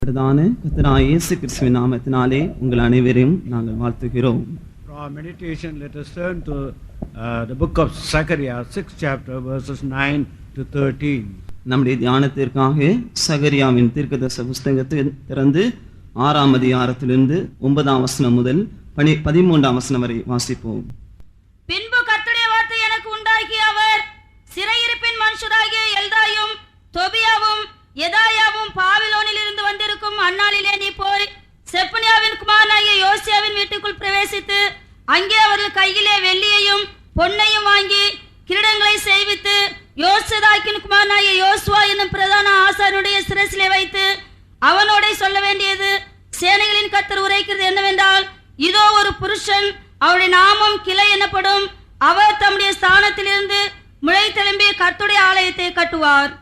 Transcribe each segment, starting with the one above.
பிரதான கர்த்தராகிய இயேசு கிறிஸ்துவின் நாமத்தினாலே உங்கள் அனைவரையும் நாங்கள் வாழ்த்துகிறோம். For our meditation, let us turn to the book of Zechariah, 6th chapter, verses 9 to 13. நம்முடைய தியானத்திற்காக சகரியாவின் தீர்க்கதரிசன புஸ்தகத்தை திறந்து 6ஆம் அதிகாரத்திலிருந்து 9ஆம் வசனம் முதல் 13ஆம் வசனம் வரை வாசிப்போம். பின்பு கர்த்தருடைய வார்த்தை எனக்கு உண்டாகிய அவர் சிறையிருப்பின் மனுஷராகிய எல்தாயும் தொபியாவும் எதாயாவும் பாபிலோனில் இருந்து வந்திருக்கும் அந்நாளிலே நீ போய் செப்பனியாவின் குமாரனாகிய யோசியாவின் வீட்டுக்குள் பிரவேசித்து அங்கே அவர்கள் கையிலே வெள்ளியையும் பொன்னையும் வாங்கி கிரீடங்களை செய்வித்து யோசதாக்கின் குமாரனாகிய யோசுவா என்னும் பிரதான ஆசாரியனுடைய சிரசிலே வைத்து அவனோட சொல்ல வேண்டியது, சேனைகளின் கர்த்தர் உரைக்கிறது என்னவென்றால், இதோ ஒரு புருஷன், அவருடைய நாமம் கிளை எனப்படும். அவர் தம்முடைய ஸ்தானத்திலிருந்து முளைத்தெழும்பி கர்த்தருடைய ஆலயத்தை கட்டுவார்.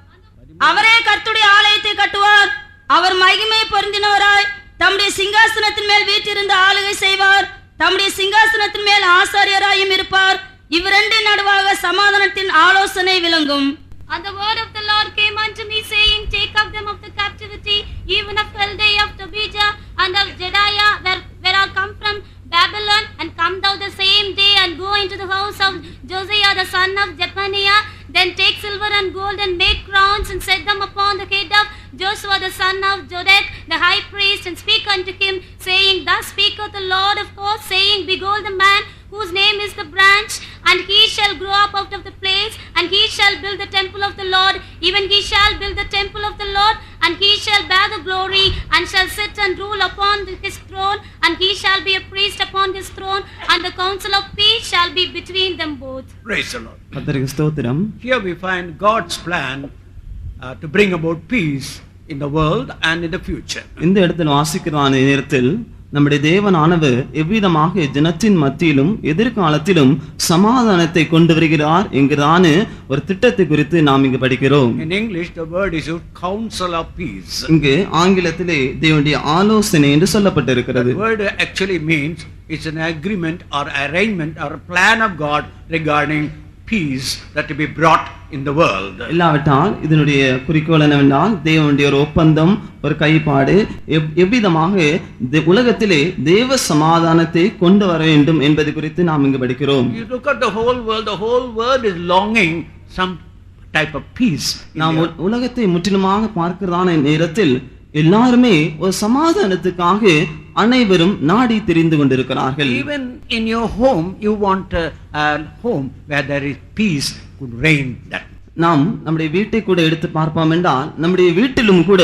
அவரே கர்த்தருடைய ஆலயத்தை கட்டுவார். அவர் மகிமை பொருந்தினவராய் தம்முடைய சிங்காசனத்தின் மேல் வீற்றிருந்து ஆளுகை செய்வார். தம்முடைய சிங்காசனத்தின் மேல் ஆசாரியராயும் இருப்பார். இவ்விரண்டின் நடுவாக சமாதானத்தின் ஆலோசனை விளங்கும். And the word of the Lord came unto me, saying, Take up them of the captivity, even of Chaldea, of Tobijah, and of Jediah, where are come from Babylon, and come thou the same day, and go into the house of Josiah the son of Jephaniah. Then take silver and gold, and make crowns, and set them upon the head of Joshua the son of Jodet, the high priest, and speak unto him, saying, Thus speaketh the Lord of hosts, saying, Behold the man whose name is the branch, and he shall grow up out of the place, and he shall build the temple of the Lord, even he shall build the temple of the Lord, and he shall bear the glory, and shall sit and rule upon his throne, and he shall be a priest upon his throne, and the counsel of peace shall be between them both. Praise the Lord. கர்த்தருக்கு ஸ்தோத்திரம். Here we find God's plan to bring about peace in the world and in the future. இந்த இடத்தில் வாசிக்கிறதான நேரத்தில் நம்முடைய தேவனானவர் எவ்விதமாக ஜனத்தின் மத்தியிலும் எதிர்காலத்திலும் சமாதானத்தை கொண்டு வருகிறார் என்கிறதான ஒரு திட்டத்தை குறித்து நாம் இங்கு படிக்கிறோம். In English, the word is counsel of peace. இங்கு ஆங்கிலத்திலே தேவனுடைய ஆலோசனை என்று சொல்லப்பட்டிருக்கிறது. The word actually means it's an agreement or arrangement or a plan of God regarding peace that to be brought in the world. இல்லாவிட்டால் இதனுடைய குறிக்கோள் என்னவென்றால் தேவனுடைய ஒரு ஒப்பந்தம், ஒரு கைப்பாடு, எவ்விதமாக உலகத்திலே தேவ சமாதானத்தை கொண்டு வர வேண்டும் என்பது குறித்து நாம் இங்கு படிக்கிறோம். You look at the whole world is longing some type of peace. நாம் உலகத்தை முற்றிலுமாக பார்க்கிறதான நேரத்தில் எல்லாருமே ஒரு சமாதானத்துக்காக அனைவரும் நாடி தெரிந்து கொண்டிருக்கிறார்கள். Even in your home, you want a home where there is peace could reign there. நாம் நம்முடைய வீட்டை கூட எடுத்து பார்ப்போம் என்றால் நம்முடைய வீட்டிலும் கூட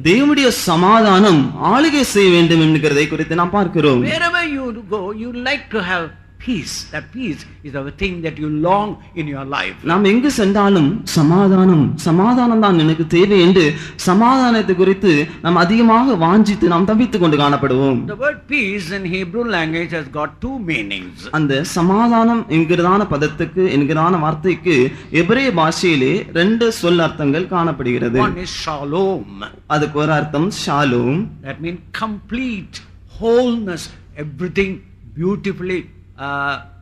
தேவனுடைய சமாதானம் ஆளுகை செய்ய வேண்டும் என்கிறதை குறித்து நாம் பார்க்கிறோம். Wherever you go, you like to have peace. That peace is the thing that you long in your life. நாம் எங்கு சென்றாலும் சமாதானம் தான் எனக்கு தேவை என்று சமாதானத்தை குறித்து நாம் அதிகமாக வாஞ்சித்து நாம் தவித்துக் கொண்டு காணப்படுவோம். The word peace in Hebrew language has got two meanings. அந்த சமாதானம் என்கிறதான பதத்துக்கு என்கிறதான வார்த்தைக்கு எபிரேய பாஷையிலே ரெண்டு சொல் அர்த்தங்கள் காணப்படுகிறது. One is shalom. அதுக்கு ஒரு அர்த்தம் Shalom. That means complete wholeness, everything beautifully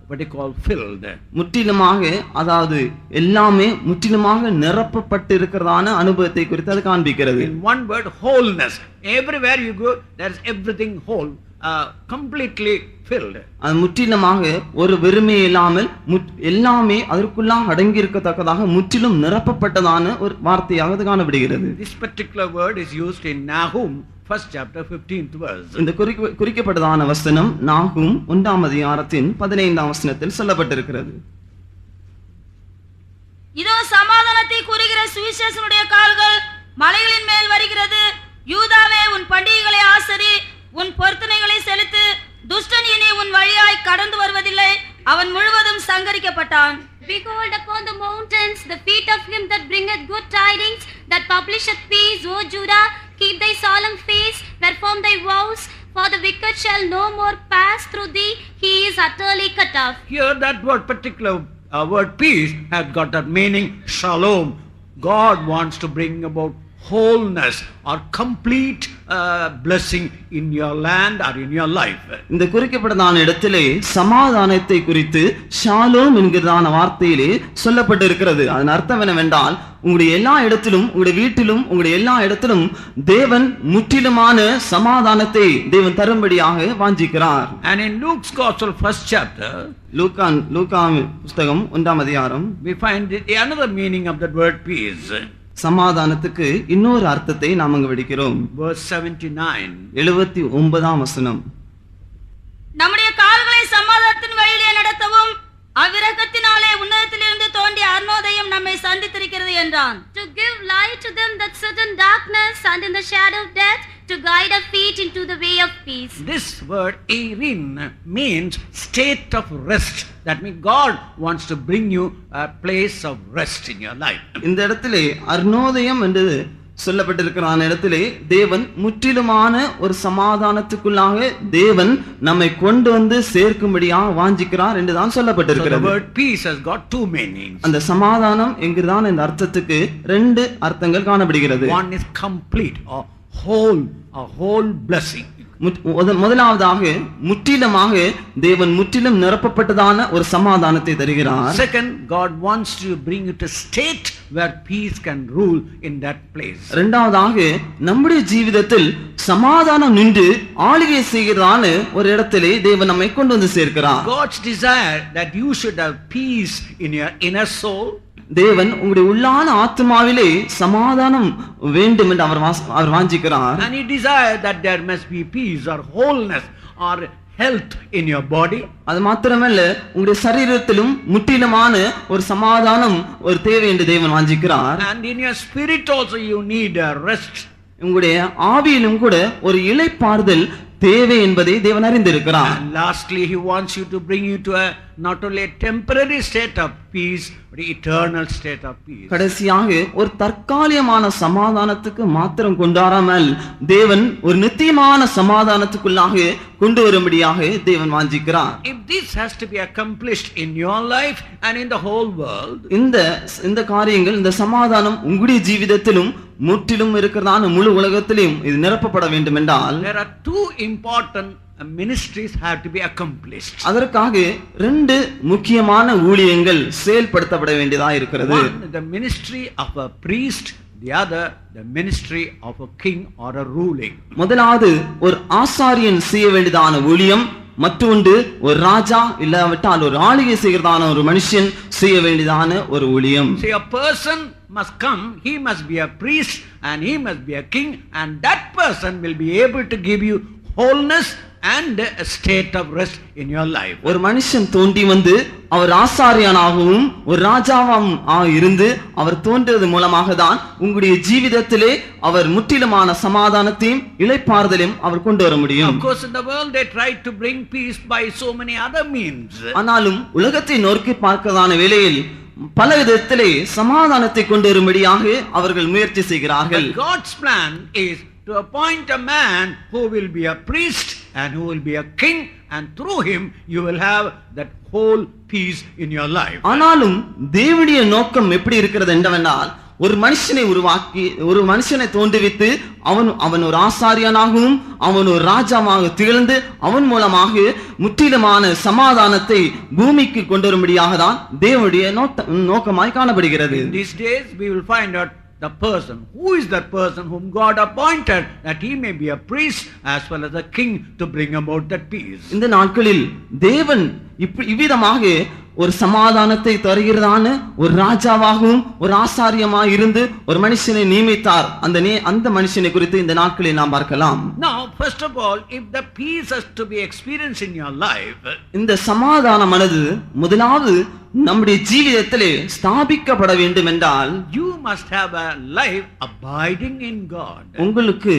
what you call filled. முற்றிலுமாக, அதாவது எல்லாமே முற்றிலுமாக நிரப்பப்பட்டு இருக்கிறதான அனுபவத்தை குறித்து அது காண்பிக்கிறது. In one word, wholeness. Everywhere you go, there is everything whole, completely filled. அது முற்றிலுமாக ஒரு வெறுமை இல்லாமல் எல்லாமே அதற்குள்ளாக அடங்கி இருக்கத்தக்கதாக முற்றிலும் நிரப்பப்பட்டதான ஒரு வார்த்தையாக அது காணப்படுகிறது. This particular word is used in Nahum, 1st chapter, 15th verse. இந்த குறிக்கப்பட்டதான வசனம் நாகும் 1ஆம் அதிகாரத்தின் 15ஆம் வசனத்தில் சொல்லப்பட்டிருக்கிறது. இதோ சமாதானத்தை கூறுகிற சுவிசேஷனுடைய கால்கள் மலைகளின் மேல் வருகிறது. யூதாவே, உன் பண்டிகைகளை ஆசரி, உன் பொருத்தனைகளை செலுத்து. துஷ்டன் இனி உன் வழியாய் கடந்து வருவதில்லை, அவன் முழுவதும் சங்கரிக்கப்பட்டான். Behold upon the mountains the feet of him that bringeth good tidings, that publisheth peace, O Judah. Keep thy solemn face, perform thy vows, for the wicked shall no more pass through thee, he is utterly cut off. Here that word, particular word peace, has got that meaning shalom. God wants to bring about wholeness or complete blessing in your land or in your life. இந்த குறிக்கப்பட்டதான இடத்திலே சமாதானத்தை குறித்து Shalom என்கிறதான வார்த்தையிலே சொல்லப்பட்டிருக்கிறது. அதன் அர்த்தம் என்னவென்றால், உங்களுடைய எல்லா இடத்திலும், உங்களுடைய வீட்டிலும், உங்களுடைய எல்லா இடத்திலும் தேவன் முற்றிலுமான சமாதானத்தை தேவன் தரும்படியாக வாஞ்சிக்கிறார். And in Luke's Gospel, 1st chapter, லூக்கா புஸ்தகம் 1ஆம் அதிகாரம், we find another meaning of that word peace. சமாதானத்துக்கு இன்னொரு அர்த்தத்தை நாம் அங்கு படிக்கிறோம். Verse 79. 79ஆம் வசனம். நம்முடைய கால்களை சமாதானத்தின் வழியிலே நடத்தவும் அவ்விரக்கத்தினாலே உன்னதத்திலிருந்து தோன்றிய அருணோதயம் நம்மை சந்தித்திருக்கிறது என்றான். To give light to them that sit in darkness and in the shadow of death, to guide our feet into the way of peace. This word erin means state of rest. That means God wants to bring you a place of rest in your life. இந்த இடத்திலே அருணோதயம் என்று சொல்லப்பட்டிருக்கிற இடத்திலே தேவன் முற்றிலுமான ஒரு சமாதானத்துக்குள்ளாக தேவன் நம்மை கொண்டு வந்து சேர்க்கும்படியாக வாஞ்சிக்கிறார் என்று தான் So the சொல்லப்பட்டிருக்கிறது. word peace has got two meanings. அந்த சமாதானம் என்கிறதான இந்த அர்த்தத்துக்கு ரெண்டு அர்த்தங்கள் காணப்படுகிறது. One is complete or a whole blessing. முதலாவதாக முற்றிலுமாக தேவன் முற்றிலும் நிரப்பப்பட்டதான ஒரு சமாதானத்தை தருகிறார். Second, God wants to bring you to a state where peace can rule in that place. இரண்டாவதாக நம்முடைய ஜீவிதத்தில் சமாதானம் நின்று ஆளுகை செய்கிறதான ஒரு இடத்திலே தேவன் நம்மை கொண்டு வந்து சேர்க்கிறார். God's desire that you should have peace in your inner soul. தேவன் உங்களுடைய உள்ளான ஆத்மாவிலே சமாதானம் வேண்டும் என்று அவர் வாஞ்சிக்கிறார். And he desired that there must be peace or wholeness or health in your body. அது மாத்திரமல்ல, உங்களுடைய சரீரத்திலும் முற்றிலுமான ஒரு சமாதானம் ஒரு தேவை என்று தேவன் வாஞ்சிக்கிறார். And in your spirit also you need a rest. உங்களுடைய ஆவியிலும் கூட ஒரு இளைப்பாறுதல் தேவை என்பதை தேவன் அறிந்திருக்கிறார். And lastly, he wants you to bring you to a not only a temporary state of peace but eternal state of peace. கடைசியாக ஒரு தற்காலிகமான சமாதானத்துக்கு மாத்திரம் கொண்டாராமல் தேவன் ஒரு நித்தியமான சமாதானத்துக்குள்ளாக கொண்டு வரும்படியாக தேவன் வாஞ்சிக்கிறார். If this has to be accomplished in your life and in the whole world, இந்த காரியங்கள், இந்த சமாதானம் உங்களுடைய ஜீவிதத்திலும் முற்றிலும் இருக்கிறதான முழு உலகத்திலும் இது நிரப்பப்பட வேண்டும் என்றால் there are two important ministries have to be accomplished. அதற்காக ரெண்டு முக்கியமான ஊழியங்கள் செயல்படுத்தப்பட வேண்டியதா இருக்கிறது. One, the ministry of a priest, the other, the ministry of a king or a ruling. முதலாவது ஒரு ஆசாரியன் செய்ய வேண்டியதான ஊழியம், மற்றொன்று ஒரு ராஜா இல்லாவிட்டால் ஒரு ஆளுகை செய்கிறதான ஒரு மனுஷன் செய்ய வேண்டியதான ஒரு ஊழியம். See, a person must come, he must be a priest and he must be a king, and that person will be able to give you wholeness and a state of rest in your life. ஒரு மனுஷன் தோன்றி வந்து அவர் ஆசாரியனாகவும் ஒரு ராஜாவாகவும் இருந்து அவர் தோன்றியது மூலமாக தான் உங்களுடைய ஜீவிதத்திலே அவர் முற்றிலுமான சமாதானத்தையும் இளைப்பாறுதலையும் அவர் கொண்டு வர முடியும். Of course, in the world they try to bring peace by so many other means. ஆனாலும் உலகத்தை நோக்கி பார்க்கதான வேளையில் பல விதத்திலே சமாதானத்தை கொண்டு வரும்படியாக அவர்கள் முயற்சி செய்கிறார்கள். But God's plan is to appoint a man who will be a priest and who will be a king, and through him you will have that whole peace in your life. ஆனாலும் தேவனுடைய நோக்கம் எப்படி இருக்கிறது என்றால், ஒரு மனுஷனை உருவாக்கி ஒரு மனுஷனை தோன்றுவித்து அவன் ஒரு ஆசாரியனாகவும் அவன் ஒரு ராஜாவாக திகழ்ந்து அவன் மூலமாக முற்றிலுமான சமாதானத்தை பூமிக்கு கொண்டு வரும்படியாக தான் தேவனுடைய நோக்கமாய் காணப்படுகிறது. In these days we will find out the person. Who is that person whom God appointed that he may be a priest as well as a king to bring about that peace? இந்த நாட்களில் தேவன் இவ்விதமாக ஒரு சமாதானத்தை தருகிறதான ஒரு ராஜாவாகவும் ஒரு ஆசாரியமாக இருந்து ஒரு மனுஷனை நியமித்தார். அந்த மனுஷனை குறித்து இந்த நாட்களில் நாம் பார்க்கலாம். Now, first of all, if the peace has to be experienced in your life, இந்த சமாதானமானது முதலாவது நம்முடைய ஜீவிதத்திலே ஸ்தாபிக்கப்பட வேண்டும் என்றால் you must have a life abiding in God. உங்களுக்கு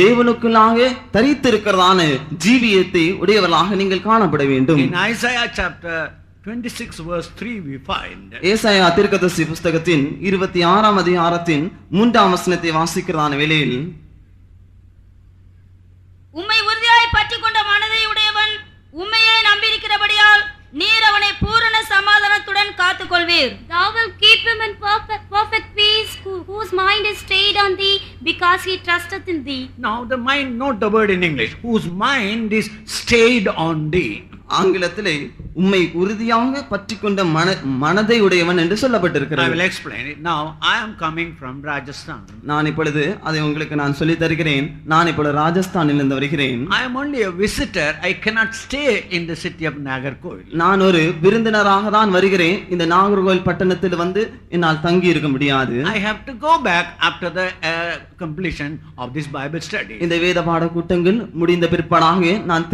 தேவனுக்குள்ளாக தரித்திருக்கிறதான ஜீவியத்தை உடையவர்களாக நீங்கள் காணப்பட வேண்டும். In Isaiah chapter 26 verse 3 we find, ஏசாயா தீர்க்கதரிசி புத்தகத்தின் 26ஆம் அதிகாரத்தின் 3ஆம் வசனத்தை வாசிக்கிறதான வேளையில், உம்மை உறுதியாய் பற்றிக் கொண்ட மனதை உடையவன் உம்மையே நம்பியிருக்கிறபடியால் நீர் அவனை பூரண சமாதானத்துடன் காத்துக்கொள்வீர். Thou wilt keep him in perfect peace, whose mind is stayed on thee, because he trusteth in thee. Now the mind, note the word in English, whose mind is stayed on thee. ஆங்கிலத்திலே உம்மை உறுதியாக பற்றிக்கொண்ட மனதை உடையவன் என்று I சொல்லப்பட்டிருக்கிறது. will explain it. Now I am coming from Rajasthan. நான் இப்பொழுது அதை உங்களுக்கு நான் சொல்லித் தருகிறேன். நான் இப்பொழுது ராஜஸ்தானிலிருந்து வருகிறேன். I am only a visitor. I cannot stay in the city of Nagarkoil. நான் ஒரு விருந்தினராக தான் வருகிறேன். இந்த நாகர்கோவில் பட்டணத்தில் வந்து என்னால் தங்கி இருக்க முடியாது. I have to go back after the completion of this Bible study. இந்த வேத பாட கூட்டங்கள் முடிந்த பிற்பாடாக நான்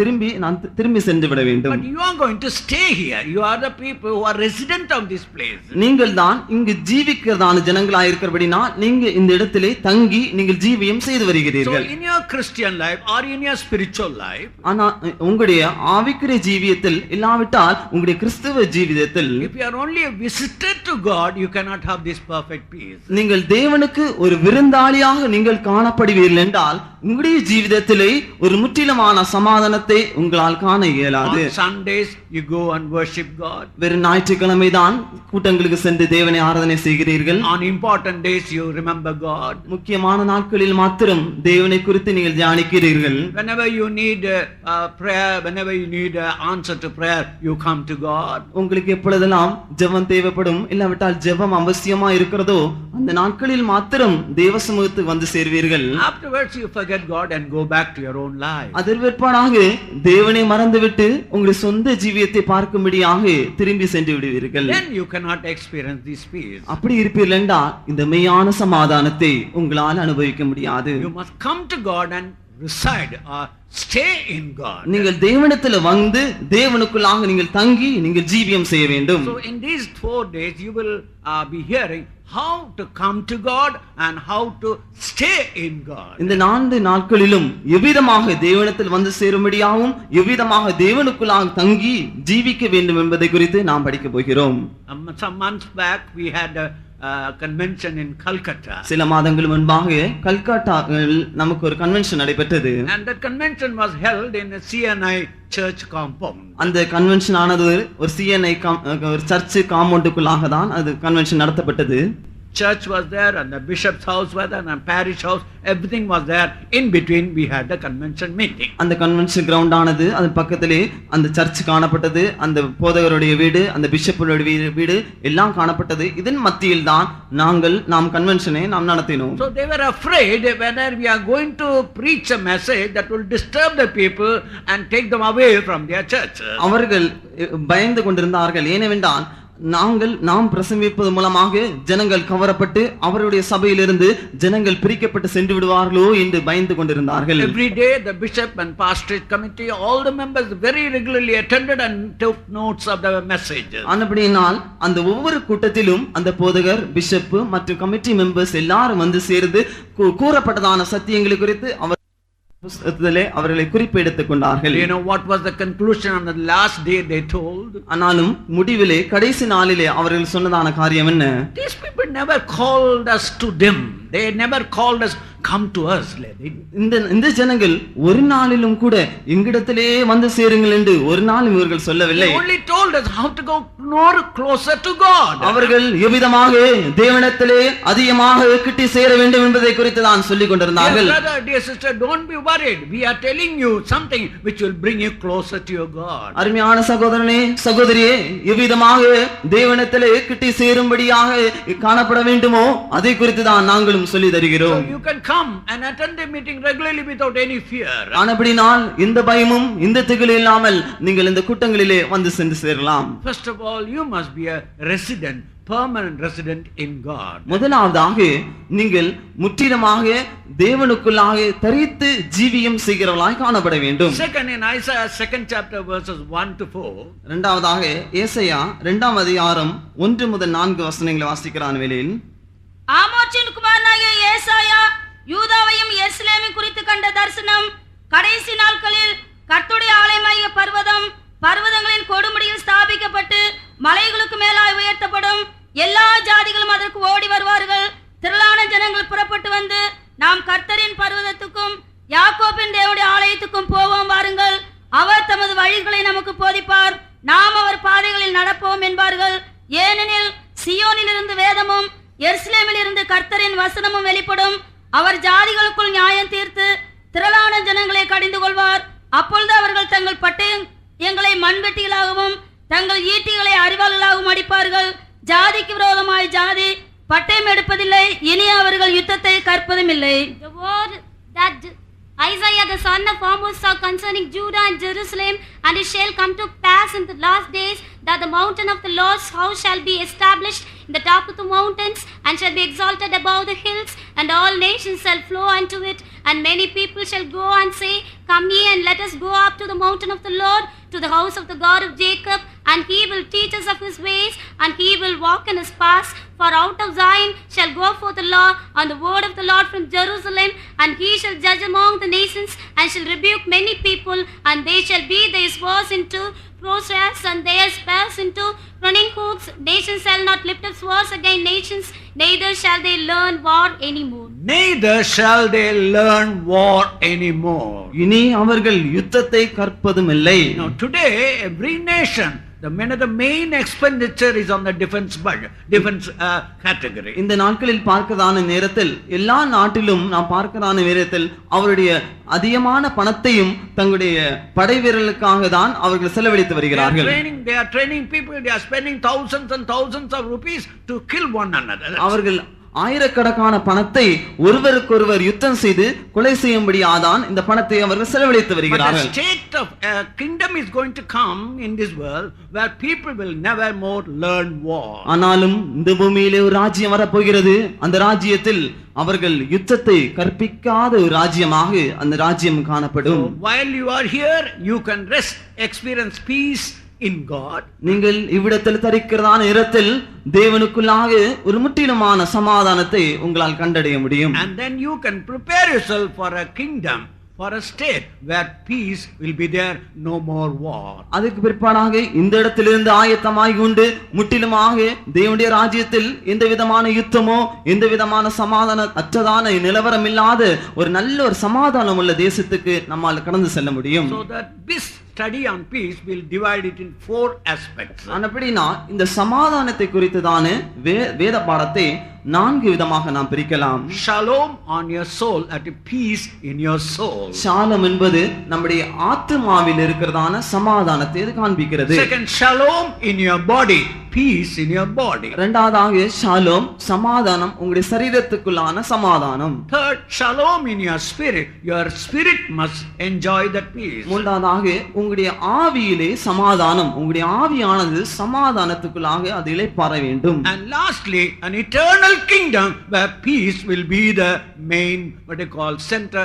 திரும்பி சென்று விட வேண்டும். But you are going to stay here. You are the people who are resident of this place. நீங்கள் தான் இங்கு ஜீவிக்கிறதான ஜனங்களாய் இருக்கிறபடினால் நீங்க இந்த இடத்திலே தங்கி நீங்கள் ஜீவியம் செய்து So வருகிறீர்கள். in your Christian life or in your spiritual life, ஆனா உங்களுடைய ஆவிக்குரிய ஜீவியத்தில் இல்லாவிட்டால் உங்களுடைய கிறிஸ்தவ ஜீவிதத்தில் if you are only a visitor to God, you cannot have this perfect peace. நீங்கள் தேவனுக்கு ஒரு விருந்தாளியாக நீங்கள் காணப்படுவீர்கள் என்றால் உங்களுடைய ஜீவிதத்திலே ஒரு முற்றிலுமான சமாதானத்தை உங்களால் காண இயலாது. On Sundays you go and worship God. வெறும் ஞாயிற்றுக்கிழமை தான் கூட்டங்களுக்கு சென்று தேவனை ஆராதனை செய்கிறீர்கள். On important days you remember God. முக்கியமான நாட்களில் மாத்திரம் தேவனை குறித்து நீங்கள் தியானிக்கிறீர்கள். Whenever you need prayer, whenever you need answer to prayer, you come to God. உங்களுக்கு எப்பொழுதெல்லாம் ஜெபம் தேவைப்படும் இல்லாவிட்டால் ஜெபம் அவசியமா இருக்கிறதோ அந்த நாட்களில் மாத்திரம் தேவ சமூகத்துக்கு வந்து சேர்வீர்கள். Afterwards you forget God and go back to your own life. அதற்கு பிற்பாடாக தேவனை மறந்துவிட்டு உங்களுடைய சொந்த ஜீவியத்தை பார்க்கும்படியாக திரும்பி சென்று விடுவீர்கள். Then you cannot experience this peace. அப்படி இருப்பீர்கள் என்றால் இந்த மெய்யான சமாதானத்தை உங்களால் அனுபவிக்க முடியாது. You must come to God and reside or stay in God. நீங்கள் தேவனிடத்தில் வந்து தேவனுக்குள்ளாக நீங்கள் தங்கி நீங்கள் ஜீவியம் செய்ய வேண்டும். So in these 4 days you will be hearing how to come to God and how to stay in God. இந்த 4 நாட்களிலும் எவ்விதமாக தேவனிடத்தில் வந்து சேரும்படியாகவும் எவ்விதமாக தேவனுக்குள்ளாக தங்கி ஜீவிக்க வேண்டும் என்பதை குறித்து நாம் படிக்க போகிறோம். Some months back we had a convention in Calcutta. சில மாதங்கள் முன்பாக கல்கட்டாவில் நமக்கு ஒரு கன்வென்ஷன் நடைபெற்றது. And that convention was held in a CNI church compound. அந்த கன்வென்ஷன் ஆனது ஒரு CNI ஒரு சர்ச் காம்பவுண்டுக்குள்ளாக தான் அது கன்வென்ஷன் நடத்தப்பட்டது. Church was there and the bishop's house was there and parish house, everything was there. In between we had the convention meeting. அந்த convention ground ஆனது அது பக்கத்திலே அந்த சர்ச் காணப்பட்டது, அந்த போதகருடைய வீடு, அந்த பிஷப்புடைய வீடு எல்லாம் காணப்பட்டது. இதன் மத்தியில் தான் நாம் கன்வென்ஷனை நாம் நடத்தினோம். So they were afraid whether we are going to preach a message that will disturb the people and take them away from their church. அவர்கள் பயந்து கொண்டிருந்தார்கள். ஏனென்றால் நாம் பிரசங்கிப்பது மூலமாக ஜனங்கள் கவரப்பட்டு அவருடைய சபையிலிருந்து ஜனங்கள் பிரிக்கப்பட்டு சென்று விடுவார்களோ என்று பயந்து கொண்டிருந்தார்கள். Every day the bishop and pastorate committee, all the members very regularly attended and took notes of the message. அப்படினால் அந்த ஒவ்வொரு கூட்டத்திலும் அந்த போதகர், பிஷப் மற்றும் கமிட்டி மெம்பர்ஸ் எல்லாரும் வந்து சேர்ந்து கூறப்பட்டதான சத்தியங்களை குறித்து அவர்களை குறிப்பெடுத்துக் கொண்டார்கள். You know what was the conclusion on the last day they told? ஆனாலும் முடிவிலே கடைசி நாளிலே அவர்கள் சொன்னதான காரியம் என்ன? These people never called us to them. They never called us, come to us. இந்த ஜனங்கள் ஒரு நாளிலும் கூட எங்கிடத்திலே வந்து சேருங்கள் என்று ஒரு நாளும் இவர்கள் சொல்லவில்லை. They only told us how to go more closer to God. அவர்கள் எவ்விதமாக தேவனிடத்திலே அதிகமாக கிட்டி சேர வேண்டும் என்பதை குறித்து தான் சொல்லிக் கொண்டிருந்தார்கள். Dear brother, dear sister, don't be worried. We are telling you something which will bring you closer to your God. அருமையான சகோதரனே, சகோதரியே, எவ்விதமாக தேவனிடத்திலே கிட்டி சேரும்படியாக காணப்பட வேண்டுமோ அதை குறித்து தான் நாங்களும் சொல்லி தருகிறோம். So you can come and attend the meeting regularly without any fear. ஆனபடினால் இந்த பயமும் இந்த திகிலும் இல்லாமல் நீங்கள் இந்த கூட்டங்களிலே வந்து சென்று சேரலாம். First of all, you must be a resident, permanent resident in God. முதலாவதாக நீங்கள் முற்றிலுமாக தேவனுக்குள்ளாக தரித்து ஜீவியம் செய்கிறவர்களாய் காணப்பட வேண்டும். Second, in Isaiah 2nd chapter verses 1 to 4. இரண்டாவதாக ஏசாயா 2ஆம் அதிகாரம் 1 முதல் 4 வசனங்களை வாசிக்கிறான் வேளையில், ஆமோச்சின் குமாரனாகிய ஏசாயா யூதாவையும் எருசலேமையும் குறித்து கண்ட தரிசனம், கடைசி நாட்களில் கர்த்தருடைய ஆலயமாகிய பர்வதங்களின் கொடுமுடியில் ஸ்தாபிக்கப்பட்டு மலைகளுக்கு மேலாய் உயர்த்தப்படும். எல்லா ஜாதிகளும் அதற்கு ஓடி வருவார்கள். திரளான ஜனங்கள் புறப்பட்டு வந்து நாம் கர்த்தரின் பர்வதத்துக்கும் யாக்கோபின் தேவனுடைய ஆலயத்துக்கும் போவோம் வாருங்கள். அவர் தமது வழிகளை நமக்கு போதிப்பார். நாம் அவர் பாதைகளில் நடப்போம் என்பார்கள். ஏனெனில் சியோனிலிருந்து வேதமும் எருசலேமிலிருந்து கர்த்தரின் வசனமும் வெளிப்படும். அவர் ஜாதிகளுக்குள் நியாயம் தீர்த்து திரளான ஜனங்களை கடிந்து கொள்வார். அப்பொழுது அவர்கள் தங்கள் பட்டயங்களை மண்வெட்டிகளாகவும் தங்கள் ஈட்டிகளை அரிவாள்களாகவும் அடிப்பார்கள். ஜாதிக்கு விரோதமாய் ஜாதி பட்டயம் எடுப்பதில்லை, இனி அவர்கள் யுத்தத்தை கற்பதும் இல்லை. The word that Isaiah the son of Amos saw concerning Judah and Jerusalem, and it shall come to pass in the last days that the mountain of the Lord's house shall be established in the top of the mountains, and shall be exalted above the hills, and all nations shall flow unto it. And many people shall go and say, Come ye, and let us go up to the mountain of the Lord, to the house of the God of Jacob, and he will teach us of his ways, and he will walk in his paths. For out of Zion shall go forth the law, and the word of the Lord from Jerusalem, and he shall judge among the nations, and shall rebuke many people, and they shall be their swords into plowshares, and their spears into running hooks. Nations shall not lift up swords against nations, neither shall they learn war anymore. Neither shall they learn war anymore. இனி அவர்கள் யுத்தத்தை கற்பதும் இல்லை. Now today, every nation, the main expenditure is on the defense budget, defense category. இந்த நாட்களில் பார்க்கதான நேரத்தில் எல்லா நாட்டிலும் நாம் பார்க்கதான நேரத்தில் அவருடைய அதிகமான பணத்தையும் தங்களுடைய படை வீரர்களுக்காக தான் அவர்கள் செலவழித்து வருகிறார்கள். They are training people, they are spending thousands and thousands of rupees to kill one another. அவர்கள் ஆயிரக்கணக்கான பணத்தை ஒருவருக்கொருவர் யுத்தம் செய்து கொலை செய்யும்படியாதான் இந்த பணத்தை அவர்கள் செலவழித்து வருகிறார்கள். But a state of a kingdom is going to come in this world where people will never more learn war. ஆனாலும் இந்த பூமியிலே ஒரு ராஜ்யம் வரப்போகிறது. அந்த ராஜ்யத்தில் அவர்கள் யுத்தத்தை கற்பிக்காத ஒரு ராஜ்யமாக அந்த ராஜ்யம் காணப்படும். So while you are here, you can rest, experience peace in God. நீங்கள் இவ்விடத்தில் தரிக்கிறதான நேரத்தில் தேவனுக்குள்ளாக ஒரு முற்றிலுமான சமாதானத்தை உங்களால் கண்டடைய முடியும். And then you can prepare yourself for a kingdom, for a state where peace will be there, no more war. அதுக்கு பிற்பாடாக இந்த இடத்திலிருந்து ஆயத்தமாகி கொண்டு முற்றிலுமாக தேவனுடைய ராஜ்யத்தில் எந்த விதமான யுத்தமோ எந்த விதமான சமாதான அற்றதான நிலவரம் இல்லாத ஒரு நல்ல ஒரு சமாதானம் உள்ள தேசத்துக்கு நம்மால் கடந்து செல்ல முடியும். So that this study on peace will divide it in 4 aspects. அப்படினா இந்த சமாதானத்தை குறித்துதான வேத பாடத்தை 4 விதமாக நாம் பிரிக்கலாம். Shalom on your soul, at peace in your soul. Shalom என்பது நம்முடைய ஆத்துமாவில் இருக்கிறதான சமாதானத்தை இது காண்பிக்கிறது. Second, shalom in your body, peace in your body. இரண்டாவதாக ஷாலோம் சமாதானம் உங்களுடைய சரீரத்துக்குள்ளான சமாதானம். Third, shalom in your spirit, your spirit must enjoy that peace. மூன்றாவதாக உங்களுடைய ஆவியிலே சமாதானம், உங்களுடைய ஆவியானது சமாதானத்துக்குள்ளாக அது இளைப்பாற வேண்டும். And lastly, an eternal kingdom where peace will be the main, what you call, center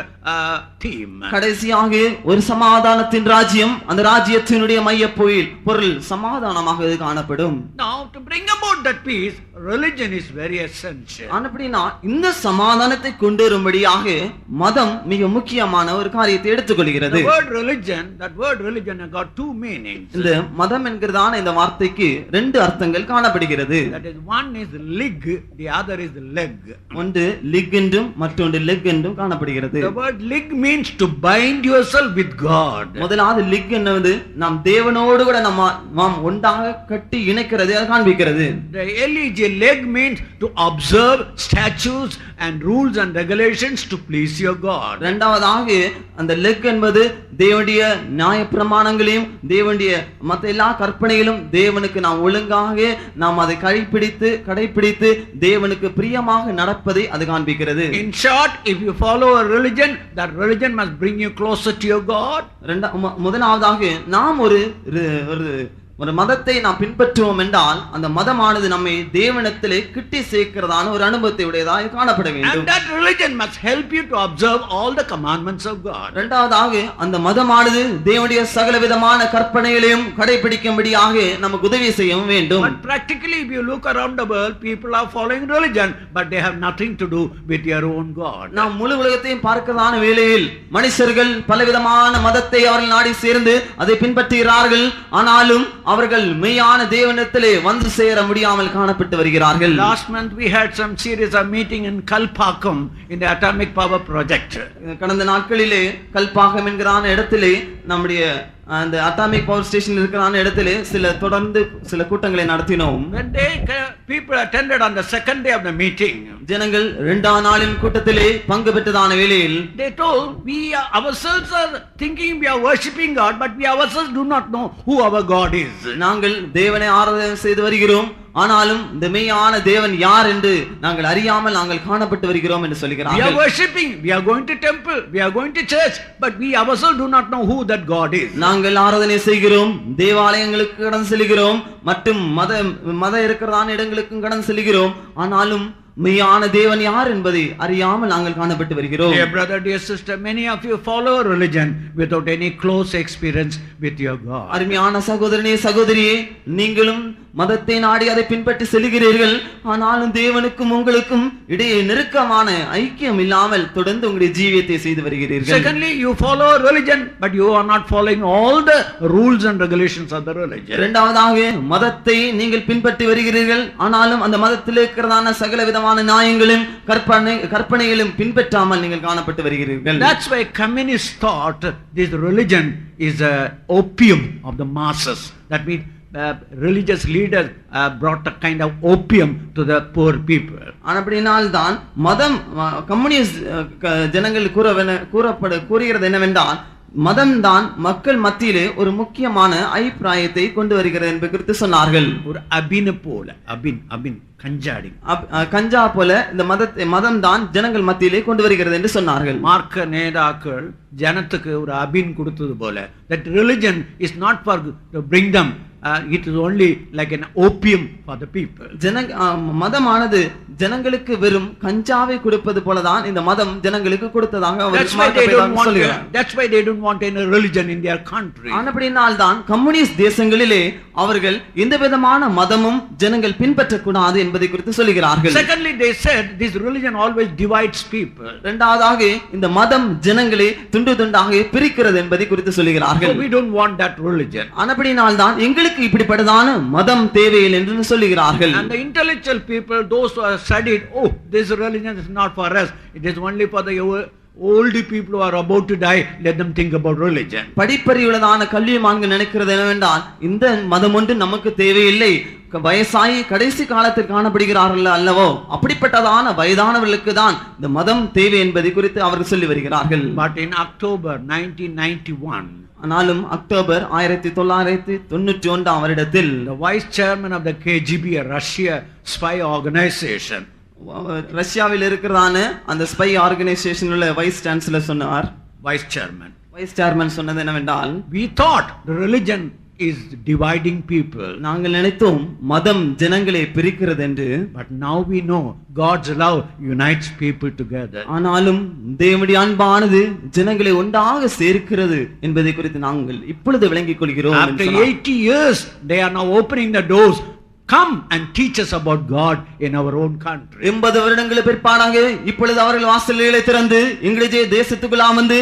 theme. கடைசியாக ஒரு சமாதானத்தின் ராஜ்யம், அந்த ராஜ்யத்தினுடைய மைய பொருள் சமாதானமாக இது காணப்படும். Now to bring about that peace, religion is very essential. அப்படினா இந்த சமாதானத்தை கொண்டு வரும்படியாக மதம் மிக முக்கியமான ஒரு காரியத்தை எடுத்துக்கொள்கிறது. The word religion, that word religion has got 2 meanings. இந்த மதம் என்கிறதான இந்த வார்த்தைக்கு 2 அர்த்தங்கள் காணப்படுகிறது. That is, one is lig, the other is leg. ஒன்று லிக் என்றும் மற்றொன்று லெக் என்றும் காணப்படுகிறது. The word lig means to bind yourself with God. முதலாவது லிக் என்பது நாம் தேவனோடு கூட நாம் ஒன்றாக கட்டி இணைக்கிறது அது காண்பிக்கிறது. The leg, leg means to observe statutes and rules and regulations to please your God. இரண்டாவதாக அந்த லெக் என்பது தேவனுடைய நியாய பிரமாணங்களையும் தேவனுடைய மற்ற எல்லா கற்பனைகளும் தேவனுக்கு நாம் ஒழுங்காக நாம் அதை கடைபிடித்து தேவனுக்கு பிரியமாக நடப்பதை அது காண்பிக்கிறது. In short, if you follow a religion, that religion must bring you closer to your God. முதலாவதாக நாம் ஒரு மதத்தை நாம் பின்பற்றுவோம் என்றால் அந்த மதமானது நம்மை தேவனிடத்திலே கிட்டி சேர்க்கிறதான ஒரு அனுபவத்தை உடையதாக காணப்பட வேண்டும். And that religion must help you to observe all the commandments of God. இரண்டாவதாக அந்த மதமானது தேவனுடைய சகலவிதமான கற்பனைகளையும் கடைபிடிக்கும்படியாக நமக்கு உதவி செய்ய வேண்டும். But practically, if you look around the world, people are following religion, but they have nothing to do with their own God. நாம் முழு உலகத்தையும் பார்க்கிறதான வேளையில் மனுஷர்கள் பலவிதமான மதத்தை அவர்கள் நாடி சேர்ந்து அதை பின்பற்றுகிறார்கள். ஆனாலும் அவர்கள் மெய்யான தேவனிடத்திலே வந்து சேர முடியாமல் காணப்பட்டு வருகிறார்கள். Last month we had some series of meeting in Kalpakkam in the atomic power project. கடந்த நாட்களிலே கல்பாக்கம் என்கிற இடத்திலே நம்முடைய அந்த அட்டாமிக் பவர் ஸ்டேஷன் இருக்கிறான இடத்திலே தொடர்ந்து சில கூட்டங்களை நடத்தினோம். When people attended on the second day of the meeting, ஜனங்கள் இரண்டாம் நாளின் கூட்டத்திலே பங்கு பெற்றதான வேளையில் they told, we ourselves are thinking we are worshipping God, but we ourselves do not know who our God is. நாங்கள் தேவனை ஆராதனை செய்து வருகிறோம், ஆனாலும் இந்த மெய்யான தேவன் யார் என்று நாங்கள் அறியாமல் நாங்கள் காணப்பட்டு வருகிறோம் என்று We are சொல்கிறார்கள். worshipping, we are going to temple, we are going to church, but we ourselves do not know who that God is. நாங்கள் ஆராதனை செய்கிறோம், தேவாலயங்களுக்கு கடந்து செல்கிறோம், மற்றும் மத இருக்கிறதான இடங்களுக்கும் கடந்து செல்கிறோம், ஆனாலும் மெய்யான தேவன் யார் என்பதை அறியாமல் நாங்கள் காணப்பட்டு வருகிறோம். Dear brother, dear sister, many of you follow religion without any close experience with your God. அருமையான சகோதரனே சகோதரியே, நீங்களும் மதத்தை நாடி அதை பின்பற்றி செல்கிறீர்கள், ஆனாலும் தேவனுக்கும் உங்களுக்கும் இடையே நெருக்கமான ஐக்கியம் இல்லாமல் தொடர்ந்து உங்களுடைய ஜீவியத்தை செய்து வருகிறீர்கள். Secondly, you follow religion, but you are not following all the rules and regulations of the religion. இரண்டாவதாக மதத்தை நீங்கள் பின்பற்றி வருகிறீர்கள், ஆனாலும் அந்த மதத்தில் இருக்கிறதான சகல விதமான நியாயங்களும் கற்பனைகளும் பின்பற்றாமல் நீங்கள் காணப்பட்டு வருகிறீர்கள். That's why communists thought this religion is a opium of the masses. That means religious leaders brought a kind of opium to the poor people. அப்படினால் தான் மதம் கம்யூனிஸ்ட் ஜனங்கள் கூறுகிறது என்னவென்றால், மதம் தான் மக்கள் மத்தியிலே ஒரு முக்கியமான அபிப்பிராயத்தை கொண்டு வருகிறது என்பது குறித்து சொன்னார்கள். ஒரு அபின் போல அபின் கஞ்சாடி கஞ்சா போல இந்த மதம் தான் ஜனங்கள் மத்தியிலே கொண்டு வருகிறது என்று சொன்னார்கள். மார்க்க நேதாக்கள் ஜனத்துக்கு ஒரு அபின் கொடுத்தது போல, that religion is not for to bring them, it is only like an opium for the people. மதமானது ஜனங்களுக்கு வெறும் கஞ்சாவை கொடுப்பது போலதான் இந்த மதம் ஜனங்களுக்கு கொடுத்ததாக That's why they don't want any religion in their country. ஆனபடியால் தான் கம்யூனிஸ்ட் தேசங்களிலே அவர்கள் எந்த விதமான மதமும் ஜனங்கள் பின்பற்றக்கூடாது என்பதை குறித்து சொல்கிறார்கள். Secondly, they said this religion always divides people. இரண்டாவதாக இந்த மதம் ஜனங்களை துண்டு துண்டாக பிரிக்கிறது என்பதை குறித்து சொல்கிறார்கள். So we don't want that religion. ஆனபடியால் தான் எங்களுக்கு இப்படிப்பட்டதான மதம் தேவையில்லை என்று சொல்கிறார்கள். And the intellectual people, those who have studied, oh, this religion is not for us, it is only for the old people who are about to die, let them think about religion. படிப்பறிவுள்ளதான கல்விமான்கள் நினைக்கிறது என்னவென்றால், இந்த மதம் ஒன்று நமக்கு தேவையில்லை, வயசாகி கடைசி காலத்தில் காணப்படுகிறார்கள் அல்லவோ, அப்படிப்பட்டதான வயதானவர்களுக்கு தான் இந்த மதம் தேவை என்பதை குறித்து அவர்கள் சொல்லி வருகிறார்கள். But in October 1991, ஆனாலும் அக்டோபர் 1991 வருடத்தில் the vice chairman of the KGB, a Russia spy organization, ரஷ்யாவில் இருக்கிறதான அந்த ஸ்பை ஆர்கனைசேஷன் உள்ள வைஸ் சான்சலர் சொன்னார், vice chairman, வைஸ் சேர்மன் சொன்னது என்னவென்றால், we thought the religion is dividing people, நாங்கள் நினைத்தோம் மதம் ஜனங்களை பிரிக்கிறது என்று, but now we know God's love unites people together. ஆனாலும் தேவனுடைய அன்பானது ஜனங்களை ஒன்றாக சேர்க்கிறது என்பதை குறித்து நாங்கள் இப்பொழுது விளங்கிக் கொள்கிறோம். After 80 years they are now opening the doors, come and teach us about God in our own country. 80 வருடங்களுக்கு பிற்பாடாக இப்பொழுது அவர்கள் வாசல்களை திறந்து எங்களுடைய தேசத்துக்குள்ளா வந்து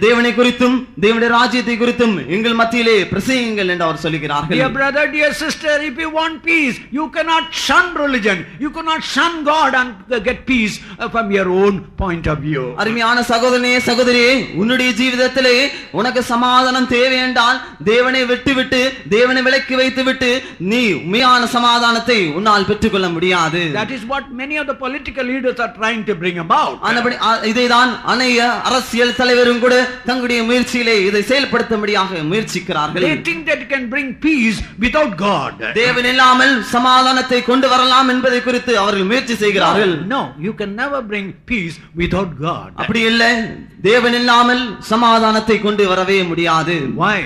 தேவனை குறித்தும் தேவனுடைய ராஜ்யத்தை குறித்தும் எங்கள் மத்தியிலே பிரசங்கியுங்கள் என்று அவர் சொல்கிறார்கள். Dear brother, dear sister, if you want peace, you cannot shun religion, you cannot shun God and get peace from your own point of view. அருமையான சகோதரனே சகோதரியே, உன்னுடைய ஜீவிதத்திலே உனக்கு சமாதானம் தேவை என்றால் தேவனை விட்டுவிட்டு தேவனை விலக்கி வைத்துவிட்டு நீ உண்மையான சமாதானத்தை உன்னால் பெற்றுக்கொள்ள முடியாது. That is what many of the political leaders are trying to bring about. இதைதான் அனைய அரசியல் தலைவரும் கூட தங்களுடைய முயற்சியிலே இதை செயல்படுத்தும்படியாக முயற்சிக்கிறார்கள். They think that can bring peace without God. தேவன் இல்லாமல் சமாதானத்தை கொண்டு வரலாம் என்பதை குறித்து அவர்கள் முயற்சி செய்கிறார்கள். No, you can never bring peace without God. அப்படி இல்லை, தேவன் இல்லாமல் சமாதானத்தை கொண்டு வரவே முடியாது. Why?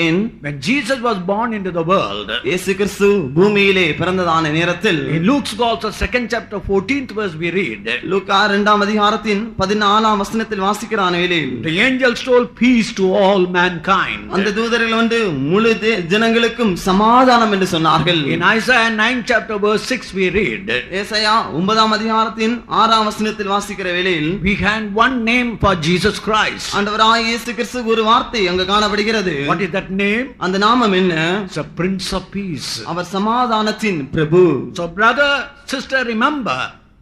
ஏன்? When Jesus was born into the world, இயேசு கிறிஸ்து பூமியிலே பிறந்ததான நேரத்தில், in Luke's Gospel 2nd chapter 14th verse we read, லூக்கா 2ஆம் அதிகாரத்தின் 14ஆம் வசனத்தில் வாசிக்கிறான வேளையில், the angels told peace to all mankind. அந்த தூதர்கள் வந்து முழு ஜனங்களுக்கும் சமாதானம் என்று சொன்னார்கள். In Isaiah 9th chapter verse 6 we read, ஏசாயா 9ஆம் அதிகாரத்தின் 6ஆம் வசனத்தில் வாசிக்கிற வேளையில், we had one name for Jesus Christ. ஆண்டவராகிய இயேசு கிறிஸ்து ஒரு வார்த்தை அங்கு காணப்படுகிறது. What is that name? அந்த நாமம் என்ன? It's a Prince of Peace. அவர் சமாதானத்தின் பிரபு. So brother, sister, remember,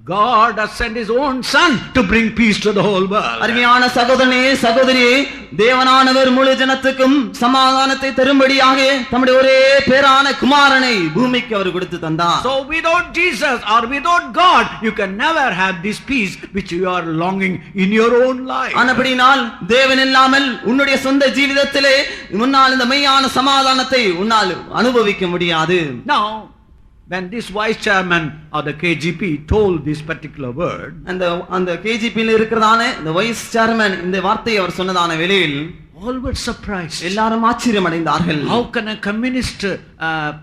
God has sent His own Son to bring peace to the whole world. அருமையான சகோதரனே சகோதரியே, தேவனானவர் முழு ஜனத்துக்கும் சமாதானத்தை தரும்படியாக தம்முடைய ஒரே பேரான குமாரனை பூமிக்கு அவர் கொடுத்து தந்தார். So without Jesus or without God, you can never have this peace which you are longing in your own life. ஆனபடினால் தேவன் இல்லாமல் உன்னுடைய சொந்த ஜீவிதத்திலே முன்னால் இந்த மெய்யான சமாதானத்தை உன்னால் அனுபவிக்க முடியாது. Now, when this vice chairman of the KGP told this particular word, அந்த KGP-ல இருக்கிறதான இந்த வைஸ் சேர்மன் இந்த வார்த்தையை அவர் சொன்னதான வேளையில் all were surprised. எல்லாரும் ஆச்சரியம் அடைந்தார்கள். How can a communist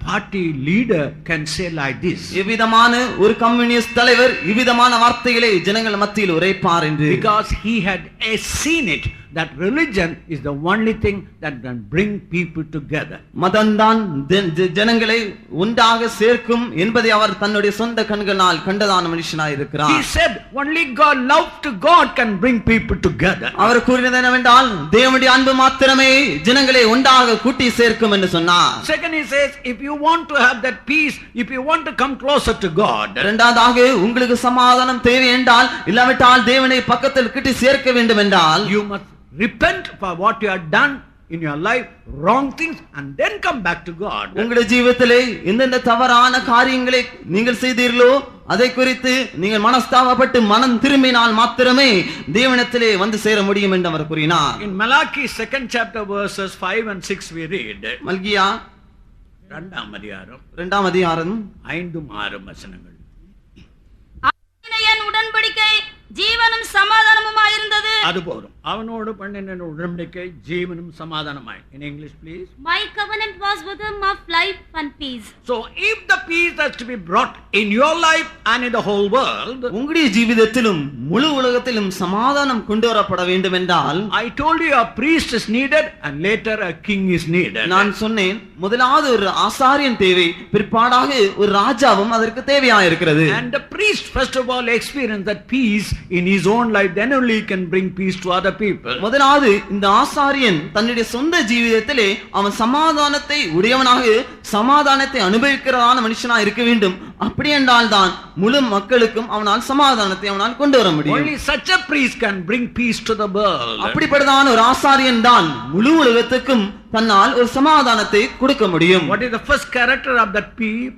party leader can say like this? எவ்விதமான ஒரு கம்யூனிஸ்ட் தலைவர் இவ்விதமான வார்த்தைகளை ஜனங்கள் மத்தியில் உரைப்பார் என்று. Because he had seen it, that religion is the only thing that can bring people together. மதம்தான் ஜனங்களை ஒன்றாக சேர்க்கும் என்பதை அவர் தன்னுடைய சொந்த கண்களால் கண்டதான மனுஷனாய் இருக்கிறார். He said only God, love to God can bring people together. அவர் கூறினது என்னவென்றால் தேவனுடைய அன்பு மாத்திரமே ஜனங்களை ஒன்றாக கூட்டி சேர்க்கும் என்று சொன்னார். Second, he says if you want to have that peace, if you want to come closer to God, இரண்டாவதாக உங்களுக்கு சமாதானம் தேவை என்றால் இல்லாவிட்டால் தேவனை பக்கத்தில் கிட்டி சேர்க்க வேண்டும் என்றால் you must repent for what you have done in your life, wrong things, and then come back to God. உங்களுடைய ஜீவிதத்திலே எந்தெந்த தவறான காரியங்களை நீங்கள் செய்தீர்களோ அதை குறித்து நீங்கள் மனஸ்தாபப்பட்டு மனம் திரும்பினால் மாத்திரமே தேவனிடத்திலே வந்து சேர முடியும் என்று அவர் கூறினார். In Malachi 2nd chapter verses 5 and 6 we read, மல்கியா 2ஆம் அதிகாரம் 2ஆம் அதிகாரம் 5-6 வசனங்கள். என் உடன்படிக்கை ஜீவனும் சமாதானமுமாய் இருந்தது. அது போதும். அவனோடு பண்ணின உடன்படிக்கை ஜீவனும் சமாதானமாய். In English please. My covenant was with him of life and peace. So if the peace has to be brought in your life and in the whole world, உங்களுடைய ஜீவிதத்திலும் முழு உலகத்திலும் சமாதானம் கொண்டு வரப்பட வேண்டும் என்றால் I told you a priest is needed and later a king is needed. நான் சொன்னேன் முதலாவது ஒரு ஆசாரியன் தேவை, பிற்பாடாக ஒரு ராஜாவும் அதற்கு தேவையாக இருக்கிறது. And the priest first of all experience that peace in his own life, then only he can bring peace to other people. முதலாவது இந்த ஆசாரியன் தன்னுடைய சொந்த ஜீவிதத்திலே அவன் சமாதானத்தை உடையவனாக சமாதானத்தை அனுபவிக்கிறதான மனுஷனாக இருக்க வேண்டும். அப்படி என்றால் தான் முழு மக்களுக்கும் அவனால் சமாதானத்தை அவனால் கொண்டு வர முடியும். Only such a priest can bring peace to the world. அப்படிப்பட்டதான ஒரு ஆசாரியன் தான் முழு உலகத்துக்கும் தன்னால் ஒரு சமாதானத்தை கொடுக்க முடியும். What is the first character of that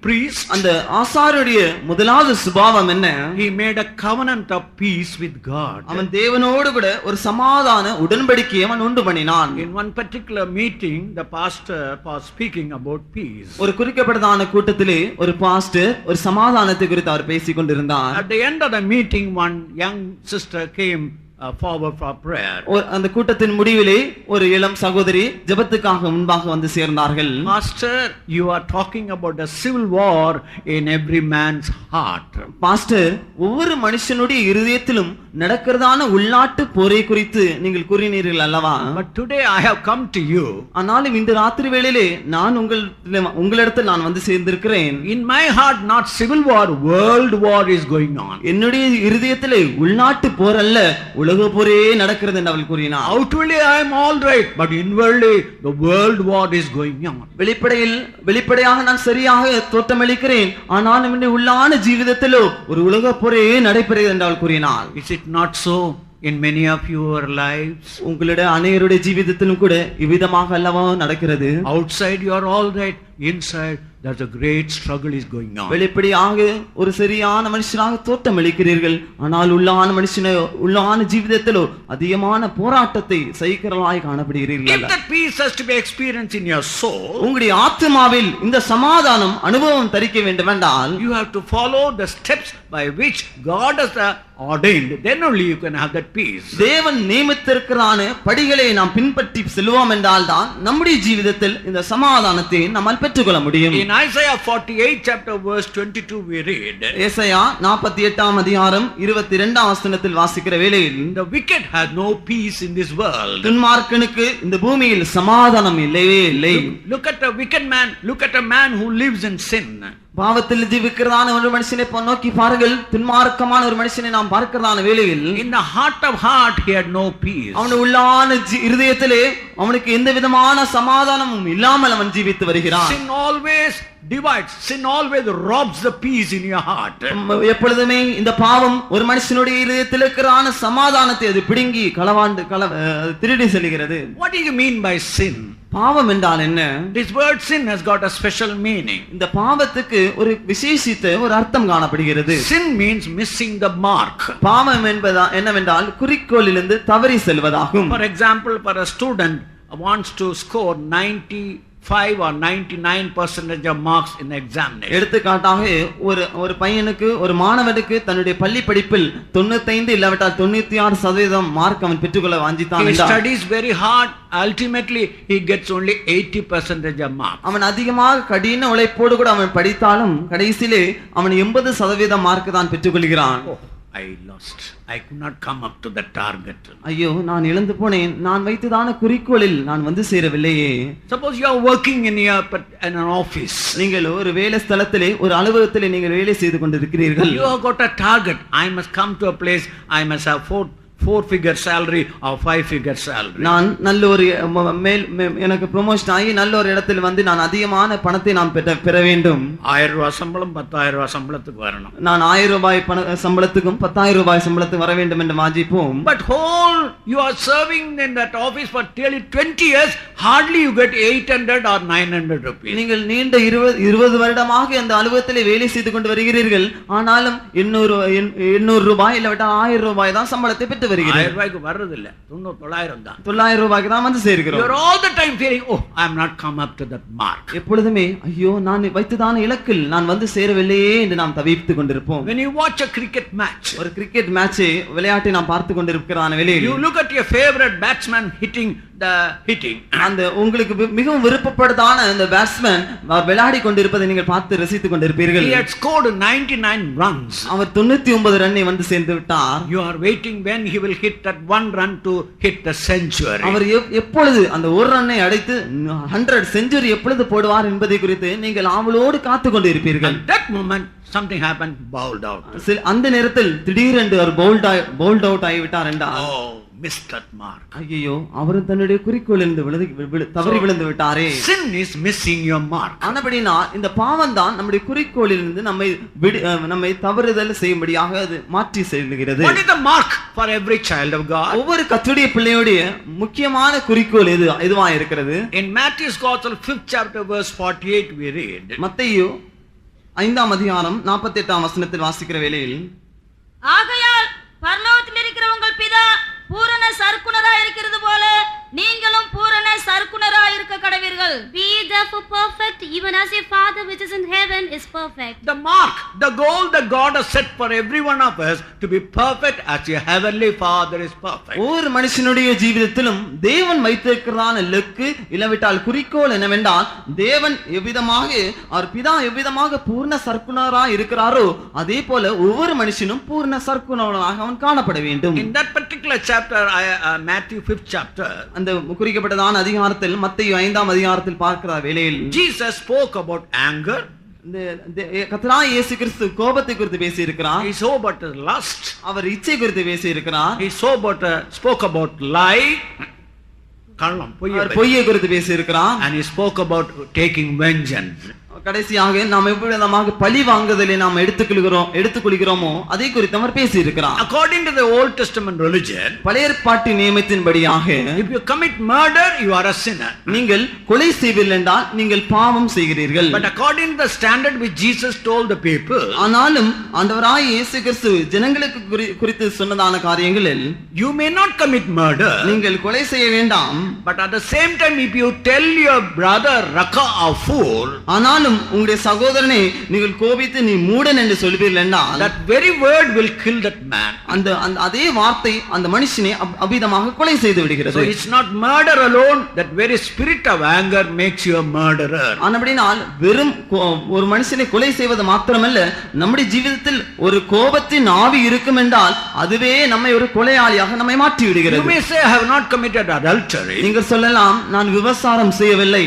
priest? அந்த ஆசாரியருடைய முதலாவது சுபாவம் என்ன? He made a covenant of peace with God. அவன் தேவனோடு கூட ஒரு சமாதான உடன்படிக்கையை அவன் உண்டு பண்ணினான். In one particular meeting, the pastor was speaking about peace. ஒரு குறிக்கப்பட்டதான கூட்டத்திலே ஒரு பாஸ்டர் ஒரு சமாதானத்தை குறித்து அவர் பேசிக் கொண்டிருந்தார். At the end of the meeting, one young sister came forward for prayer. அந்த கூட்டத்தின் முடிவிலே ஒரு இளம் சகோதரி ஜெபத்துக்காக முன்பாக வந்து சேர்ந்தார்கள். Pastor, you are talking about the civil war in every man's heart. Pastor, ஒவ்வொரு மனுஷனுடைய இருதயத்திலும் நடக்கிறதான உள்நாட்டு போரை குறித்து நீங்கள் கூறினீர்கள் அல்லவா? But today I have come to you. ஆனாலும் இந்த ராத்திரி வேளையிலே நான் உங்களிடத்தில் நான் வந்து சேர்ந்திருக்கிறேன். In my heart not civil war, world war is going on. என்னுடைய இருதயத்திலே உள்நாட்டு போர் அல்ல உலக போரே நடக்கிறது என்று அவள் கூறினார். Outwardly I am all right, but inwardly the world war is going on. வெளிப்படையாக நான் சரியாக தோற்றமளிக்கிறேன், ஆனால் என்னுடைய உள்ளான ஜீவிதத்திலோ ஒரு உலக போரே நடைபெறுகிறது என்று அவள் கூறினார். Is it not so in many of your lives? உங்களுடைய அனைவருடைய ஜீவிதத்திலும் கூட இவ்விதமாக அல்லவா நடக்கிறது? Outside you are all right, inside there's a great struggle is going on. வெளிப்படையாக ஒரு சரியான மனுஷனாக தோற்றமளிக்கிறீர்கள், ஆனால் உள்ளான ஜீவிதத்திலோ அதிகமான போராட்டத்தை சகிக்கிறவர்களாய் காணப்படுகிறீர்கள். If that peace has to be experienced in your soul, உங்களுடைய ஆத்மாவில் இந்த சமாதானம் அனுபவம் தரிக்க வேண்டும் என்றால் you have to follow the steps by which God has ordained. Then only you can have that peace. தேவன் நியமித்திருக்கிறான படிகளை நாம் பின்பற்றி செல்வோம் என்றால் தான் நம்முடைய ஜீவிதத்தில் இந்த சமாதானத்தை நம்மால் பெற்றுக்கொள்ள முடியும். In Isaiah 48 chapter verse 22 we read, ஏசாயா 48ஆம் அதிகாரம் 22ஆம் வசனத்தில் வாசிக்கிற வேளையில் the wicked has no peace in this world. துன்மார்க்கனுக்கு இந்த பூமியில் சமாதானம் இல்லவே இல்லை. Look at a wicked man, look at a man who lives in sin. பாவத்தில் ஜீவிக்கிறதான ஒரு மனுஷனை நோக்கி பாருங்கள். துன்மார்க்கமான ஒரு மனுஷனை நாம் பார்க்கிறதான வேளையில் In the heart of heart he had no peace. அவனுடைய உள்ளான இருதயத்திலே அவனுக்கு எந்த விதமான சமாதானமும் இல்லாமல் அவன் ஜீவித்து வருகிறான். Sin always divides. Sin always robs the peace in your heart. எப்பொழுதுமே இந்த பாவம் ஒரு மனுஷனுடைய இதயத்தில் இருக்கிற சமாதானத்தை அது பிடுங்கி திருடி செல்கிறது. What do you mean by sin? பாவம் என்றால் என்ன? This word sin has got a special meaning. இந்த பாவத்துக்கு ஒரு விசேஷித்த ஒரு அர்த்தம் காணப்படுகிறது. Sin means missing the mark. பாவம் என்னவென்றால் குறிக்கோளிலிருந்து தவறி செல்வதாகும். For example, for a student wants to score 95 or 99% of marks in examination. எடுத்துக்காட்டாக ஒரு பையனுக்கு ஒரு மாணவனுக்கு தன்னுடைய பள்ளி படிப்பில் 95 இல்லாவிட்டால் 96% மார்க் அவன் பெற்றுக்கொள்ள வாஞ்சித்தான் He என்றால் studies very hard, ultimately he gets only 80% of marks. அவன் அதிகமாக கடின உழைப்போடு கூட அவன் படித்தாலும் கடைசியிலே அவன் 80% மார்க் தான் பெற்றுக்கொள்கிறான். I lost. I could not come up to the target. ஐயோ, நான் இழந்து போனேன். நான் வைத்ததான குறிக்கோளில் நான் வந்து சேரவில்லையே. Suppose you are working in an office. நீங்கள் ஒரு வேலை ஸ்தலத்திலே ஒரு அலுவலகத்திலே நீங்கள் வேலை செய்து கொண்டிருக்கிறீர்கள். You have got a target. I must come to a place. I must have 4-figure salary or 5-figure salary. நான் நல்ல ஒரு எனக்கு ப்ரமோஷன் ஆகி நல்ல ஒரு இடத்தில் வந்து நான் அதிகமான பணத்தை நான் பெற வேண்டும். 1000 ரூபாய் சம்பளம் 10000 ரூபாய் சம்பளத்துக்கு வரணும். நான் 1000 ரூபாய் சம்பளத்துக்கும் 10000 ரூபாய் சம்பளத்துக்கு வர வேண்டும் என்று வாஞ்சிப்போம். But you are serving in that office for nearly 20 years, hardly you get 800 or 900 rupees. நீங்கள் நீண்ட 20 வருடமாக அந்த அலுவலகத்திலே வேலை செய்து கொண்டு வருகிறீர்கள். ஆனாலும் 800 ரூபாய் இல்ல 1000 ரூபாய் தான் சம்பளத்தை பெற்று 1000 ரூபாய்க்கு வர்றது இல்ல, 900 தான். 900 ரூபாய்க்கு தான் வந்து சேர்க்கிறோம். You are all the time feeling, oh, I am not come up to that mark. எப்பொழுதுமே ஐயோ, நான் வைத்ததான இலக்கில் நான் வந்து சேரவில்லையே என்று நாம் தவித்துக் கொண்டிருப்போம். When you watch a cricket match, ஒரு கிரிக்கெட் மேட்ச் விளையாட்டை நாம் பார்த்து கொண்டிருக்கிறான வேளையில் you look at your favorite batsman hitting. அந்த உங்களுக்கு மிகவும் விருப்பப்படுதான அந்த பேட்ஸ்மேன் விளையாடி கொண்டிருப்பதை நீங்கள் பார்த்து ரசித்துக் கொண்டிருப்பீர்கள். He had scored 99 runs. அவர் 99 ரன்னை வந்து சேர்ந்து விட்டார். You are waiting when he will hit that one run to hit the century. அவர் எப்பொழுது அந்த ஒரு ரன்னை அடித்து 100 செஞ்சுரி எப்பொழுது போடுவார் என்பதை குறித்து நீங்கள் ஆவலோடு காத்து கொண்டிருப்பீர்கள். At that moment something happened, bowled out. அந்த நேரத்தில் திடீரென்று அவர் பவுல்ட் அவுட் ஆகிவிட்டார் என்றால், oh, missed that mark. ஐயோ, அவர் தன்னுடைய குறிக்கோளிலிருந்து தவறி விழுந்து விட்டாரே. Sin is missing your mark. ஆனபடினா இந்த பாவம் தான் நம்முடைய குறிக்கோளிலிருந்து நம்மை தவறுதல் செய்யும்படியாக அது மாற்றி செல்கிறது. What is the mark for every child of God? ஒவ்வொரு கர்த்தருடைய பிள்ளையுடைய முக்கியமான குறிக்கோள் எதுவா இருக்கிறது? In Matthew's Gospel 5th chapter verse 48 we read. மத்தேயு 5ஆம் அதிகாரம் 48ஆம் வசனத்தில் வாசிக்கிற வேளையில், ஆகையால் பரலோகத்தில் இருக்கிற உங்கள் பிதா பூரண சற்குணராய் இருக்கிறது போல நீங்களும் பூரண சற்குணராய் இருக்க கடவீர்கள். Be therefore perfect, even as your Father which is in heaven is perfect. The mark, the goal that God has set for every one of us to be perfect as your heavenly Father is perfect. ஒவ்வொரு மனுஷனுடைய ஜீவிதத்திலும் தேவன் வைத்திருக்கிறதான இலக்கு இல்லாவிட்டால் குறிக்கோள் என்னவென்றால், தேவன் எவ்விதமாக அவர் பிதா எவ்விதமாக பூர்ண சற்குணராய் இருக்கிறாரோ அதே போல ஒவ்வொரு மனுஷனும் பூர்ண சற்குணராக அவன் காணப்பட வேண்டும். In that particular chapter, Matthew 5th chapter, அந்த குறிக்கப்பட்டதான அதிகாரத்தில் மத்தேயு 5ஆம் அதிகாரத்தில் பார்க்கிற வேளையில் Jesus spoke about anger. கர்த்தராகிய இயேசு கிறிஸ்து கோபத்தை குறித்து பேசி இருக்கிறார். He spoke about lust. அவர் இச்சை குறித்து பேசி இருக்கிறார். He spoke about lie. கள்ளம், பொய்யை குறித்து பேசி இருக்கிறார். And he spoke about taking vengeance. கடைசியாக நாம் எவ்விதமாக பழி வாங்குதலை நாம் எடுத்துக்கொள்கிறோமோ அதை குறித்து அவர் பேசி இருக்கிறார். According to the Old Testament religion, பழைய ஏற்பாட்டு நியமத்தின்படியாக if you commit murder, you are a sinner. நீங்கள் கொலை செய்வீர்கள் என்றால் நீங்கள் பாவம் செய்கிறீர்கள். But according to the standard which Jesus told the people, ஆனாலும் ஆண்டவராகிய இயேசு கிறிஸ்து ஜனங்களுக்கு குறித்து சொன்னதான காரியங்களில், you may not commit murder, நீங்கள் கொலை செய்ய வேண்டாம். but at the same time if you tell your brother Raka or fool, ஆனாலும் உங்களுடைய சகோதரனை நீங்கள் கோபித்து நீ மூடன் என்று சொல்வீர்கள் என்றால், that very word will kill that man. அந்த அதே வார்த்தை அந்த மனுஷனை அபிதமாக கொலை செய்து விடுகிறது. So it's not murder alone, that very spirit of anger makes you a murderer. ஆனபடினால் வெறும் ஒரு மனுஷனை கொலை செய்வது மாத்திரமல்ல, நம்முடைய ஜீவிதத்தில் ஒரு கோபத்தின் ஆவி இருக்கும் என்றால் அதுவே நம்மை ஒரு கொலையாளியாக நம்மை மாற்றி விடுகிறது. You may say I have not committed adultery. நீங்கள் சொல்லலாம், நான் விபசாரம் செய்யவில்லை.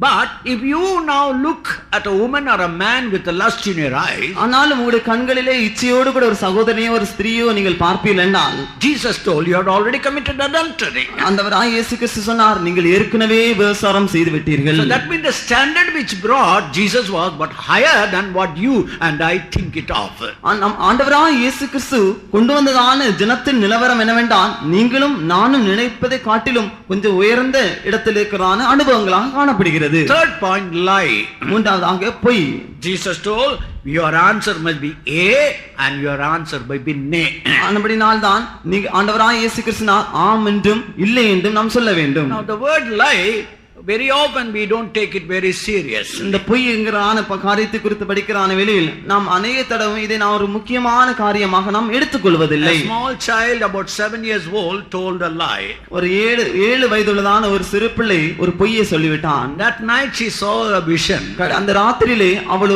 But if you now look at a woman or a man with a lust in your eyes, ஆனாலும் உங்களுடைய கண்களிலே இச்சையோடு கூட ஒரு சகோதரனையோ ஒரு ஸ்திரீயோ நீங்கள் பார்ப்பீர்கள் என்றால், Jesus told you had already committed adultery. ஆண்டவராகிய இயேசு கிறிஸ்து சொன்னார், நீங்கள் ஏற்கனவே விபசாரம் செய்து விட்டீர்கள். So that means the standard which brought Jesus was but higher than what you and I think it of. ஆண்டவராகிய இயேசு கிறிஸ்து கொண்டு வந்ததான ஜனத்தின் நிலவரம் என்னவென்றால், நீங்களும் நானும் நினைப்பதை காட்டிலும் கொஞ்சம் உயர்ந்த இடத்தில் இருக்கிறான அனுபவங்களாக காணப்படுகிறது. Third point, lie. மூன்றாவதாக பொய். Jesus told your answer must be A and your answer must be nay. அப்படினால் தான் நீங்க ஆண்டவராகிய இயேசு கிறிஸ்து ஆம் என்றும் இல்லை என்றும் நாம் சொல்ல வேண்டும். Now the word lie, very often we don't take it very serious. இந்த பொய் என்கிறான காரியத்தை குறித்து படிக்கிறான வெளியில் நாம் அநேக தடவை இதை நான் ஒரு முக்கியமான காரியமாக நாம் எடுத்துக்கொள்வதில்லை. A small child about 7 years old told a lie. ஒரு 7 வயதுள்ளதான ஒரு சிறு பிள்ளை ஒரு பொய்யை சொல்லிவிட்டான். That night she saw a vision. அந்த ராத்திரியிலே அவள்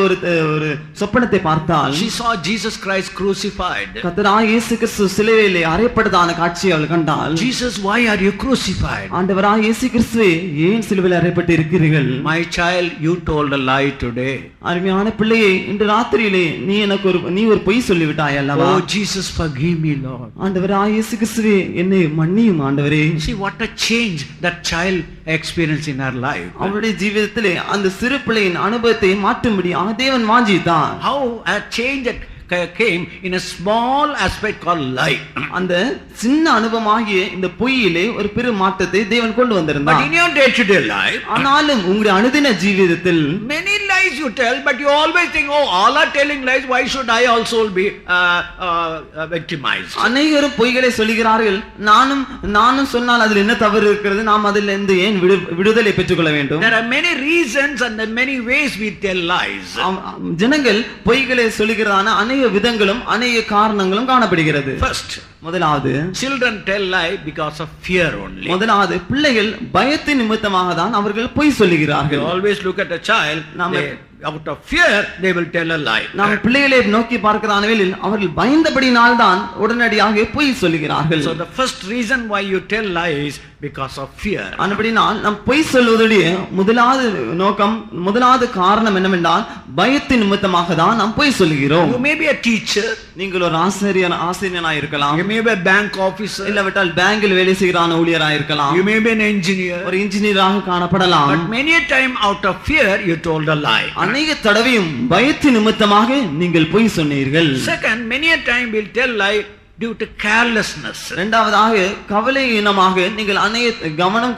ஒரு சொப்பனத்தை பார்த்தாள். She saw Jesus Christ crucified. கர்த்தராகிய இயேசு கிறிஸ்து சிலுவையிலே அறையப்பட்டதான காட்சியை அவள் கண்டாள். Jesus, why are you crucified? ஆண்டவராகிய இயேசு கிறிஸ்துவே, ஏன் சிலுவையில் அறையப்பட்டு இருக்கிறீர்கள்? My child, you told a lie today. அருமையான பிள்ளையே, இன்று ராத்திரியிலே நீ ஒரு பொய் சொல்லிவிட்டாய் அல்லவா? Oh Jesus, forgive me, Lord. ஆண்டவராகிய இயேசு கிறிஸ்துவே, என்னை மன்னியும் ஆண்டவரே. See what a change that child experienced in her life. அவளுடைய ஜீவிதத்திலே அந்த சிறு பிள்ளையின் அனுபவத்தை மாற்றும்படி தேவன் வாஞ்சித்தான். How a change that came in a small aspect called lie. அந்த சின்ன அனுபவமாகிய இந்த பொய்யிலே ஒரு பெரிய மாற்றத்தை தேவன் கொண்டு வந்திருந்தார். But in your day to day life, ஆனாலும் உங்களுடைய அனுதின ஜீவிதத்தில் many lies you tell, but you always think, oh, all are telling lies, why should I also be victimized? அநேகரும் பொய்களை சொல்கிறார்கள். நானும் சொன்னால் அதில் என்ன தவறு இருக்கிறது? நாம் அதில் இருந்து ஏன் விடுதலை பெற்றுக்கொள்ள வேண்டும்? There are many reasons and there are many ways we tell lies. ஜனங்கள் பொய்களை சொல்கிறதான அநேக விதங்களும் அநேக காரணங்களும் காணப்படுகிறது. First, முதலாவது, children tell lie because of fear only. முதலாவது பிள்ளைகள் பயத்தின் நிமித்தமாக தான் அவர்கள் பொய் சொல்லுகிறார்கள். You always look at a child, out of fear they will tell a lie. நாம் பிள்ளைகளை நோக்கி பார்க்கிறதானவேளில் அவர்கள் பயந்தபடினால் தான் உடனடியாக பொய் சொல்லுகிறார்கள். So the first reason why you tell lies because of fear. அப்படினால் நாம் பொய் சொல்வதுடைய முதலாவது காரணம் என்னவென்றால் பயத்தின் நிமித்தமாக தான் நாம் பொய் சொல்லுகிறோம். You may be a teacher, நீங்கள் ஒரு ஆசிரியனாக இருக்கலாம். you may be a bank officer, இல்லவிட்டால் பேங்கில் வேலை செய்கிறான ஊழியராக இருக்கலாம். you may be an engineer, ஒரு இன்ஜினியராக காணப்படலாம். but many a time out of fear you told a lie. அநேக தடவையும் பயத்தின் நிமித்தமாக நீங்கள் பொய் சொன்னீர்கள். Second, many a time we'll tell lie due to carelessness. இரண்டாவதாக கவலையினமாக நீங்கள் அநேக கவனம்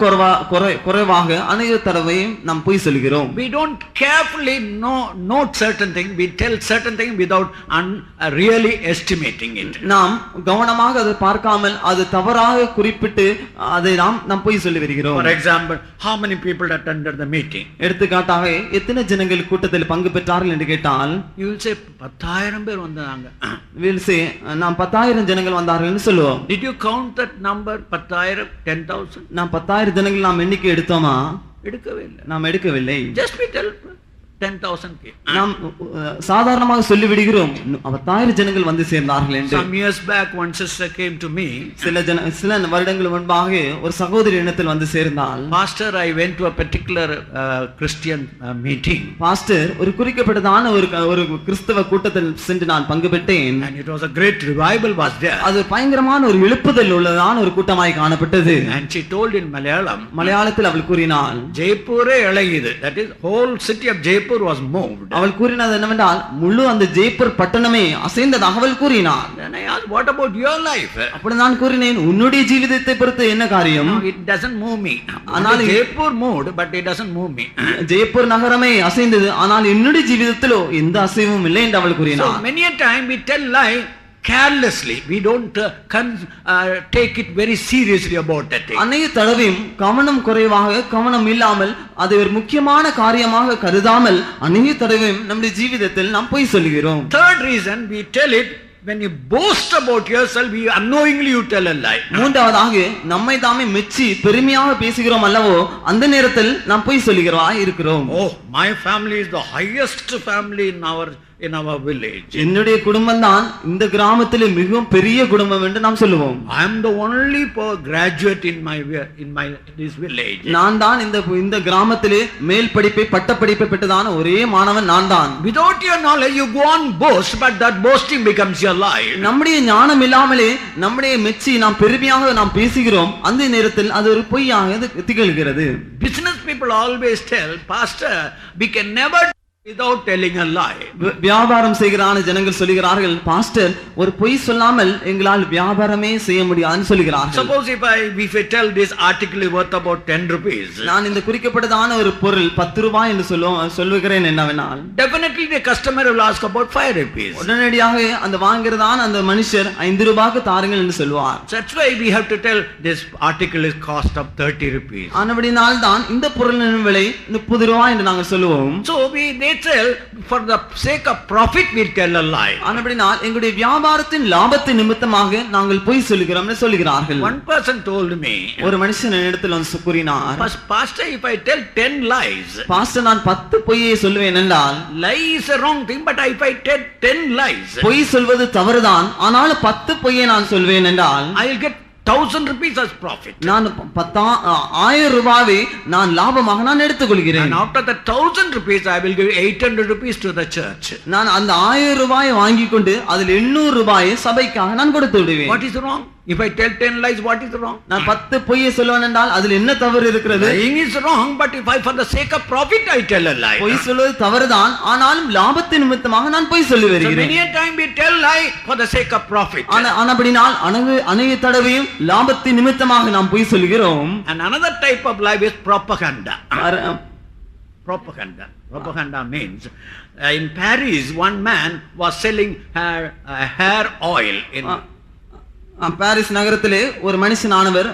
குறைவாக அநேக தடவையும் நாம் பொய் சொல்கிறோம். We don't carefully note certain things, we tell certain things without really estimating it. நாம் கவனமாக அதை பார்க்காமல் அது தவறாக குறிப்பிட்டு அதை நாம் பொய் சொல்லி வருகிறோம். For example, how many people attended the meeting? எடுத்துக்காட்டாக எத்தனை ஜனங்கள் கூட்டத்தில் பங்கு பெற்றார்கள் என்று கேட்டால், you will say 10,000 பேர் வந்தாங்க. will say நாம் 10,000 ஜனங்கள் வந்தார்கள் என்று சொல்லுவோம். Did you count that number? 10,000, 10,000? நாம் 10,000 ஜனங்கள் நாம் எண்ணிக்கை எடுத்தோமா? எடுக்கவே இல்லை. நாம் எடுக்கவில்லை. Just we tell 10,000 came. நாம் சாதாரணமாக சொல்லி விடுகிறோம் 10,000 ஜனங்கள் வந்து சேர்ந்தார்கள் என்று. Some years back one sister came to me. சில வருடங்கள் முன்பாக ஒரு சகோதரி இடத்தில் வந்து சேர்ந்தால், Pastor, I went to a particular Christian meeting. Pastor, ஒரு குறிக்கப்பட்டதான ஒரு கிறிஸ்தவ கூட்டத்தில் சென்று நான் பங்கு பெற்றேன். And it was a great revival was there. அது பயங்கரமான ஒரு எழுப்புதல் உள்ளதான ஒரு கூட்டமாய் காணப்பட்டது. And she told in Malayalam, மலையாளத்தில் அவள் கூறினாள், ஜெய்ப்பூரே இளையது, that is whole city of Jaipur was moved. அவள் கூறினது என்னவென்றால் முழு அந்த ஜெய்ப்பூர் பட்டணமே அசைந்ததாக அவள் கூறினாள். Then I asked, what about your life? அப்படி நான் கூறினேன், உன்னுடைய ஜீவிதத்தை பொறுத்து என்ன காரியம்? No, it doesn't move me. ஆனால் Jaipur moved, but it doesn't move me. Jaipur நகரமே அசைந்தது, ஆனால் என்னுடைய ஜீவிதத்திலோ எந்த அசைவும் இல்லை என்று அவள் கூறினாள். So many a time we tell lie carelessly. We don't take it very seriously about that thing. அநேக தடவையும் கவனம் இல்லாமல் அதை ஒரு முக்கியமான காரியமாக கருதாமல் அநேக தடவையும் நம்முடைய ஜீவிதத்தில் நாம் பொய் சொல்கிறோம். Third reason, we tell it when you boast about yourself, you unknowingly you tell a lie. மூன்றாவதாக நம்மை தாமே மெச்சி பெருமையாக பேசுகிறோம் அல்லவோ, அந்த நேரத்தில் நாம் பொய் சொல்கிறவா இருக்கிறோம். Oh, my family is the highest family in our in our village. என்னுடைய குடும்பம் தான் இந்த கிராமத்திலே மிகவும் பெரிய குடும்பம் என்று நாம் சொல்லுவோம். I am the only graduate in this village. நான் தான் இந்த கிராமத்திலே மேல் படிப்பை பட்டப்படிப்பை பெற்றதான ஒரே மாணவன் நான் தான். Without your knowledge you go on boast, but that boasting becomes your lie. நம்முடைய ஞானம் இல்லாமலே நம்முடைய மெச்சி நாம் பெருமையாக நாம் பேசுகிறோம், அந்த நேரத்தில் அது ஒரு பொய்யாக திகழ்கிறது. Business people always tell, Pastor, we can never without telling a lie. வியாபாரம் செய்கிறான ஜனங்கள் சொல்லுகிறார்கள், பாஸ்டர் ஒரு பொய் சொல்லாமல் எங்களால் வியாபாரமே செய்ய முடியாதுன்னு சொல்லுகிறார்கள். Suppose if I tell this article is worth about 10 rupees. நான் இந்த குறிக்கப்பட்டதான ஒரு பொருள் 10 ரூபாய் என்று சொல்லுகிறேன் என்னவென்றால், definitely the customer will ask about 5 rupees. உடனடியாக அந்த வாங்குறதான அந்த மனுஷர் 5 ரூபாய்க்கு தாருங்கள் என்று சொல்வார். That's why we have to tell this article is cost of 30 rupees. ஆனபடியால் தான் இந்த பொருளின் விலை 30 ரூபாய் என்று நாங்கள் சொல்லுவோம். So they tell, for the sake of profit we tell a lie. ஆனபடியால் எங்களுடைய வியாபாரத்தின் லாபத்தின் நிமித்தமாக நாங்கள் பொய் சொல்லுகிறோம் என்று சொல்லுகிறார்கள். One person told me, ஒரு மனுஷன் என்னிடத்தில் வந்து கூறினார், Pastor, if I tell 10 lies, pastor நான் 10 பொய்யை சொல்லுவேன் என்றால், lie is a wrong thing, but if I tell 10 lies, பொய் சொல்வது தவறுதான், ஆனாலும் 10 பொய்யை நான் சொல்வேன் என்றால் I will get 1000 rupees as profit. நான் 10,000 ரூபாயை நான் லாபமாக நான் எடுத்துக்கொள்கிறேன். And after the 1000 rupees I will give 800 rupees to the church. நான் அந்த 1000 ரூபாயை வாங்கி கொண்டு அதில் 800 ரூபாயை சபைக்காக நான் கொடுத்து விடுவேன். What is wrong? If I tell 10 lies, what is wrong? நான் 10 பொய்யை சொல்லுவேன் என்றால் அதில் என்ன தவறு இருக்கிறது? Lying is wrong, but if I for the sake of profit I tell a lie. பொய் சொல்வது தவறுதான், ஆனாலும் லாபத்தின் நிமித்தமாக நான் பொய் சொல்லி So வருகிறேன். many a time we tell lie for the sake of profit. ஆனபடினால் அநேக தடவையும் லாபத்தின் நிமித்தமாக நாம் பொய் சொல்கிறோம். And another type of lie is propaganda. Propaganda means in Paris one man was selling hair oil in Paris நகரத்திலே ஒரு மனுஷனானவர்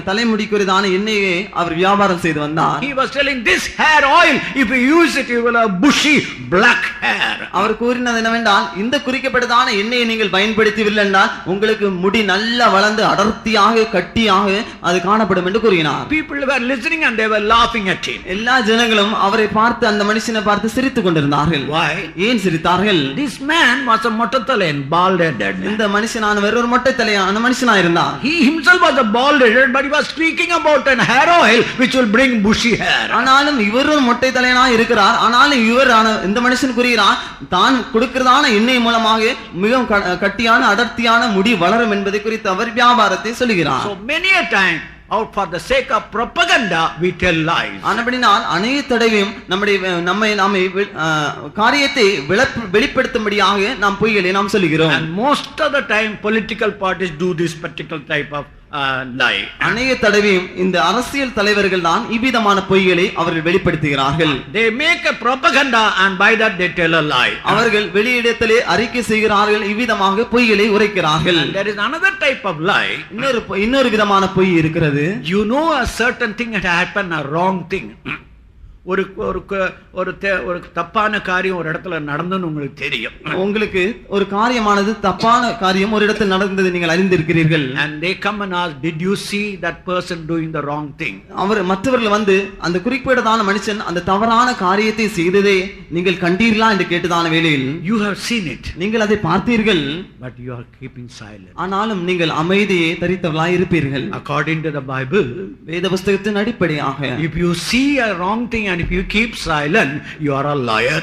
தலைமுடிக்குரியதான எண்ணெயை அவர் வியாபாரம் செய்து வந்தார். He was telling, this hair oil, if you use it, you will have bushy black hair. அவர் கூறினது என்னவென்றால், இந்த குறிக்கப்பட்டதான எண்ணெயை நீங்கள் பயன்படுத்தவில்லை என்றால் உங்களுக்கு முடி நல்லா வளர்ந்து அடர்த்தியாக கட்டியாக அது காணப்படும் என்று கூறினார். People were listening and they were laughing at him. எல்லா ஜனங்களும் அவரை பார்த்து அந்த மனுஷனை பார்த்து சிரித்துக் கொண்டிருந்தார்கள். Why? ஏன் சிரித்தார்கள்? This man was a motatalayan, bald-headed. இந்த மனுஷனானவர் ஒரு மொட்டை தலையான மனுஷனா இருந்தார். He himself was a bald-headed, but he was speaking about an hair oil which will bring bushy hair. ஆனாலும் இவர் ஒரு மொட்டை தலையனா இருக்கிறார். ஆனாலும் இந்த மனுஷன் கூறுகிறார், தான் கொடுக்கிறதான எண்ணெய் மூலமாக மிகவும் கட்டியான அடர்த்தியான முடி வளரும் என்பதை குறித்து அவர் வியாபாரத்தை சொல்லுகிறார். So many a time, out for the sake of propaganda we tell lies. ஆனபடினால் அநேக தடவையும் நம்மை காரியத்தை வெளிப்படுத்தும்படியாக நாம் பொய்களை நாம் சொல்லுகிறோம். And most of the time political parties do this particular type of lie. அநேக தடவையும் இந்த அரசியல் தலைவர்கள் தான் இவ்விதமான பொய்களை அவர்கள் வெளிப்படுத்துகிறார்கள். They make a propaganda and by that they tell a lie. அவர்கள் வெளியிடத்திலே அறிக்கை செய்கிறார்கள், இவ்விதமாக பொய்களை உரைக்கிறார்கள். And there is another type of lie. இன்னொரு விதமான பொய் இருக்கிறது. You know a certain thing had happened, a wrong thing. ஒரு தப்பான காரியம் ஒரு இடத்துல நடந்ததுன்னு உங்களுக்கு தெரியும். உங்களுக்கு ஒரு காரியமானது தப்பான காரியம் ஒரு இடத்தில் நடந்தது நீங்கள் அறிந்திருக்கிறீர்கள். And they come and ask, did you see that person doing the wrong thing? மற்றவர்கள் வந்து அந்த குறிப்பிட்டதான மனுஷன் அந்த தவறான காரியத்தை செய்ததே நீங்கள் கண்டீர்களா என்று கேட்டதான வேளையில், you have seen it, நீங்கள் அதை பார்த்தீர்கள், but you are keeping silent. ஆனாலும் நீங்கள் அமைதியை தரித்தவர்களாய் இருப்பீர்கள். According to the Bible, வேத புஸ்தகத்தின் அடிப்படையாக, if you see a wrong thing and if you keep silent, you are a liar.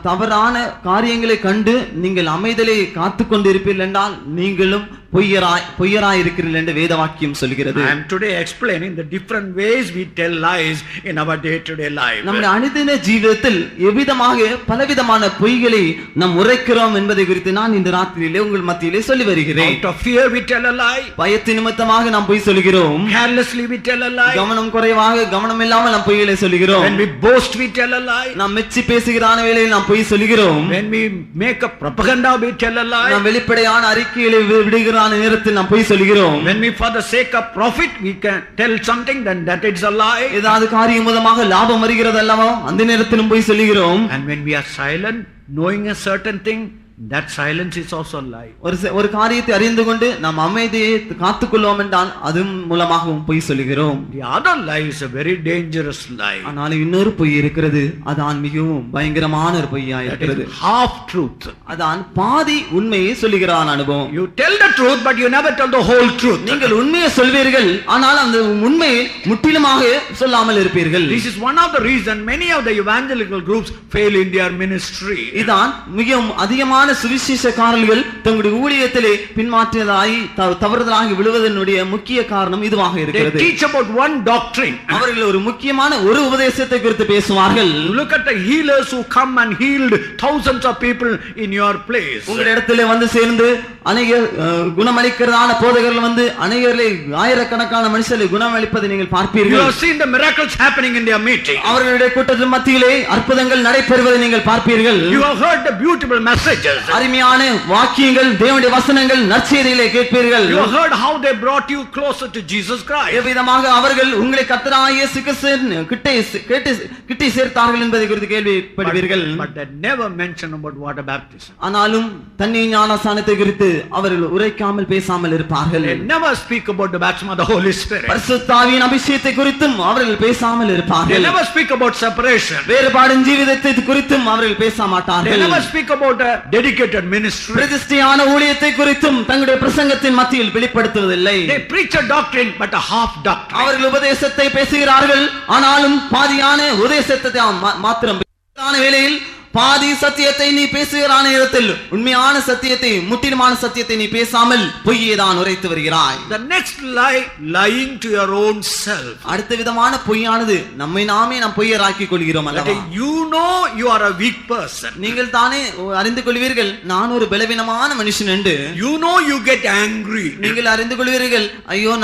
தவறான காரியங்களை கண்டு நீங்கள் அமைதலை காத்துக் கொண்டு இருப்பீர்கள் என்றால் நீங்களும் பொய்யராய் இருக்கிறீர்கள் என்று வேத வாக்கியம் சொல்கிறது. I am today explaining the different ways we tell lies in our day to day life. நம்முடைய அனுதின ஜீவிதத்தில் எவ்விதமாக பலவிதமான பொய்களை நாம் உரைக்கிறோம் என்பதை குறித்து நான் இந்த ராத்திரியிலே உங்கள் மத்தியிலே சொல்லி வருகிறேன். Out of fear we tell a lie. பயத்தின் நிமித்தமாக நாம் பொய் சொல்கிறோம். Carelessly we tell a lie. கவனம் குறைவாக கவனம் இல்லாமல் நாம் பொய்களை சொல்கிறோம். When we boast we tell a lie. நாம் மெச்சி பேசுகிறான வேளையில் நாம் பொய் சொல்கிறோம். When we make a propaganda we tell a lie. நாம் வெளிப்படையான அறிக்கைகளை விடுகிற நேரத்தில் நாம் பொய் சொல்கிறோம். When we for the sake of profit we can tell something, then that is a lie. ஏதாவது காரியம் மூலமாக லாபம் வருகிறது அல்லவா, அந்த நேரத்திலும் பொய் சொல்கிறோம். And when we are silent knowing a certain thing, that silence is also a lie. ஒரு காரியத்தை அறிந்து கொண்டு நாம் அமைதியை காத்துக்கொள்வோம் என்றால் அது மூலமாகவும் பொய் சொல்லுகிறோம். The other lie is a very dangerous lie. ஆனால் இன்னொரு பொய் இருக்கிறது, அதான் மிகவும் பயங்கரமான ஒரு பொய்யா இருக்கிறது. Half truth. அதான் பாதி உண்மையை சொல்லுகிறான் அனுபவம். You tell the truth but you never tell the whole truth. நீங்கள் உண்மையை சொல்வீர்கள், ஆனால் அந்த உண்மையை முற்றிலுமாக சொல்லாமல் இருப்பீர்கள். This is one of the reasons many of the evangelical groups fail in their ministry. இதான் மிகவும் அதிகமான சுவிசேஷக்காரர்கள் தங்களுடைய ஊழியத்திலே பின்மாற்றதாய் தவறுதலாகி விழுவதனுடைய முக்கிய காரணம் இதுவாக They இருக்கிறது. teach about one doctrine. அவர்கள் ஒரு முக்கியமான ஒரு உபதேசத்தை குறித்து பேசுவார்கள். Look at the healers who come and healed thousands of people in your place. உங்கள் இடத்திலே வந்து சேர்ந்து அநேக குணமளிக்கிறதான போதகர்கள் வந்து அநேகர்களை ஆயிரக்கணக்கான மனுஷர்களை குணமளிப்பதை நீங்கள் You பார்ப்பீர்கள். have seen the miracles happening in their meeting. அவர்களுடைய கூட்டத்தின் மத்தியிலே அற்புதங்கள் நடைபெறுவதை நீங்கள் பார்ப்பீர்கள். You have heard the beautiful messages. அருமையான வாக்கியங்கள், தேவனுடைய வசனங்கள், நற்செய்திகளை கேட்பீர்கள். You have heard how they brought you closer to Jesus Christ. எவ்விதமாக அவர்கள் உங்களை கர்த்தராகிய இயேசு கிறிஸ்துவின் கிட்டே சேர்த்தார்கள் என்பதை குறித்து கேள்விப்படுவீர்கள். But they never mention about water baptism. ஆனாலும் தண்ணீர் ஞானஸ்நானத்தை குறித்து அவர்கள் உரைக்காமல் பேசாமல் இருப்பார்கள். They never speak about the baptism of the Holy Spirit. பரிசுத்த ஆவியின் அபிஷேகத்தை குறித்தும் அவர்கள் பேசாமல் They இருப்பார்கள். never speak about separation. வேறுபாடின் ஜீவிதத்தை குறித்தும் அவர்கள் பேச They மாட்டார்கள். never speak about a dedicated ministry. பிரதிஷ்டையான ஊழியத்தை குறித்தும் தங்களுடைய பிரசங்கத்தின் மத்தியில் வெளிப்படுத்துவதில்லை. They preach a doctrine but a half doctrine. அவர்கள் உபதேசத்தை பேசுகிறார்கள், ஆனாலும் பாதியான உபதேசத்தை மாத்திரம் வேளையில் பாதி சத்தியத்தை நீ பேசுகிறான இடத்தில் உண்மையான சத்தியத்தை முற்றிலுமான சத்தியத்தை நீ பேசாமல் பொய்யே தான் உரைத்து வருகிறாய். The next lie, lying to your own self. அடுத்த விதமான பொய்யானது நம்மை நாமே நாம் பொய்யராக்கிக் கொள்கிறோம் அல்லவா? You know you are a weak person. நீங்கள் தானே அறிந்து கொள்வீர்கள் நான் ஒரு பலவீனமான மனுஷன் என்று. You know you get angry. நீங்கள் அறிந்து கொள்வீர்கள் ஐயோ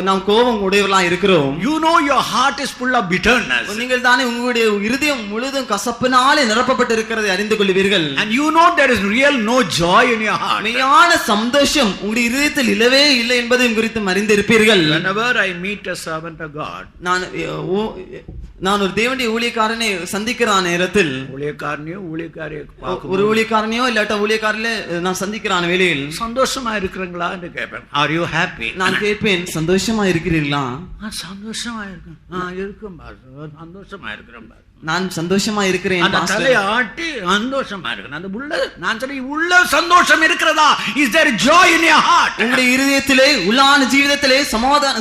நாம் கோபம் உடையவர்களாக இருக்கிறோம். You know your heart is full of bitterness. நீங்கள் தானே உங்களுடைய இருதயம் முழுதும் கசப்பினாலே நிரப்பப்பட்டு இருக்கிறதை அறிந்து கொள்வீர்கள். And you know there is real no joy in your heart. மெய்யான சந்தோஷம் உங்களுடைய இதயத்தில் இல்லவே இல்லை என்பதையும் குறித்து அறிந்திருப்பீர்கள். Whenever I meet a servant of God, நான் ஒரு தேவனுடைய ஊழியக்காரனை சந்திக்கிற நேரத்தில் ஒரு ஊழியக்காரனையோ இல்லாட்ட ஊழியக்காரில நான் சந்திக்கிற வேளையில் சந்தோஷமா இருக்கிறீங்களா என்று கேட்பேன். Are you happy? நான் கேட்பேன் சந்தோஷமா இருக்கிறீர்களா? சந்தோஷமா இருக்கேன். இருக்கும் சந்தோஷமா இருக்கிறேன். நான் சந்தோஷமா இருக்கிறேன். அந்த தலையை ஆட்டி சந்தோஷமா இருக்கேன். அந்த உள்ள நான் சரி உள்ள சந்தோஷம் இருக்கிறதா? Is there joy in your heart? உங்களுடைய இருதயத்திலே உள்ளான ஜீவிதத்திலே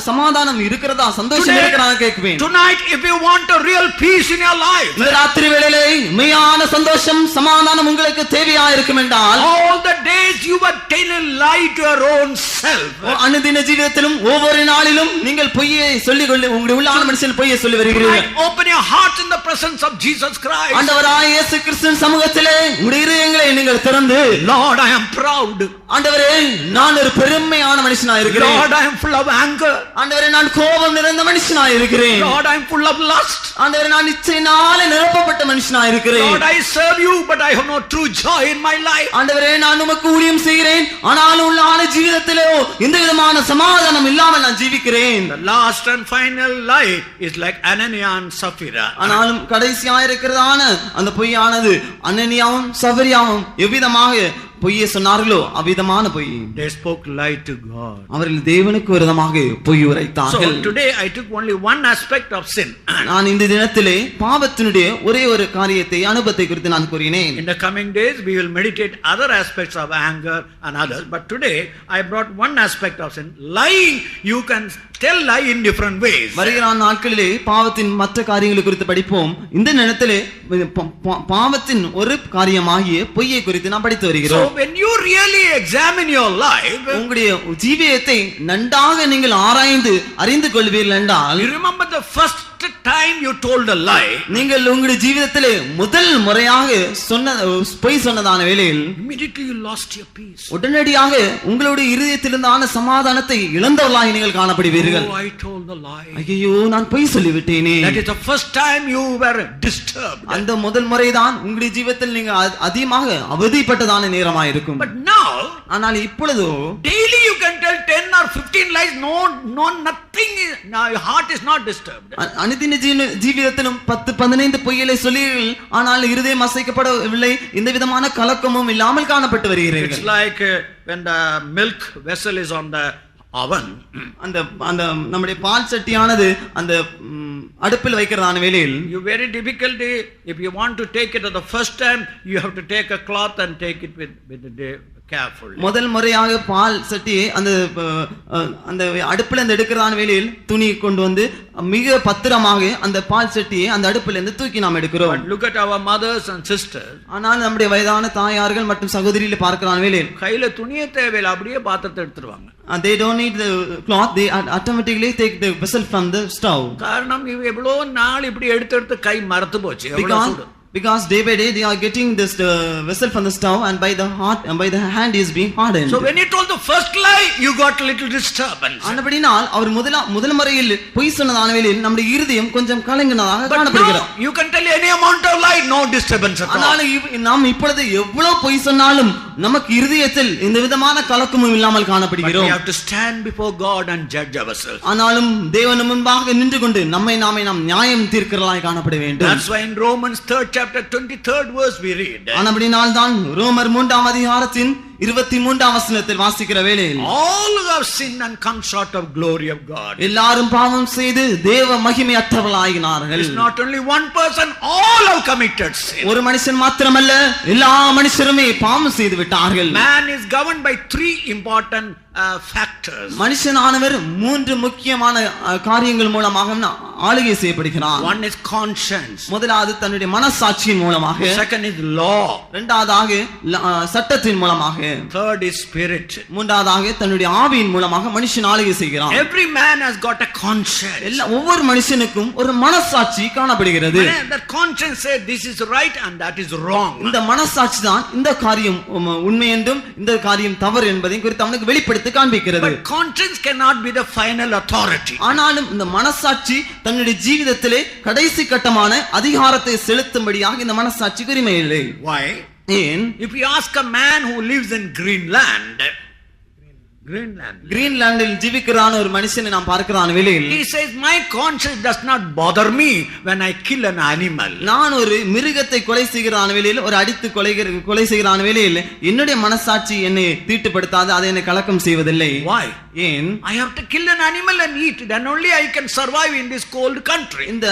சமாதானம் இருக்கிறதா? சந்தோஷம் இருக்கிறதா கேட்பேன். Tonight if you want a real peace in your life, இந்த ராத்திரி வேளையிலே மெய்யான சந்தோஷம் சமாதானம் உங்களுக்கு தேவையா இருக்கும் என்றால் all the days you were telling lie to your own self. அனுதின ஜீவிதத்திலும் ஒவ்வொரு நாளிலும் நீங்கள் பொய்யை சொல்லிக் கொண்டு உங்களுடைய உள்ளான மனுஷன் பொய்யை சொல்லி வருகிறீர்கள். Open your hearts in the presence of Jesus Christ. ஆண்டவராகிய இயேசு கிறிஸ்துவின் சமூகத்திலே உங்களுடைய இதயங்களை நீங்கள் திறந்து Lord, I am proud. ஆண்டவரே நான் ஒரு பெருமையான மனுஷனாய் இருக்கிறேன். Lord, I am full of anger. ஆண்டவரே நான் கோபம் நிறைந்த மனுஷனாய் இருக்கிறேன். Lord, I am full of lust. ஆண்டவரே நான் இச்சையினாலே நிரப்பப்பட்ட மனுஷனாய் இருக்கிறேன். Lord, I serve you but I have no true joy in my life. ஆண்டவரே நான் உமக்கு ஊழியம் செய்கிறேன், ஆனாலும் உள்ளான ஜீவிதத்திலே எந்த விதமான சமாதானம் இல்லாமல் நான் ஜீவிக்கிறேன். The last and final lie is like Ananias and Sapphira. ஆனாலும் கடைசியா இருக்கிறதான அந்த பொய்யானது அனனியாவும் சபரியாவும் எவ்விதமாக பொய்யை சொன்னார்களோ அவ்விதமான பொய். They spoke lie to God. அவர்கள் தேவனுக்கு விரோதமாக பொய் உரைத்தார்கள். So today I took only one aspect of sin. நான் இந்த தினத்திலே பாவத்தினுடைய ஒரே ஒரு காரியத்தை அனுபவத்தை குறித்து நான் கூறினேன். In the coming days we will meditate other aspects of anger and others, but today I brought one aspect of sin. Lying, you can tell lie in different ways. வருகிற நாட்களிலே பாவத்தின் மற்ற காரியங்களை குறித்து படிப்போம். இந்த நேரத்திலே பாவத்தின் ஒரு காரியமாகிய பொய்யை குறித்து நாம் படித்து வருகிறோம். So when you really examine your life, உங்களுடைய ஜீவியத்தை நன்றாக நீங்கள் ஆராய்ந்து அறிந்து கொள்வீர்கள் என்றால், you remember the first time you told a lie, நீங்கள் உங்களுடைய ஜீவிதத்திலே முதல் முறையாக பொய் சொன்னதான வேளையில் immediately you lost your peace. உடனடியாக உங்களுடைய இருதயத்திலிருந்தான சமாதானத்தை இழந்தவர்களாக நீங்கள் காணப்படுவீர்கள். Oh, I told the lie. ஐயோ நான் பொய் சொல்லிவிட்டேனே. That is the first time you were disturbed. அந்த முதல் முறைதான் உங்களுடைய ஜீவிதத்தில் நீங்க அதிகமாக அவதிப்பட்டதான நேரமாக இருக்கும். But now ஆனால் இப்பொழுதோ daily you can tell 10 or 15 lies, no nothing is, now your heart is not disturbed. அனுதின ஜீவிதத்திலும் 10-15 பொய்களை சொல்லீர்கள், ஆனால் இருதயம் அசைக்கப்படவில்லை, எந்த விதமான கலக்கமும் இல்லாமல் காணப்பட்டு It's வருகிறீர்கள். like when the milk vessel is on the oven. அந்த அந்த நம்முடைய பால் சட்டியானது அந்த அடுப்பில் வைக்கிறதான வேளையில் You very difficulty, if you want to take it at the first time, you have to take a cloth and take it with the carefully. முதல் முறையாக பால் சட்டியை அந்த அந்த அடுப்பில் இருந்து எடுக்கிறதான வேளையில் துணி கொண்டு வந்து மிக பத்திரமாக அந்த பால் சட்டியை அந்த அடுப்பில் இருந்து தூக்கி நாம் எடுக்கிறோம். But look at our mothers and sisters. ஆனால் நம்முடைய வயதான தாயார்கள் மற்றும் சகோதரிகளை பார்க்கிறதான வேளையில் கையில துணியே தேவையில்லை, அப்படியே பாத்திரத்தை எடுத்துருவாங்க. they don't need the cloth, they automatically take the vessel from the stove. காரணம் இவ எவ்வளவு நாள் இப்படி எடுத்து கை மரத்து போச்சு. Because day by day they are getting this vessel from the stove, and by the heart and by the hand is being hardened. So when he told the first lie, you got little disturbance. ஆனபடினால் அவர் முதல் முறையில் பொய் சொன்னதான வேளையில் நம்முடைய இருதயம் கொஞ்சம் கலங்கினதாக காணப்படுகிறது. You can tell any amount of lie, no disturbance at all. ஆனால் நாம் இப்பொழுது எவ்வளவு பொய் சொன்னாலும் நமக்கு இருதயத்தில் எந்த விதமான கலக்கமும் இல்லாமல் காணப்படுகிறோம். We have to stand before God and judge ourselves. ஆனாலும் தேவன் முன்பாக நின்று கொண்டு நாம் நியாயம் தீர்க்கிறவர்களாய் காணப்பட வேண்டும். That's why in Romans 3rd chapter 23rd verse we read. ஆனபடினால் தான் ரோமர் 3ஆம் அதிகாரத்தின் 23ஆம் வசனத்தில் வாசிக்கிற வேளையில் all have sinned and come short of glory of God. எல்லாரும் பாவம் செய்து தேவ மகிமையற்றவர்களாகினார்கள். It's not only one person, all have committed sin. ஒரு மனுஷன் மாத்திரமல்ல, எல்லா மனுஷருமே பாவம் செய்து விட்டார்கள். Man is governed by three important factors. மனுஷனானவர் மூன்று முக்கியமான காரியங்கள் மூலமாக ஆளுகை செய்யப்படுகிறார். One is conscience. முதலாவது தன்னுடைய மனசாட்சியின் மூலமாக, second is law, இரண்டாவதாக சட்டத்தின் மூலமாக, third is spirit, மூன்றாவதாக தன்னுடைய ஆவியின் மூலமாக மனுஷன் ஆளுகை செய்கிறான். Every man has got a conscience. ஒவ்வொரு மனுஷனுக்கும் ஒரு மனசாட்சி காணப்படுகிறது. That conscience says this is right and that is wrong. இந்த மனசாட்சி தான் இந்த காரியம் உண்மை என்றும் இந்த காரியம் தவறு என்பதை குறித்து அவனுக்கு வெளிப்படுத்தி காண்பிக்கிறது. But conscience cannot be the final authority. ஆனாலும் இந்த மனசாட்சி தன்னுடைய ஜீவிதத்திலே கடைசி கட்டமான அதிகாரத்தை செலுத்தும்படியாக இந்த மனசாட்சிக்கு உரிமை இல்லை. Why? ஏன்? If you ask a man who lives in Greenland, கிரீன்லாண்டில் ஜீவிக்கிறான ஒரு மனுஷனை நாம் பார்க்கிறான வேளையில் he says my conscience does not bother me when I kill an animal. நான் ஒரு மிருகத்தை கொலை செய்கிறான வேளையில், ஒரு அடித்து கொலை செய்கிறான வேளையில் என்னுடைய மனசாட்சி என்னை தீட்டுப்படுத்தாது, அதை என்னை கலக்கம் செய்வதில்லை. Why? ஏன்? I have to kill an animal and eat it, and only I can survive in this cold country. இந்த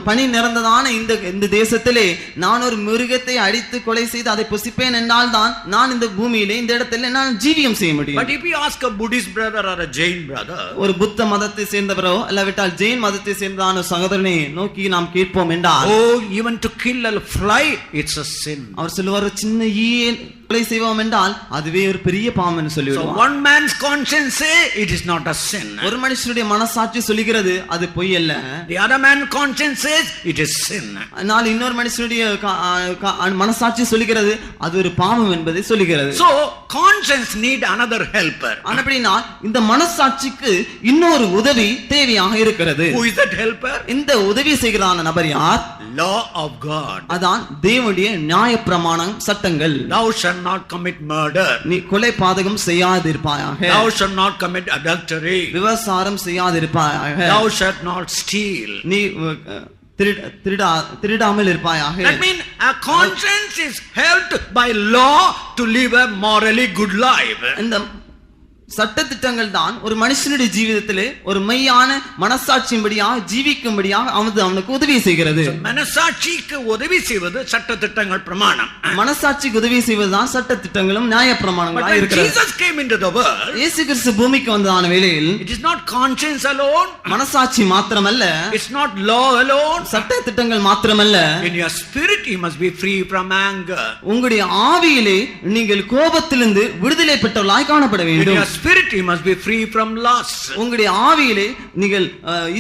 பனி நிறந்ததான இந்த தேசத்திலே நான் ஒரு மிருகத்தை அடித்து கொலை செய்து அதை புசிப்பேன் என்றால் தான் நான் இந்த பூமியிலே இந்த இடத்துல நான் ஜீவியம் செய்ய முடியும். But if you ask a Buddhist brother or a Jain brother, ஒரு புத்த மதத்தை சேர்ந்தவரோ அல்லவிட்டால் ஜெயின் மதத்தை சேர்ந்ததான சகோதரனை நோக்கி நாம் கேட்போம் என்றால், oh, even to kill a fly, it's a sin. அவர் சொல்லுவார், சின்ன ஈயை கொலை செய்வோம் என்றால் அதுவே ஒரு பெரிய பாவம் என்று சொல்லிவிடுவார். So one man's conscience say it is not a sin. ஒரு மனுஷனுடைய மனசாட்சி சொல்லுகிறது அது பொய் அல்ல. The other man's conscience says it is sin. ஆனால் இன்னொரு மனுஷனுடைய மனசாட்சி சொல்லுகிறது அது ஒரு பாவம் என்பதை சொல்லுகிறது. So conscience need another helper. அப்படினா இந்த மனசாட்சிக்கு இன்னொரு உதவி தேவையாக இருக்கிறது. Who is that helper? இந்த உதவி செய்கிறான நபர் யார்? Law of God. அதான் தேவனுடைய நியாயப்பிரமாணம், சட்டங்கள். Thou shalt not commit murder. நீ கொலை பாதகம் செய்யாதிருப்பாயாக. Thou shalt not commit adultery. விபசாரம் செய்யாதிருப்பாயாக. Thou shalt not steal. நீ திருடாமல் இருப்பாயாக. That means a conscience is helped by law to live a morally good life. இந்த சட்டதிட்டங்கள் தான் ஒரு மனுஷனுடைய ஜீவிதத்திலே ஒரு மெய்யான மனசாட்சியின்படியாக ஜீவிக்கும்படியாக அவனுக்கு உதவி செய்கிறது. மனசாட்சிக்கு உதவி செய்வது சட்டதிட்டங்கள் பிரமாணம். மனசாட்சிக்கு உதவி செய்வதுதான் சட்டதிட்டங்களும் நியாய பிரமாணங்களாக இருக்கிறது. Jesus came into the world. இயேசு கிறிஸ்து பூமிக்கு வந்ததான வேளையில் it is not conscience alone. மனசாட்சி மாத்திரமல்ல, it's not law alone. சட்டதிட்டங்கள் மாத்திரமல்ல, in your spirit you must be free from anger. உங்களுடைய ஆவியிலே நீங்கள் கோபத்திலிருந்து விடுதலை பெற்றவர்களாய் காணப்பட வேண்டும். spirit you must be free from lust. உங்களுடைய ஆவியிலே நீங்கள்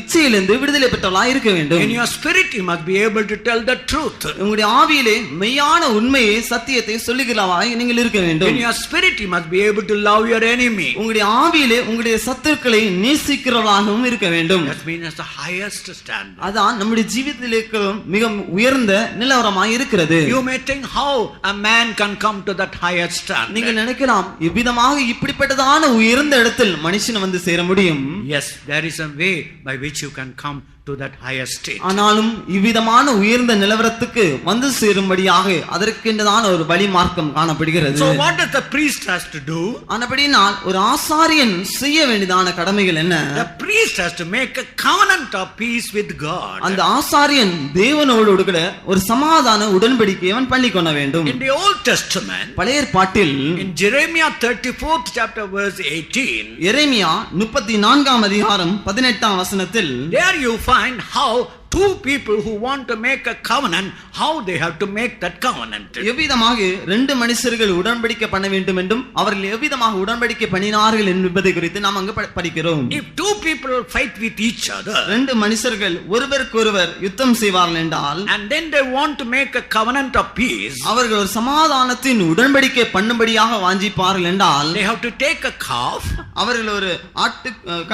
இச்சையிலிருந்து விடுதலை பெற்றவர்களாய் இருக்க வேண்டும். In your spirit you must be able to tell the truth. உங்களுடைய ஆவியிலே மெய்யான உண்மையை சத்தியத்தை சொல்லுகிறவராய் நீங்கள் இருக்க வேண்டும். In your spirit you must be able to love your enemy. உங்களுடைய ஆவியிலே உங்களுடைய சத்துருக்களை நேசிக்கிறவர்களாகவும் இருக்க வேண்டும். That means the highest standard. அதான் நம்முடைய ஜீவிதத்தில் இருக்கிற மிக உயர்ந்த நிலவரமாய் இருக்கிறது. You may think how a man can come to that highest standard. நீங்கள் நினைக்கலாம் இவ்விதமாக இப்படிப்பட்டதான உயர்ந்த இடத்தில் மனுஷன் வந்து சேர முடியும். Yes, there is a way by which you can come to that higher state. ஆனாலும் இவ்விதமான உயர்ந்த நிலவரத்துக்கு வந்து சேரும்படியாக அதற்கென்றதான ஒரு வழி மார்க்கம் காணப்படுகிறது. So what does the priest has to do? ஆனபடியால் ஒரு ஆசாரியன் செய்ய வேண்டியதான கடமைகள் என்ன? The priest has to make a covenant of peace with God. அந்த ஆசாரியன் தேவனோடு கூட ஒரு சமாதான உடன்படிக்கையை அவன் பண்ணிக்கொள்ள வேண்டும். In the Old Testament, பழைய ஏற்பாட்டில் in Jeremiah 34th chapter verse 18, எரேமியா 34ஆம் அதிகாரம் 18ஆம் வசனத்தில் there you find how two people who want to make a covenant, how they have to make that covenant. எவ்விதமாக ரெண்டு மனுஷர்கள் உடன்படிக்கை பண்ண வேண்டும் என்றும் அவர்கள் எவ்விதமாக உடன்படிக்கை பண்ணினார்கள் என்பதை குறித்து நாம் அங்கு படிக்கிறோம். If two people fight with each other, ரெண்டு மனுஷர்கள் ஒருவருக்கொருவர் யுத்தம் செய்வார்கள் என்றால், and then they want to make a covenant of peace, அவர்கள் ஒரு சமாதானத்தின் உடன்படிக்கை பண்ணும்படியாக வாஞ்சிப்பார்கள் என்றால், they have to take a calf, அவர்கள் ஒரு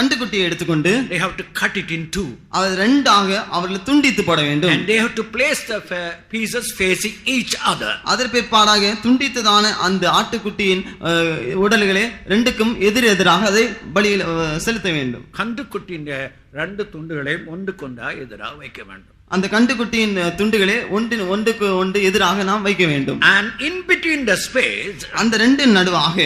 கண்டுக்குட்டியை எடுத்துக்கொண்டு they have to cut it in two, அது ரெண்டாக அவர்கள் துண்டித்து போட வேண்டும். and they have to place the pieces facing each other. அதற்கு பிற்பாடாக துண்டித்ததான அந்த ஆட்டுக்குட்டியின் உடல்களை ரெண்டுக்கும் எதிரெதிராக அதை பலியில் செலுத்த வேண்டும். கண்டுக்குட்டியின் ரெண்டு துண்டுகளை ஒன்றுக்கொண்டா எதிராக வைக்க வேண்டும். அந்த கண்டுக்குட்டியின் துண்டுகளை ஒன்றுக்கு ஒன்று எதிராக நாம் வைக்க வேண்டும். And in between the space, அந்த ரெண்டு நடுவாக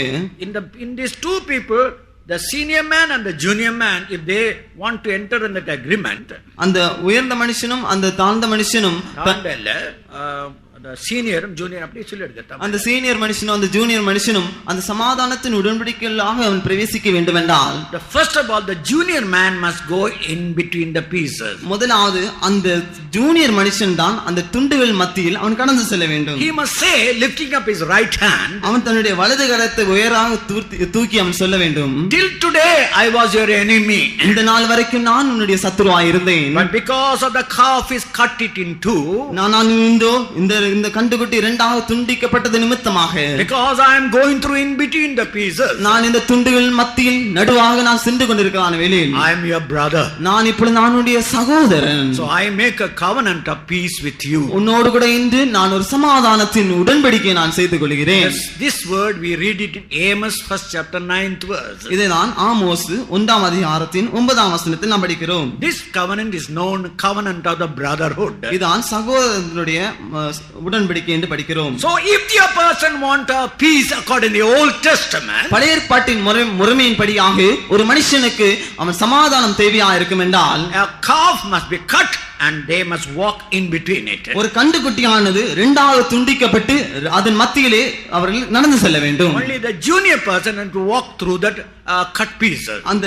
in these two people, the senior man and the junior man, if they want to enter in that agreement, அந்த உயர்ந்த மனுஷனும் அந்த தாழ்ந்த மனுஷனும் the senior and junior அப்படி சொல்லி எடுக்கட்டும். அந்த சீனியர் மனுஷனும் அந்த ஜூனியர் மனுஷனும் அந்த சமாதானத்தின் உடன்படிக்கையாக அவன் பிரவேசிக்க வேண்டும் என்றால், the first of all the junior man must go in between the pieces. முதலாவது அந்த ஜூனியர் மனுஷன் தான் அந்த துண்டுகள் மத்தியில் அவன் கடந்து செல்ல வேண்டும். He must say, lifting up his right hand, அவன் தன்னுடைய வலது கரத்தை உயராக தூக்கி அவன் சொல்ல வேண்டும், till today I was your enemy, இந்த நாள் வரைக்கும் நான் உன்னுடைய சத்துருவாய் இருந்தேன், but because of the calf is cut it in two, நான் இந்த கண்டுகுட்டி இரண்டாக துண்டிக்கப்பட்டது நிமித்தமாக, because I am going through in between the pieces, நான் இந்த துண்டுகள் மத்தியில் நடுவாக நான் சென்று கொண்டிருக்கிறான் வேளையில், I am your brother, நான் இப்பொழுது நானுடைய சகோதரன், so I make a covenant of peace with you. உன்னோடு கூட இன்று நான் ஒரு சமாதானத்தின் உடன்படிக்கையை நான் செய்து கொள்கிறேன். Yes, this word we read it in Amos 1st chapter 9th verse. இதை நான் ஆமோஸ் 1ஆம் அதிகாரத்தின் 9ஆம் வசனத்தில் நாம் படிக்கிறோம். This covenant is known covenant of the brotherhood. இதான் சகோதரனுடைய உடன்படிக்கை என்று படிக்கிறோம். So if the person want a peace according to the Old Testament, பழைய ஏற்பாட்டின் முறைமையின்படியாக ஒரு மனுஷனுக்கு அவன் சமாதானம் தேவையா இருக்கும் என்றால், a calf must be cut and they must walk in between it. ஒரு கண்டுக்குட்டியானது இரண்டாக துண்டிக்கப்பட்டு அதன் மத்தியிலே அவர்கள் நடந்து செல்ல வேண்டும். Only the junior person has to walk through that cut pieces. அந்த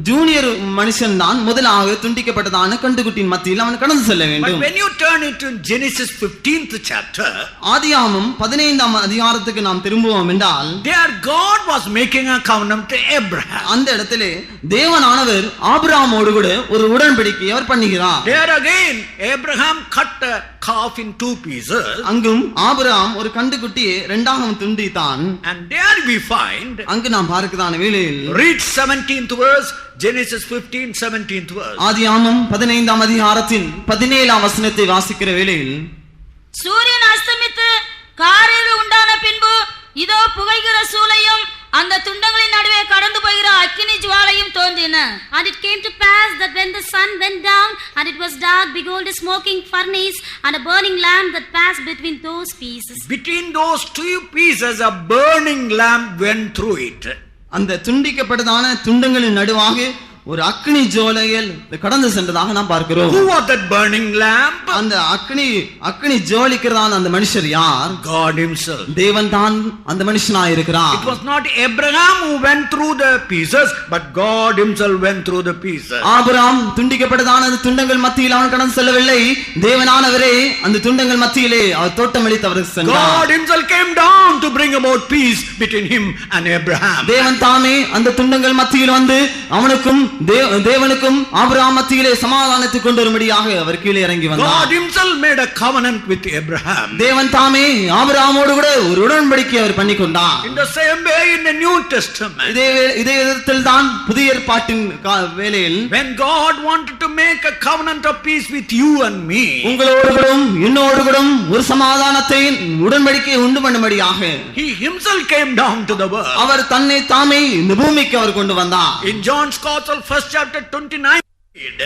ஜூனியர் மனுஷன் தான் முதலாக துண்டிக்கப்பட்டதான கண்டுக்குட்டியின் மத்தியில் அவன் கடந்து செல்ல வேண்டும். But when you turn it to Genesis 15th chapter, ஆதியாகமம் 15ஆம் அதிகாரத்துக்கு நாம் திரும்புவோம் என்றால், there God was making a covenant to Abraham. அந்த இடத்திலே தேவனானவர் ஆபிரகாமோடு கூட ஒரு உடன்படிக்கையை அவர் பண்ணுகிறார். There again Abraham cut a calf in two pieces. அங்கும் ஆபிரகாம் ஒரு கண்டுக்குட்டியை இரண்டாக துண்டித்தான். And there we find, அங்கு நாம் பார்க்கிறதான வேளையில், read 17th verse, Genesis 15 17th verse. ஆதியாகமம் 15ஆம் அதிகாரத்தின் 17ஆம் வசனத்தை வாசிக்கிற வேளையில், சூரியன் அஸ்தமித்து காரிருள் உண்டான பின்பு இதோ புகைகிற சூளையும் அந்த துண்டங்களின் நடுவே கடந்து போகிற அக்கினி ஜுவாலையும் தோன்றின. And it came to pass that when the sun went down and it was dark, behold, a smoking furnace and a burning lamp that passed between those pieces. Between those two pieces a burning lamp went through it. அந்த துண்டிக்கப்பட்டதான துண்டங்களின் நடுவாக ஒரு அக்னி ஜுவாலையில் கடந்து சென்றதாக நாம் பார்க்கிறோம். Who was that burning lamp? அந்த அக்னி ஜுவாலிக்கிறதான அந்த மனுஷர் யார்? God himself. தேவன் தான் அந்த மனுஷனாய் இருக்கிறார். It was not Abraham who went through the pieces, but God himself went through the pieces. Abraham துண்டிக்கப்பட்டதான அந்த துண்டங்கள் மத்தியில் அவன் கடந்து செல்லவில்லை. தேவனானவரே அந்த துண்டங்கள் மத்தியிலே அவர் தோட்டமளித்து அவர் சென்றார். God himself came down to bring about peace between him and Abraham. தேவன் தாமே அந்த துண்டங்கள் மத்தியில் வந்து அவனுக்கும் தேவனுக்கும் ஆபிரகாம் மத்தியிலே சமாதானத்தை கொண்டு வரும்படியாக அவர் கீழே இறங்கி God வந்தார். himself made a covenant with Abraham. தேவன் தாமே ஆபிரகாமோடு கூட ஒரு உடன்படிக்கை அவர் பண்ணிக்கொண்டார். In the same way in the New Testament, இதே விதத்தில் தான் புதிய ஏற்பாட்டின் வேளையில் when God wanted to make a covenant of peace with you and me, உங்களோடு கூட என்னோடு கூட ஒரு சமாதானத்தை உடன்படிக்கை உண்டு பண்ணும்படியாக he himself came down to the world. அவர் தன்னை தாமே இந்த பூமிக்கு அவர் கொண்டு வந்தார். In John's Gospel, first chapter 29,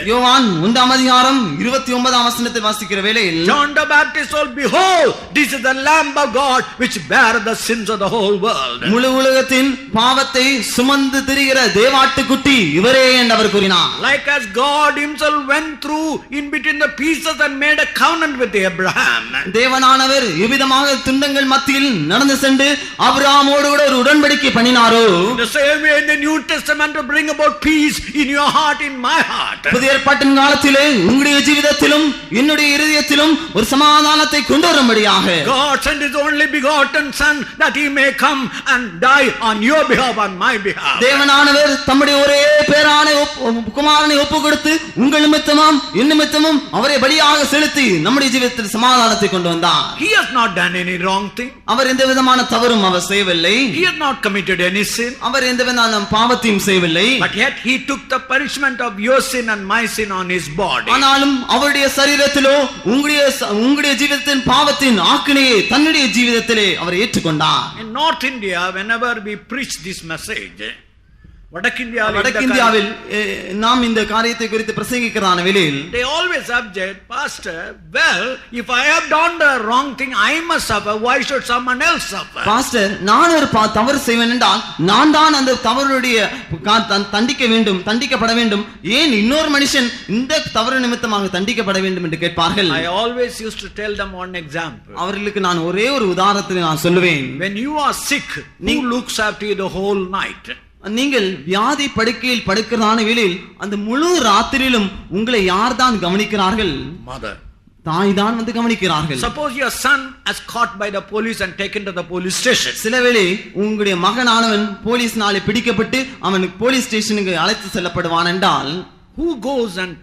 யோவான் 1ஆம் அதிகாரம் 29ஆம் வசனத்தை வாசிக்கிற வேளையில் John the Baptist told, behold, this is the Lamb of God which beareth the sins of the whole world. முழு உலகத்தின் பாவத்தை சுமந்து திரிகிற தேவாட்டுக்குட்டி இவரே என்று அவர் கூறினார். Like as God himself went through in between the pieces and made a covenant with Abraham, தேவனானவர் எவ்விதமாக துண்டங்கள் மத்தியில் நடந்து சென்று ஆபிரகாமோடு கூட ஒரு உடன்படிக்கை பண்ணினாரோ, the same way in the New Testament to bring about peace in your heart, in my heart. புதிய ஏற்பாட்டின் காலத்திலே உங்களுடைய ஜீவிதத்திலும் என்னுடைய இருதயத்திலும் ஒரு சமாதானத்தை கொண்டு வரும்படியாக God sent his only begotten son that he may come and die on your behalf, on my behalf. தேவனானவர் தம்முடைய ஒரே பேரான குமாரனை ஒப்பு கொடுத்து உங்கள் நிமித்தமும் என் நிமித்தமும் அவரை பலியாக செலுத்தி நம்முடைய ஜீவிதத்தில் சமாதானத்தை கொண்டு வந்தார். He has not done any wrong thing. அவர் எந்த விதமான தவறும் அவர் செய்யவில்லை. He has not committed any sin. அவர் எந்த விதமான பாவத்தையும் செய்யவில்லை. But yet he took the punishment of your sin and my sin on his body. ஆனாலும் அவருடைய சரீரத்திலோ உங்களுடைய ஜீவிதத்தின் பாவத்தின் ஆக்கினையை தன்னுடைய ஜீவிதத்திலே அவர் ஏற்றுக்கொண்டார். In North India, whenever we preach this message, வடக்கிந்தியாவில் நாம் இந்த காரியத்தை குறித்து பிரசங்கிக்கிறதான வேளையில் they always object, pastor, well, if I have done the wrong thing, I must suffer. Why should someone else suffer? Pastor, நான் ஒரு தவறு செய்வேன் என்றால் நான் தான் அந்த தவறுடைய தண்டிக்கப்பட வேண்டும், ஏன் இன்னொரு மனுஷன் இந்த தவறு நிமித்தமாக தண்டிக்கப்பட வேண்டும் என்று கேட்பார்கள். I always used to tell them one example. அவர்களுக்கு நான் ஒரே ஒரு உதாரணத்தை நான் சொல்லுவேன். When you are sick, who looks after you the whole night? நீங்கள் வியாதி படுக்கையில் படுக்கிறதான வேளையில் அந்த முழு ராத்திரியிலும் உங்களை யார் தான் கவனிக்கிறார்கள்? Mother. தாய் தான் வந்து கவனிக்கிறார்கள். Suppose your son is caught by the police and taken to the police station. சில வேளை உங்களுடைய மகனானவன் போலீஸ்னாலே பிடிக்கப்பட்டு அவன் போலீஸ் ஸ்டேஷனுக்கு அழைத்து செல்லப்படுவான் என்றால், who goes and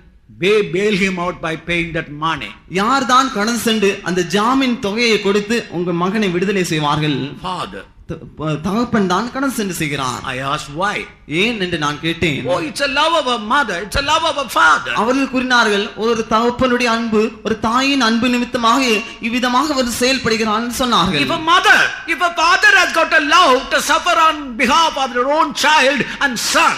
bail him out by paying that money? யார் தான் கடந்து சென்று அந்த ஜாமீன் தொகையை கொடுத்து உங்க மகனை விடுதலை செய்வார்கள்? Father. தகப்பன் தான் கடந்து சென்று செய்கிறார். I asked why. ஏன் என்று நான் கேட்டேன். Oh, it's a love of a mother, it's a love of a father. அவர்கள் கூறினார்கள், ஒரு தகப்பனுடைய அன்பு, ஒரு தாயின் அன்பு நிமித்தமாக இவ்விதமாக அவர் செயல்படுகிறார் என்று சொன்னார்கள். If a father has got a love to suffer on behalf of their own child and son,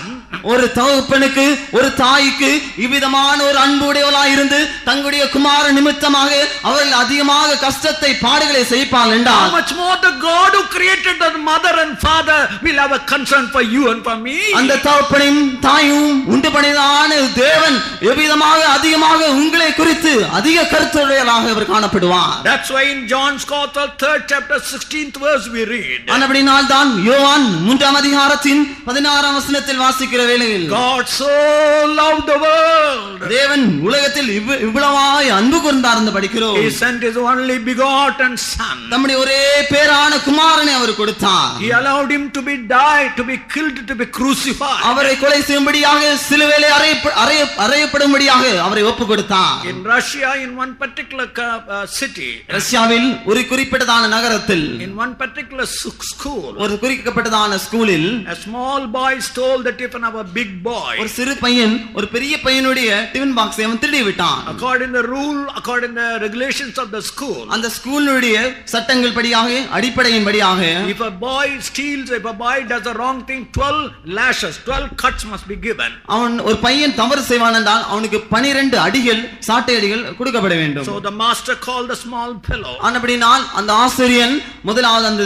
ஒரு தகப்பனுக்கு ஒரு தாய்க்கு இவ்விதமான ஒரு அன்புடையவளாய் இருந்து தங்களுடைய குமார நிமித்தமாக அவர்கள் அதிகமாக கஷ்டத்தை பாடுகளை செய்ப்பார்கள் என்றால், how much more the God who created the mother and father will have a concern for you and for me. அந்த தகப்பனையும் தாயும் உண்டு பண்ணியதான தேவன் எவ்விதமாக அதிகமாக உங்களை குறித்து அதிக கருத்துடையவராக அவர் காணப்படுவார். That's why in John's Gospel 3rd chapter 16th verse we read, அப்படினால் தான் யோவான் 3ஆம் அதிகாரத்தின் 16ஆம் வசனத்தில் வாசிக்கிற வேளையில், God so loved the world, தேவன் உலகத்தில் இவ்வளவாய் அன்பு கூர்ந்தார் என்று படிக்கிறோம். He sent his only begotten son. தம்முடைய ஒரே பேரான குமாரனை அவர் கொடுத்தார். He allowed him to be died, to be killed, to be crucified. அவரை கொலை செய்யும்படியாக சிலுவையிலே அறையப்படும்படியாக அவரை ஒப்பு கொடுத்தார். In Russia, in one particular city, ரஷ்யாவில் ஒரு குறிப்பிட்டதான நகரத்தில், in one particular school, ஒரு குறிக்கப்பட்டதான ஸ்கூலில் a small boy stole the tiffin of a big boy. ஒரு சிறு பையன் ஒரு பெரிய பையனுடைய டிஃபன் பாக்ஸை அவன் திருடி விட்டான். According to the regulations of the school, அந்த ஸ்கூலுடைய சட்டங்கள் படியாக அடிப்படையின் படியாக, if a boy steals, if a boy does a wrong thing, 12 lashes, 12 cuts must be given. அவன் ஒரு பையன் தவறு செய்வான் என்றால் அவனுக்கு 12 அடிகள், சாட்டை அடிகள் கொடுக்கப்பட வேண்டும். So the master called the small fellow. அப்படினால் அந்த ஆசிரியன் முதலாவது அந்த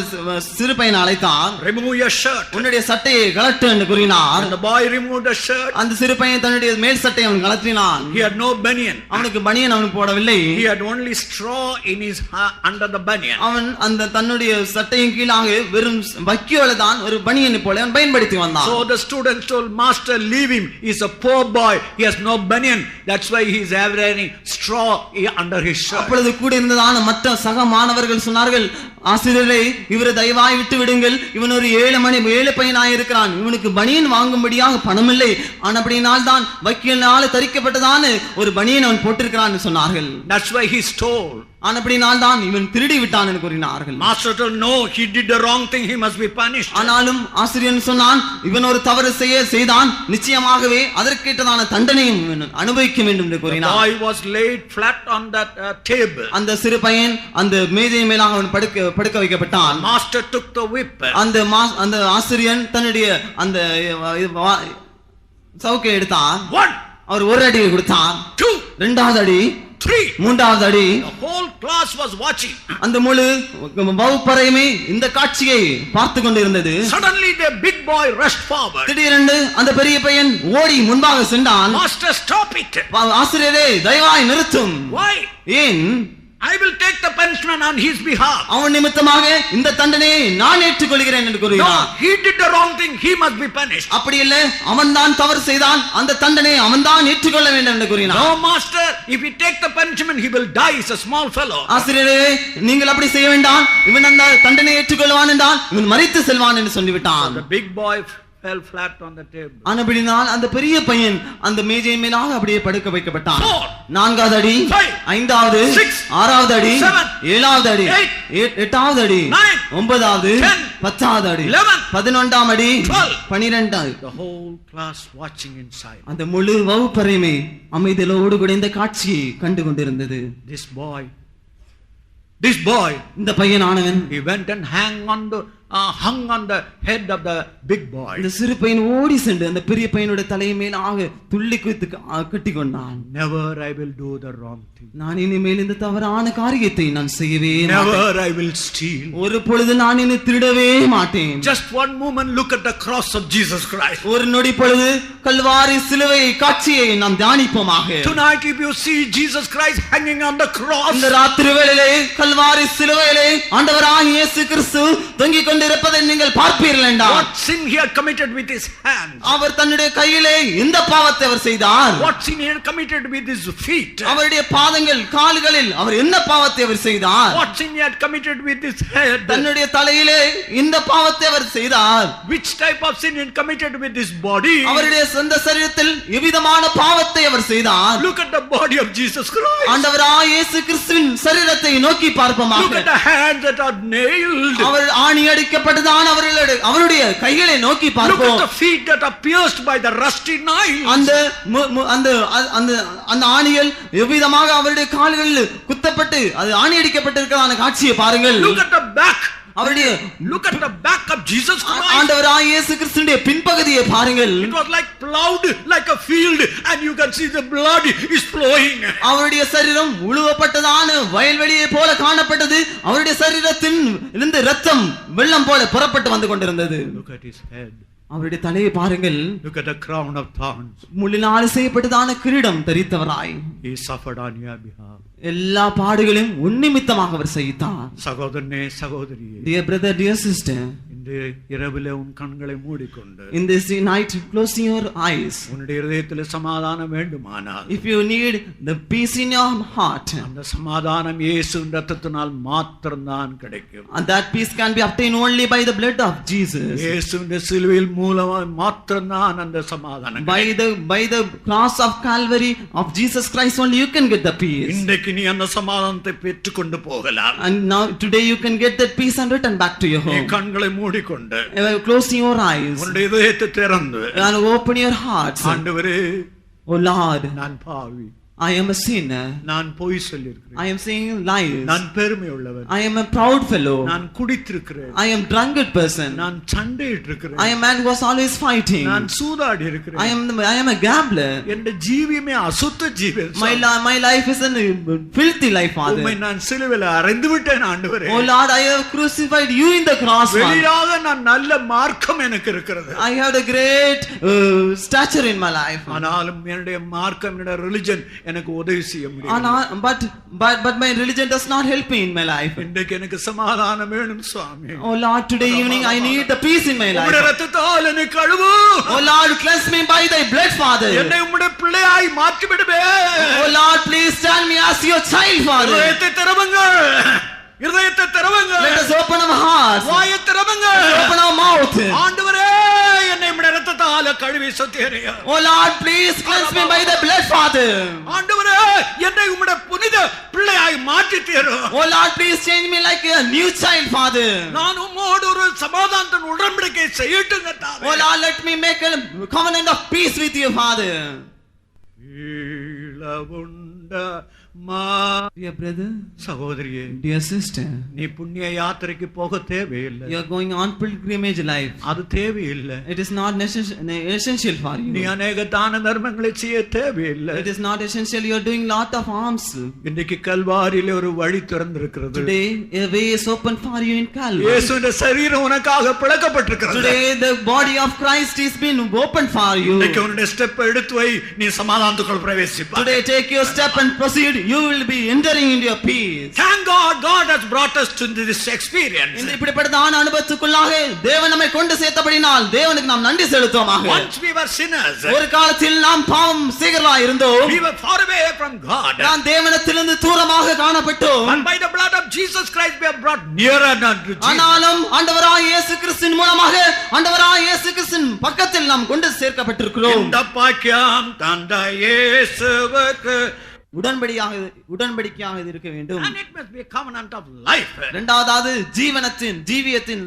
சிறு பையனை அழைத்தார். Remove your shirt. உன்னுடைய சட்டையை கழட்டு என்று கூறினார். And the boy removed the shirt. அந்த சிறு பையன் தன்னுடைய மேல் சட்டையை அவன் கழற்றினான். He had no banian. அவனுக்கு பனியன் அவனுக்கு போடவில்லை. He had only straw in his under the banian. அவன் அந்த தன்னுடைய சட்டையின் கீழாக வெறும் வக்கியோல தான் ஒரு பனியனை போல அவன் பயன்படுத்தி வந்தான். So the students told, master, leave him, he's a poor boy, he has no banian, that's why he is wearing straw under his shirt. அப்பொழுது கூட இருந்ததான மற்ற சக மாணவர்கள் சொன்னார்கள், ஆசிரியரே, இவரை தயவாய் விட்டு விடுங்கள், இவன் ஒரு ஏழை பையனாய் இருக்கிறான், இவனுக்கு பனியன் வாங்கும்படியாக பணம் இல்லை, ஆனபடியினால் தான் வக்கீலினால தரிக்கப்பட்டதான ஒரு பனியன் அவன் போட்டிருக்கிறான் சொன்னார்கள். That's why he stole. ஆனபடியினால் தான் இவன் திருடி விட்டான் என்று கூறினார்கள். Master told, no, he did the wrong thing, he must be punished. ஆனாலும் ஆசிரியன் சொன்னான், இவன் ஒரு தவறு செய்தான், நிச்சயமாகவே அதற்கேற்றதான தண்டனையும் இவன் அனுபவிக்க வேண்டும் என்று The கூறினார். boy was laid flat on that table. அந்த சிறு பையன் அந்த மேஜை மேலாக அவன் படுக்க வைக்கப்பட்டான். Master took the whip. அந்த ஆசிரியன் தன்னுடைய அந்த சவுக்கை எடுத்தான். 1, அவர் ஒரு அடி கொடுத்தார். 2, 2வது அடி, 3. 3வது அடி. The whole class was watching. அந்த முழு வகுப்பறையுமே இந்த காட்சியை பார்த்து கொண்டிருந்தது. Suddenly the big boy rushed forward. திடீரென்று அந்த பெரிய பையன் ஓடி முன்பாக சென்றான். Master, stop it. ஆசிரியரே, தயவாய் நிறுத்தும். Why? ஏன்? I will take the punishment on his behalf. அவன் நிமித்தமாக இந்த தண்டனையை நான் ஏற்றுக்கொள்கிறேன் என்று No, கூறுகிறான். he did the wrong thing, he must be punished. அப்படி இல்ல, அவன் தான் தவறு செய்தான், அந்த தண்டனையை அவன் தான் ஏற்றுக்கொள்ள வேண்டும் என்று கூறினான். No, master, if he take the punishment, he will die. He's a small fellow. ஆசிரியரே, நீங்கள் அப்படி செய்ய வேண்டாம், இவன் அந்த தண்டனையை ஏற்றுக்கொள்வான் என்றால் இவன் மரித்து செல்வான் என்று சொல்லிவிட்டான். The big boy fell flat on the table. ஆனபடினால் அந்த பெரிய பையன் அந்த மேஜை மேலாக அப்படியே படுக்க வைக்கப்பட்டான். 4, 4வது அடி, 5, 5வது, 6, 6வது அடி, 7, 7வது அடி, 8வது அடி, 9, 9வது, 10, 10வது அடி, 11, 11ஆம் அடி, 12, 12வது. The whole class watching inside. அந்த முழு வகுப்பறையுமே அமைதியோடு கூட இந்த காட்சியை கண்டு கொண்டிருந்தது. This boy, இந்த பையனானவன் he went and hung on the head of the big boy. இந்த சிறு பையன் ஓடி சென்று அந்த பெரிய பையனுடைய தலையை மேலாக துள்ளி குதித்து கட்டி கொண்டான். Never I will do the wrong thing. நான் இனிமேல் இந்த தவறான காரியத்தை நான் செய்யவே மாட்டேன். Never I will steal. ஒரு பொழுது நான் இனி திருடவே மாட்டேன். Just one moment, look at the cross of Jesus Christ. ஒரு நொடி பொழுது கல்வாரி சிலுவை காட்சியை நாம் தியானிப்போமாக. Tonight if you see Jesus Christ hanging on the cross, இந்த ராத்திரி வேளையிலே கல்வாரி சிலுவையிலே ஆண்டவராகிய இயேசு கிறிஸ்து தொங்கிக் கொண்டிருப்பதை நீங்கள் பார்ப்பீர்கள் என்றால், what sin he had committed with his hands, அவர் தன்னுடைய கையிலே இந்த பாவத்தை அவர் செய்தார். what sin he had committed with his feet, அவருடைய பாதங்கள் கால்களில் அவர் என்ன பாவத்தை அவர் செய்தார். what sin he had committed with his head, தன்னுடைய தலையிலே இந்த பாவத்தை அவர் செய்தார். which type of sin he had committed with his body. அவருடைய சொந்த சரீரத்தில் எவ்விதமான பாவத்தை அவர் செய்தார். Look at the body of Jesus Christ. ஆண்டவராகிய இயேசு கிறிஸ்துவின் சரீரத்தை நோக்கி Look பார்ப்போமாக. at the hands that are nailed. அவர் ஆணி அடிக்கப்பட்டதான அவருடைய கைகளை நோக்கி Look பார்ப்போம். at the feet that are pierced by the rusty knife. அந்த அந்த ஆணிகள் எவ்விதமாக அவருடைய கால்களில் குத்தப்பட்டு அது ஆணி அடிக்கப்பட்டிருக்கிறதான காட்சியை பாருங்கள். Look at the back. அவருடைய Look at the back of Jesus Christ. ஆண்டவராகிய இயேசு கிறிஸ்துவின் பின்பகுதியை பாருங்கள். It was like plowed like a field and you can see the blood is flowing. அவருடைய சரீரம் உழுவப்பட்டதான வயல்வெளியை போல காணப்பட்டது. அவருடைய சரீரத்தின் இருந்து இரத்தம் வெள்ளம் போல புறப்பட்டு வந்து கொண்டிருந்தது. Look at his head. அவருடைய தலையை பாருங்கள். Look at the crown of thorns. முள்ளினால் செய்யப்பட்டதான கிரீடம் தரித்தவராய் He suffered on your behalf. எல்லா பாடுகளையும் உன்னிமித்தமாக அவர் செய்தார். சகோதரனே சகோதரியே, Dear brother, dear sister, இந்த இரவிலே உன் கண்களை மூடிக்கொண்டு, in this night closing your eyes, உன்னுடைய இதயத்திலே சமாதானம் வேண்டுமானால், if you need the peace in your heart, அந்த சமாதானம் இயேசுவின் இரத்தத்தினால் மாத்திரம்தான் கிடைக்கும். and that peace can be obtained only by the blood of Jesus. இயேசுவின் சிலுவையில் மூலமாக மாத்திரம்தான் அந்த சமாதானம். By the cross of Calvary of Jesus Christ only you can get the peace. இன்றைக்கு நீ அந்த சமாதானத்தை பெற்றுக்கொண்டு போகலாம். And now today you can get that peace and return back to your நீ home. கண்களை மூடிக்கொண்டு, Closing your eyes உன்னுடைய இதயத்தை திறந்து, and open your hearts. ஆண்டவரே, Oh Lord, நான் பாவி, I am a sinner. நான் பொய் சொல்லியிருக்கிறேன், I am saying lies. நான் பெருமை உள்ளவன், I am a proud fellow. நான் குடித்திருக்கிறேன், I am drunkard person. நான் சண்டையிட்டு இருக்கிறேன், I am man who was always fighting. நான் சூதாடி இருக்கிறேன், I am a gambler. என் ஜீவியமே அசுத்த ஜீவன். My life is a filthy life, Father. உம்மை நான் சிலுவையில் அறைந்து விட்டேன் ஆண்டவரே. Oh Lord, I have crucified you in the cross. வெளியாக நான் நல்ல மார்க்கம் எனக்கு இருக்கிறது. I have a great stature in my life. ஆனாலும் என்னுடைய மார்க்கம், என்னுடைய ரிலிஜன் எனக்கு உதவி செய்ய முடியும். But my religion does not help me in my life. இன்றைக்கு எனக்கு சமாதானம் வேணும் சுவாமி. Oh Lord, today evening I need the peace in my life. உம்முடைய இரத்தத்தால் என்னை கழுவு. Oh Lord, cleanse me by thy blood, Father. என்னை உம்முடைய பிள்ளையாய் மாற்றி விடுவே. Oh Lord, please stand me as your child, Father. இதயத்தை திறவுங்கள். இதயத்தை திறவுங்க. Let us open our hearts. வாயை திறவுங்க. Open our mouth. ஆண்டவரே, என்னை உம்முடைய இரத்தத்தால கழுவி சுத்திகரிங்க. Oh Lord, please cleanse me by the blood, Father. ஆண்டவரே, என்னை உம்முடைய புனித பிள்ளையாய் மாற்றி தீரும். Oh Lord, please change me like a new child, Father. நான் உம்மோடு ஒரு சமாதானத்தின் உடன்படிக்கை செய்யட்டுங்க தாவே. Oh Lord, let me make a covenant of peace with you, Father. Dear brother, சகோதரியே, dear sister, நீ புண்ணிய யாத்திரைக்கு போக தேவையில்லை. you are going on pilgrimage life. அது தேவையில்லை. It is not essential for நீ you. அநேக தான தர்மங்களை செய்ய தேவையில்லை. It is not essential. You are doing lot of alms. இன்னைக்கு கல்வாரியிலே ஒரு வழி திறந்திருக்கிறது. Today a way is open for you in Calvary. இயேசுவின் சரீரம் உனக்காக பிளக்கப்பட்டிருக்கிறது. Today the body of Christ is been opened for you. இன்னைக்கு உன்னுடைய ஸ்டெப் எடுத்து வை, நீ சமாதானத்துக்குள் பிரவேசிப்பாய். Today take your step and proceed. You will be entering into your peace. Thank God, God has brought us to this experience. இந்த இப்படிப்பட்டதான அனுபவத்துக்குள்ளாக தேவன் நம்மை கொண்டு சேர்த்தபடினால் தேவனுக்கு நாம் நன்றி செலுத்துவோமாக. Once we were sinners, ஒரு காலத்தில் நாம் பாவம் செய்கிறவர்களாய் இருந்தோம். we were far away from God. நாம் தேவனிடத்திலிருந்து தூரமாக காணப்பட்டோம். And by the blood of Jesus Christ we are brought nearer unto Jesus. ஆனாலும் ஆண்டவராகிய இயேசு கிறிஸ்துவின் மூலமாக ஆண்டவராகிய இயேசு கிறிஸ்துவின் பக்கத்தில் நாம் கொண்டு சேர்க்கப்பட்டிருக்கிறோம். இந்த பாக்கியம் தந்த இயேசுவுக்கு உடன்படிக்கையாக இது இருக்க வேண்டும். and it must be a covenant of life. இரண்டாவது ஜீவியத்தின்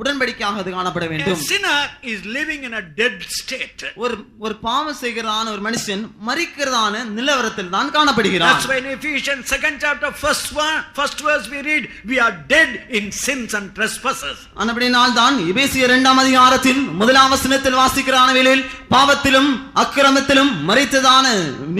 உடன்படிக்கையாக அது காணப்பட A வேண்டும். sinner is living in a dead state. ஒரு பாவம் செய்கிறதான ஒரு மனுஷன் மரிக்கிறதான நிலவரத்தில் தான் காணப்படுகிறான். That's why in Ephesians 2nd chapter first verse we read, we are dead in sins and trespasses. அப்படினால் தான் எபேசியர் 2ஆம் அதிகாரத்தில் 1ஆம் வசனத்தில் வாசிக்கிறான வேளையில் பாவத்திலும் அக்கிரமத்திலும் மரித்ததான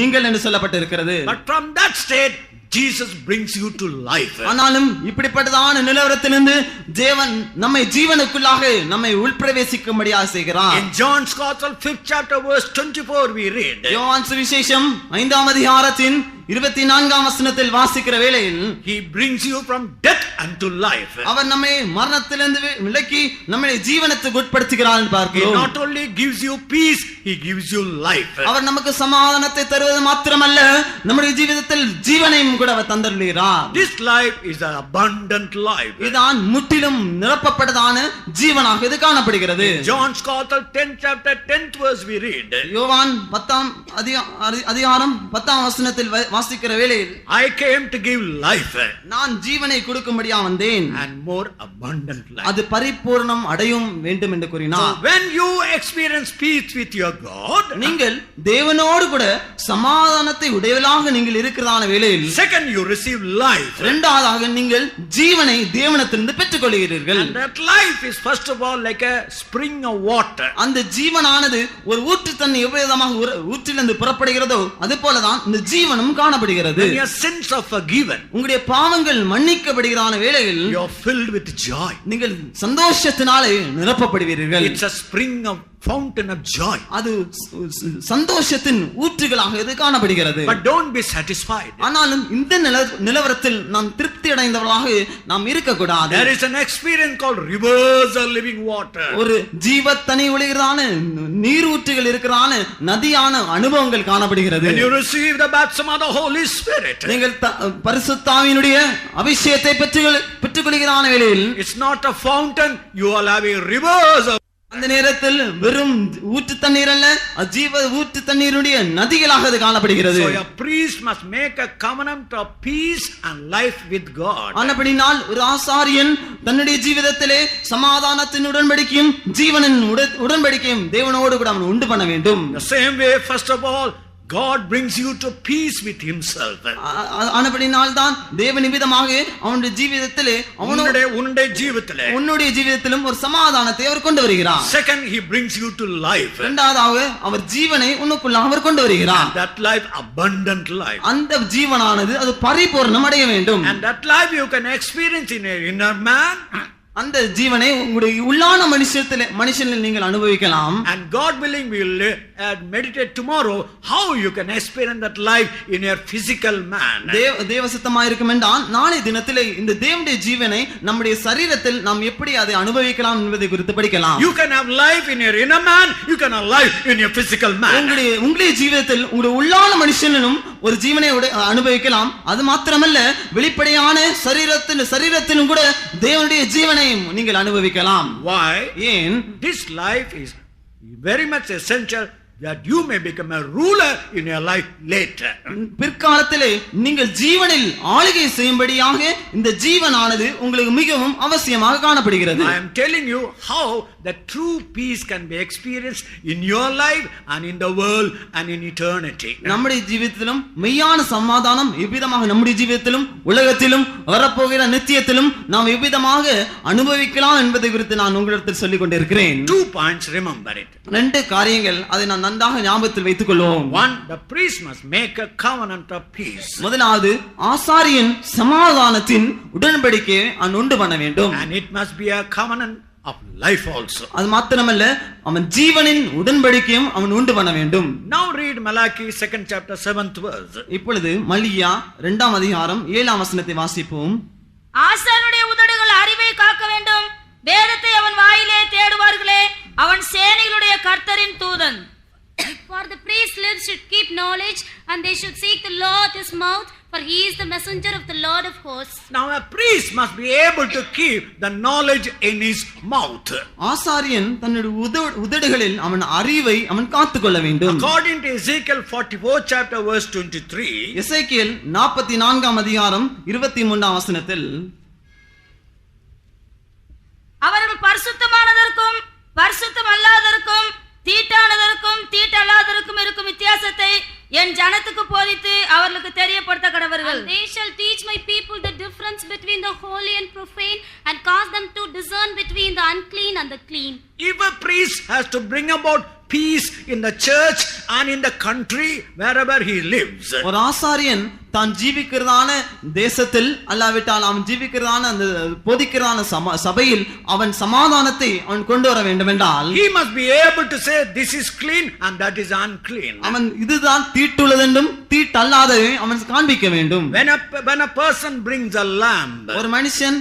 நீங்கள் என்று சொல்லப்பட்டிருக்கிறது. But from that state Jesus brings you to life. ஆனாலும் இப்படிப்பட்டதான நிலவரத்திலிருந்து தேவன் நம்மை ஜீவனுக்குள்ளாக நம்மை உள்பிரவேசிக்கும்படியாக செய்கிறார். In John's Gospel 5th chapter verse 24 we read, யோவான் சுவிசேஷம் 5ஆம் அதிகாரத்தின் 24ஆம் வசனத்தில் வாசிக்கிற வேளையில் he brings you from death unto life. அவர் நம்மை மரணத்திலிருந்து விலக்கி நம்மை ஜீவனத்துக்கு உட்படுத்துகிறார் என்று He பார்க்கிறோம். not only gives you peace, he gives you life. அவர் நமக்கு சமாதானத்தை தருவது மாத்திரமல்ல நம்முடைய ஜீவிதத்தில் ஜீவனையும் கூட அவர் தந்தருளுகிறார். This life is an abundant life. இதுதான் முற்றிலும் நிரப்பப்பட்டதான ஜீவனாக இது காணப்படுகிறது. John's Gospel 10th chapter 10th verse we read, யோவான் 10ஆம் அதிகாரம் 10ஆம் வசனத்தில் வாசிக்கிற வேளையில் I came to give life நான் ஜீவனை கொடுக்கும்படியா வந்தேன், and more abundant life. அது பரிபூரணம் அடையும் வேண்டும் என்று கூறினார். So when you experience peace with your God, நீங்கள் தேவனோடு கூட சமாதானத்தை உடையவளாக நீங்கள் இருக்கிறதான வேளையில் second you receive life. இரண்டாவதாக நீங்கள் ஜீவனை தேவனிடத்திலிருந்து பெற்றுக்கொள்கிறீர்கள். And that life is first of all like a spring of water. அந்த ஜீவனானது ஒரு ஊற்று தண்ணி எவ்விதமாக ஊற்றிலிருந்து புறப்படுகிறதோ அது போலதான் இந்த ஜீவனும் காணப்படுகிறது. When your sins are forgiven, உங்களுடைய பாவங்கள் மன்னிக்கப்படுகிறான வேளையில் you are filled with joy. நீங்கள் சந்தோஷத்தினாலே நிரப்பப்படுவீர்கள். It's a spring of fountain of joy. அது சந்தோஷத்தின் ஊற்றுகளாக இது காணப்படுகிறது. But don't be satisfied. ஆனாலும் இந்த நிலவரத்தில் நாம் திருப்தி அடைந்தவர்களாக நாம் இருக்கக்கூடாது. There is an experience called rivers of living water. ஒரு ஜீவ தனி ஒளிகிறதான நீரூற்றுகள் இருக்கிறதான நதியான அனுபவங்கள் காணப்படுகிறது. When you receive the baptism of the Holy Spirit, நீங்கள் பரிசுத்த ஆவியினுடைய அபிஷேகத்தை பெற்றுக்கொள்கிறான வேளையில் it's not a fountain, you are having rivers of. அந்த நேரத்தில் வெறும் ஊற்று தண்ணீர் அல்ல, ஜீவ ஊற்று தண்ணீருடைய நதிகளாக அது காணப்படுகிறது. So a priest must make a covenant of peace and life with God. ஆனபடினால் ஒரு ஆசாரியன் தன்னுடைய ஜீவிதத்திலே சமாதானத்தின் உடன்படிக்கையும் ஜீவனின் உடன்படிக்கையும் தேவனோடு கூட அவன் உண்டு பண்ண வேண்டும். The same way, first of all, God brings you to peace with himself. ஆனபடினால் தான் தேவன் நிமித்தமாக அவனுடைய ஜீவிதத்திலே உன்னுடைய ஜீவிதத்திலும் ஒரு சமாதானத்தை அவர் கொண்டு வருகிறார். Second, he brings you to life. இரண்டாவதாக அவர் ஜீவனை உனக்குள்ள அவர் கொண்டு வருகிறார். That life, abundant life. அந்த ஜீவனானது அது பரிபூரணம் அடைய வேண்டும். And that life you can experience in your inner man. அந்த ஜீவனை உங்களுடைய உள்ளான மனுஷனில் நீங்கள் அனுபவிக்கலாம். And God willing, we will meditate tomorrow how you can experience that life in your physical man. தேவ சித்தமாக இருக்கும் என்றால் நாளை தினத்திலே இந்த தேவனுடைய ஜீவனை நம்முடைய சரீரத்தில் நாம் எப்படி அதை அனுபவிக்கலாம் என்பதை குறித்து படிக்கலாம். You can have life in your inner man, you can have life in your physical man. உங்களுடைய ஜீவிதத்தில் உங்களுடைய உள்ளான மனுஷனிலும் ஒரு ஜீவனை அனுபவிக்கலாம். அது மாத்திரமல்ல வெளிப்படையான சரீரத்திலும் கூட தேவனுடைய ஜீவனை நீங்கள் அனுபவிக்கலாம். Why? ஏன்? This life is very much essential that you may become a ruler in your life later. பிற்காலத்திலே நீங்கள் ஜீவனில் ஆளுகை செய்யும்படியாக இந்த ஜீவனானது உங்களுக்கு மிகவும் அவசியமாக காணப்படுகிறது. I am telling you how the true peace can be experienced in your life and in the world and in eternity. நம்முடைய ஜீவிதத்திலும் மெய்யான சமாதானம் எவ்விதமாக நம்முடைய ஜீவிதத்திலும் உலகத்திலும் வரப்போகிற நித்தியத்திலும் நாம் எவ்விதமாக அனுபவிக்கலாம் என்பதை குறித்து நான் உங்களிடத்தில் சொல்லிக் கொண்டிருக்கிறேன். 2 points, remember it. 2 காரியங்கள் அதை நான் நன்றாக ஞாபகத்தில் வைத்துக் கொள்வோம். 1, the priest must make a covenant of peace. முதலாவது ஆசாரியன் சமாதானத்தின் உடன்படிக்கையை உண்டு பண்ண வேண்டும். And it must be a covenant of life also. அது மாத்திரமல்ல அவன் ஜீவனின் உடன்படிக்கையும் அவன் உண்டு பண்ண வேண்டும். Now read Malachi 2nd chapter 7th verse. இப்பொழுது மல்கியா 2ஆம் அதிகாரம் 7ஆம் வசனத்தை வாசிப்போம். ஆசாரியனுடைய உதடுகள் அறிவை காக்க வேண்டும், வேதத்தை அவன் வாயிலே தேடுவார்களே, அவன் சேனைகளுடைய கர்த்தரின் தூதன். For the priest's lips should keep knowledge, and they should seek the law at his mouth, for he is the messenger of the Lord of hosts. Now a priest must be able to keep the knowledge in his mouth. ஆசாரியன் தன்னுடைய உதடுகளில் அவன் அறிவை அவன் காத்துக்கொள்ள வேண்டும். According to Ezekiel 44th chapter verse 23, எசேக்கியேல் 44ஆம் அதிகாரம் 23ஆம் வசனத்தில் அவர்கள் பரிசுத்தமானதற்கும் பரிசுத்தம் அல்லாததற்கும் தீட்டானதற்கும் தீட்டல்லாததற்கும் இருக்கும் வித்தியாசத்தை என் ஜனத்துக்கு போதித்து அவர்களுக்கு தெரியப்படுத்த கடவர்கள். And they shall teach my people the difference between the holy and profane, and cause them to discern between the unclean and the clean. if a priest has to bring about peace in the church and in the country wherever he lives, ஒரு ஆசாரியன் தான் ஜீவிக்கிறதான தேசத்தில் அல்லாவிட்டால் அவன் ஜீவிக்கிறதான அந்த போதிக்கிறதான சபையில் அவன் சமாதானத்தை அவன் கொண்டு வர வேண்டும் என்றால் he must be able to say this is clean and that is unclean. அவன் இதுதான் தீட்டுள்ளதென்றும் தீட்டல்லாததை அவன் காண்பிக்க வேண்டும். When a person brings a lamb, ஒரு மனுஷன்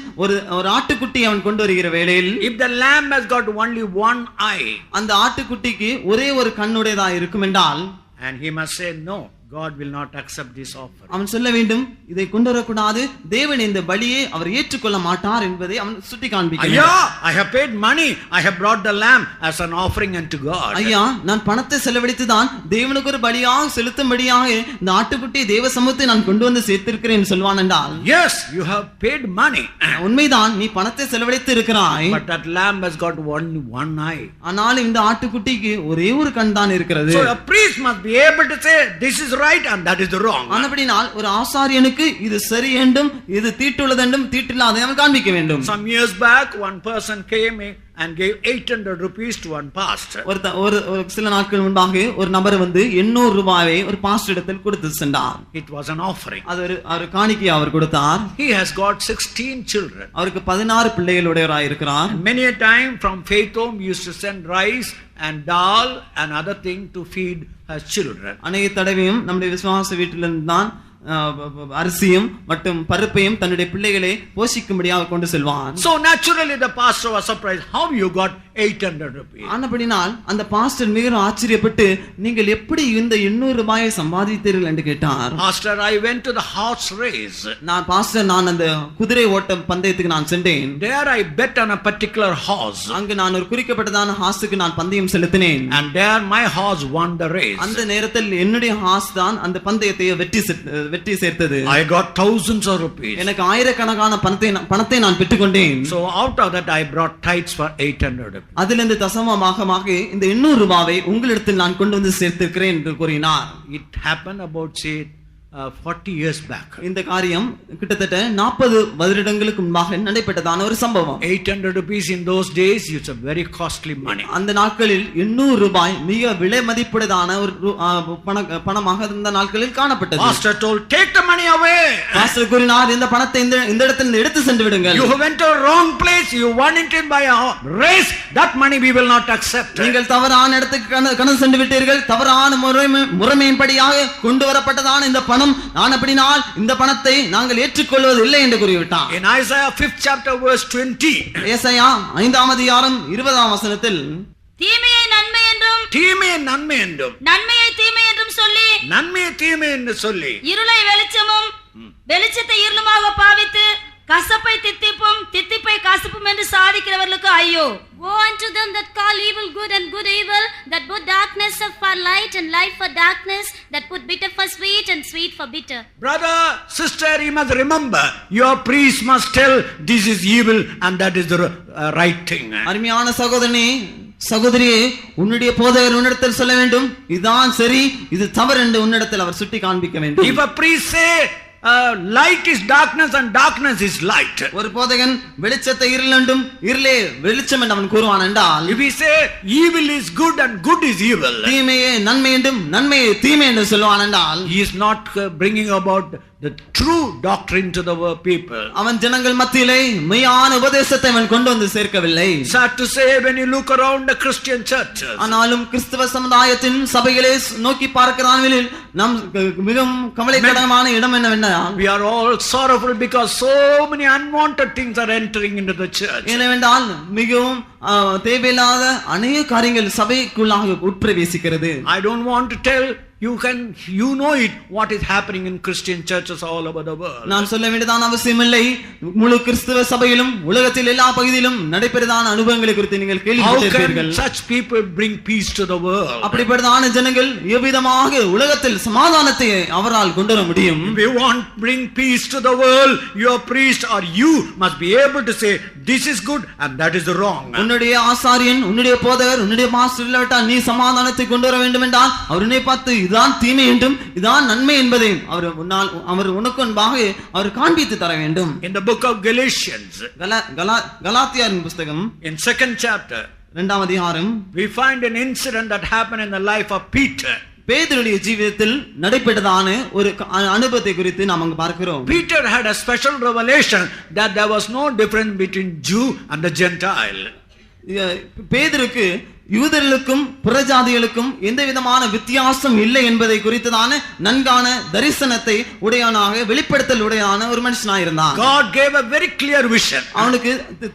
ஒரு ஆட்டுக்குட்டி அவன் கொண்டு வருகிற வேளையில் if the lamb has got only one eye, அந்த ஆட்டுக்குட்டிக்கு ஒரே ஒரு கண்ணுடையதா இருக்கும் என்றால், and he must say no, God will not accept this offer. அவன் சொல்ல வேண்டும் இதை கொண்டு வரக்கூடாது, தேவன் இந்த பலியை அவர் ஏற்றுக்கொள்ள மாட்டார் என்பதை அவன் சுட்டி காண்பிக்க வேண்டும். ஐயா, I have paid money, I have brought the lamb as an offering unto God. ஐயா, நான் பணத்தை செலவழித்து தான் தேவனுக்கு ஒரு பலியாக செலுத்தும்படியாக இந்த ஆட்டுக்குட்டி தேவ சமூகத்தை நான் கொண்டு வந்து சேர்த்திருக்கிறேன் சொல்வான் என்றால், Yes, you have paid money, உண்மைதான், நீ பணத்தை செலவழித்து இருக்கிறாய், but that lamb has got only one eye. ஆனால் இந்த ஆட்டுக்குட்டிக்கு ஒரே ஒரு கண் தான் இருக்கிறது. So a priest must be able to say this is right and that is the wrong. ஆனபடியால் ஒரு ஆசாரியனுக்கு இது சரி என்றும் இது தீட்டுள்ளதென்றும் தீட்டில்லாததை அவன் காண்பிக்க வேண்டும். Some years back one person came and gave 800 rupees to one pastor. ஒரு சில நாட்கள் முன்பாக ஒரு நபர் வந்து 800 ரூபாயை ஒரு பாஸ்டர் இடத்தில் கொடுத்து சென்றார். It was an offering. அது ஒரு காணிக்கையை அவர் கொடுத்தார். He has got 16 children. அவருக்கு 16 பிள்ளைகளுடையவராய் இருக்கிறார். Many a time from Faith Home used to send rice and dal and other thing to feed her children. அநேக தடவையும் நம்முடைய விசுவாச வீட்டிலிருந்து தான் அரிசியும் மற்றும் பருப்பையும் தன்னுடைய பிள்ளைகளை போஷிக்கும்படியாக கொண்டு செல்வான். So naturally the pastor was surprised, how you got 800 rupees? ஆனபடினால் அந்த பாஸ்டர் மிகவும் ஆச்சரியப்பட்டு நீங்கள் எப்படி இந்த 800 ரூபாயை சம்பாதித்தீர்கள் என்று கேட்டார். Pastor, I went to the horse race. நான் அந்த குதிரை ஓட்டம் பந்தயத்துக்கு நான் சென்றேன். There I bet on a particular horse. அங்கு நான் ஒரு குறிக்கப்பட்டதான ஹார்ஸுக்கு நான் பந்தயம் செலுத்தினேன். And there my horse won the race. அந்த நேரத்தில் என்னுடைய ஹார்ஸ் தான் அந்த பந்தயத்தை வெற்றி சேர்த்தது. I got thousands of rupees. எனக்கு ஆயிரக்கணக்கான பணத்தை நான் பெற்றுக்கொண்டேன். So out of that I brought tithes for 800 rupees. அதிலிருந்து தசமமாக இந்த 800 ரூபாயை உங்களிடத்தில் நான் கொண்டு வந்து சேர்த்திருக்கிறேன் என்று கூறினார். It happened about say 40 years back. இந்த காரியம் கிட்டத்தட்ட 40 வருடங்களுக்கு முன்பாக நடைபெற்றதான ஒரு சம்பவம். 800 rupees in those days is a very costly money. அந்த நாட்களில் 800 ரூபாய் மிக விலை மதிப்புடையதான ஒரு பணமாக இந்த நாட்களில் காணப்பட்டது. Pastor told, take the money away. Pastor கூறினார், இந்த பணத்தை இந்த இடத்திலிருந்து எடுத்து சென்று விடுங்கள். You went to a wrong place, you won it by a race, that money we will not accept. நீங்கள் தவறான இடத்துக்கு கடந்து சென்று விட்டீர்கள். தவறான முறைமையின்படியாக கொண்டு வரப்பட்டதான இந்த பணம் ஆனபடினால் இந்த பணத்தை நாங்கள் ஏற்றுக்கொள்வது இல்லை என்று கூறிவிட்டார். In Isaiah 5th chapter verse 20, ஏசாயா 5ஆம் அதிகாரம் 20ஆம் வசனத்தில், தீமையை நன்மை என்றும் தீமையை நன்மை என்றும் நன்மையை தீமை என்றும் சொல்லி நன்மையை தீமை என்று சொல்லி இருளை வெளிச்சமும் வெளிச்சத்தை இருளுமாக பாவித்து கசப்பை தித்திப்பும் தித்திப்பை கசப்பும் என்று சாதிக்கிறவர்களுக்கு ஐயோ. Woe unto them that call evil good and good evil, that put darkness for light and light for darkness, that put bitter for sweet and sweet for bitter. Brother, sister, you must remember, your priest must tell this is evil and that is the right thing. அருமையான சகோதரனே, சகோதரியே, உன்னுடைய போதகர் உன்னிடத்தில் சொல்ல வேண்டும், இதுதான் சரி, இது தவறு என்று உன்னிடத்தில் அவர் சுட்டி காண்பிக்க வேண்டும். If a priest say light is darkness and darkness is light, ஒரு போதகன் வெளிச்சத்தை இருள் என்றும் இருளே வெளிச்சம் என்று அவன் கூறுவான் என்றால், if he say evil is good and good is evil, தீமையே நன்மை என்றும் நன்மையே தீமை என்று சொல்வான் என்றால், he is not bringing about the true doctrine to the people. அவன் ஜனங்கள் மத்தியிலே மெய்யான உபதேசத்தை அவன் கொண்டு வந்து சேர்க்கவில்லை. Sad to say, when you look around the Christian churches, ஆனாலும் கிறிஸ்தவ சமுதாயத்தின் சபைகளை நோக்கி பார்க்கிறான், நம் மிகவும் கவலைக்கிடமான இடம் என்னவென்றால், we are all sorrowful because so many unwanted things are entering into the church. ஏனென்றால் மிகவும் தேவையில்லாத அநேக காரியங்கள் சபைக்குள்ளாக உட்பிரவேசிக்கிறது. I don't want to tell, you know it, what is happening in Christian churches all over the world. நான் சொல்ல வேண்டியதான அவசியமில்லை. முழு கிறிஸ்தவ சபையிலும் உலகத்தில் எல்லா பகுதியிலும் நடைபெறுதான அனுபவங்களை குறித்து நீங்கள் கேள்விப்பட்டிருப்பீர்கள். How can such people bring peace to the world? அப்படிப்பட்டதான ஜனங்கள் எவ்விதமாக உலகத்தில் சமாதானத்தை அவரால் கொண்டு வர முடியும்? If you want to bring peace to the world, your priest or you must be able to say this is good and that is wrong. உன்னுடைய ஆசாரியன், உன்னுடைய போதகர், உன்னுடைய மாஸ்டர் இல்லாவிட்டால் நீ சமாதானத்தை கொண்டு வர வேண்டும் என்றால் அவர் உன்னை பார்த்து இதான் தீமை என்றும் இதான் நன்மை என்பதையும் அவர் உனக்கு முன்பாக அவர் காண்பித்து தர வேண்டும். In the book of Galatians, கலாத்தியரின் புத்தகம் in 2nd chapter, 2ஆம் அதிகாரம், we find an incident that happened in the life of Peter. பேதுருடைய ஜீவிதத்தில் நடைபெற்றதான ஒரு அனுபவத்தை குறித்து நாம் அங்கு பார்க்கிறோம். Peter had a special revelation that there was no difference between Jew and the Gentile. பேதுருக்கு யூதர்களுக்கும் புறஜாதிகளுக்கும் எந்த விதமான வித்தியாசம் இல்லை என்பதை குறித்ததான நன்கான தரிசனத்தை உடையவனாக வெளிப்படுத்தல் உடையவனான ஒரு மனுஷனாக இருந்தான். God gave a very clear vision. அவனுக்கு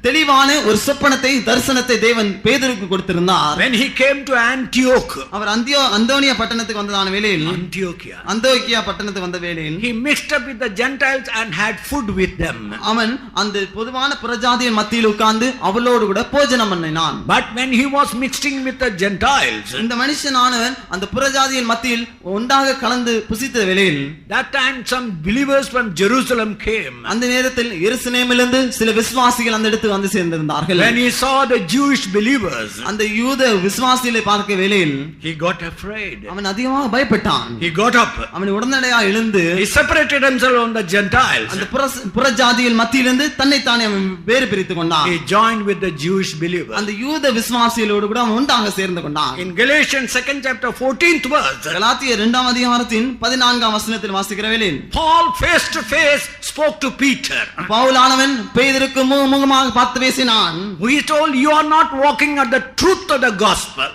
தெளிவான ஒரு சொப்பனத்தை தரிசனத்தை தேவன் பேதுருக்கு கொடுத்திருந்தார். When he came to Antioch, அவர் அந்தோனியா பட்டணத்துக்கு வந்ததான வேளையில், Antiochia பட்டணத்துக்கு வந்த வேளையில், he mixed up with the Gentiles and had food with them. அவன் அந்த பொதுவான புறஜாதியின் மத்தியில் உட்கார்ந்து அவளோடு கூட போஜனம் பண்ணினான். But when he was mixed with the Gentiles, இந்த மனுஷனானவன் அந்த புறஜாதியின் மத்தியில் ஒன்றாக கலந்து புசித்த வேளையில், that time some believers from Jerusalem came. அந்த நேரத்தில் எருசலேமிலிருந்து சில விசுவாசிகள் அந்த இடத்துக்கு வந்து சேர்ந்திருந்தார்கள். When he saw the Jewish believers, அந்த யூத விசுவாசிகளை பார்க்க வேளையில் he got afraid. அவன் அதிகமாக பயப்பட்டான். He got up. அவன் உடனடியாக எழுந்து he separated himself from the Gentiles. அந்த புறஜாதியின் மத்தியிலிருந்து தன்னைத்தானே அவன் வேறு பிரித்துக் கொண்டான். He joined with the Jewish believers. அந்த யூத விசுவாசிகளோடு கூட ஒன்றாக சேர்ந்து கொண்டான். In Galatians 2nd chapter 14th verse, கலாத்தியர் 2ஆம் அதிகாரத்தின் 14ஆம் வசனத்தில் வாசிக்கிற வேளையில், Paul face to face spoke to Peter. பவுலானவன் பேதுருக்கு முகமாக பார்த்து பேசினான். He told, you are not walking at the truth of the gospel.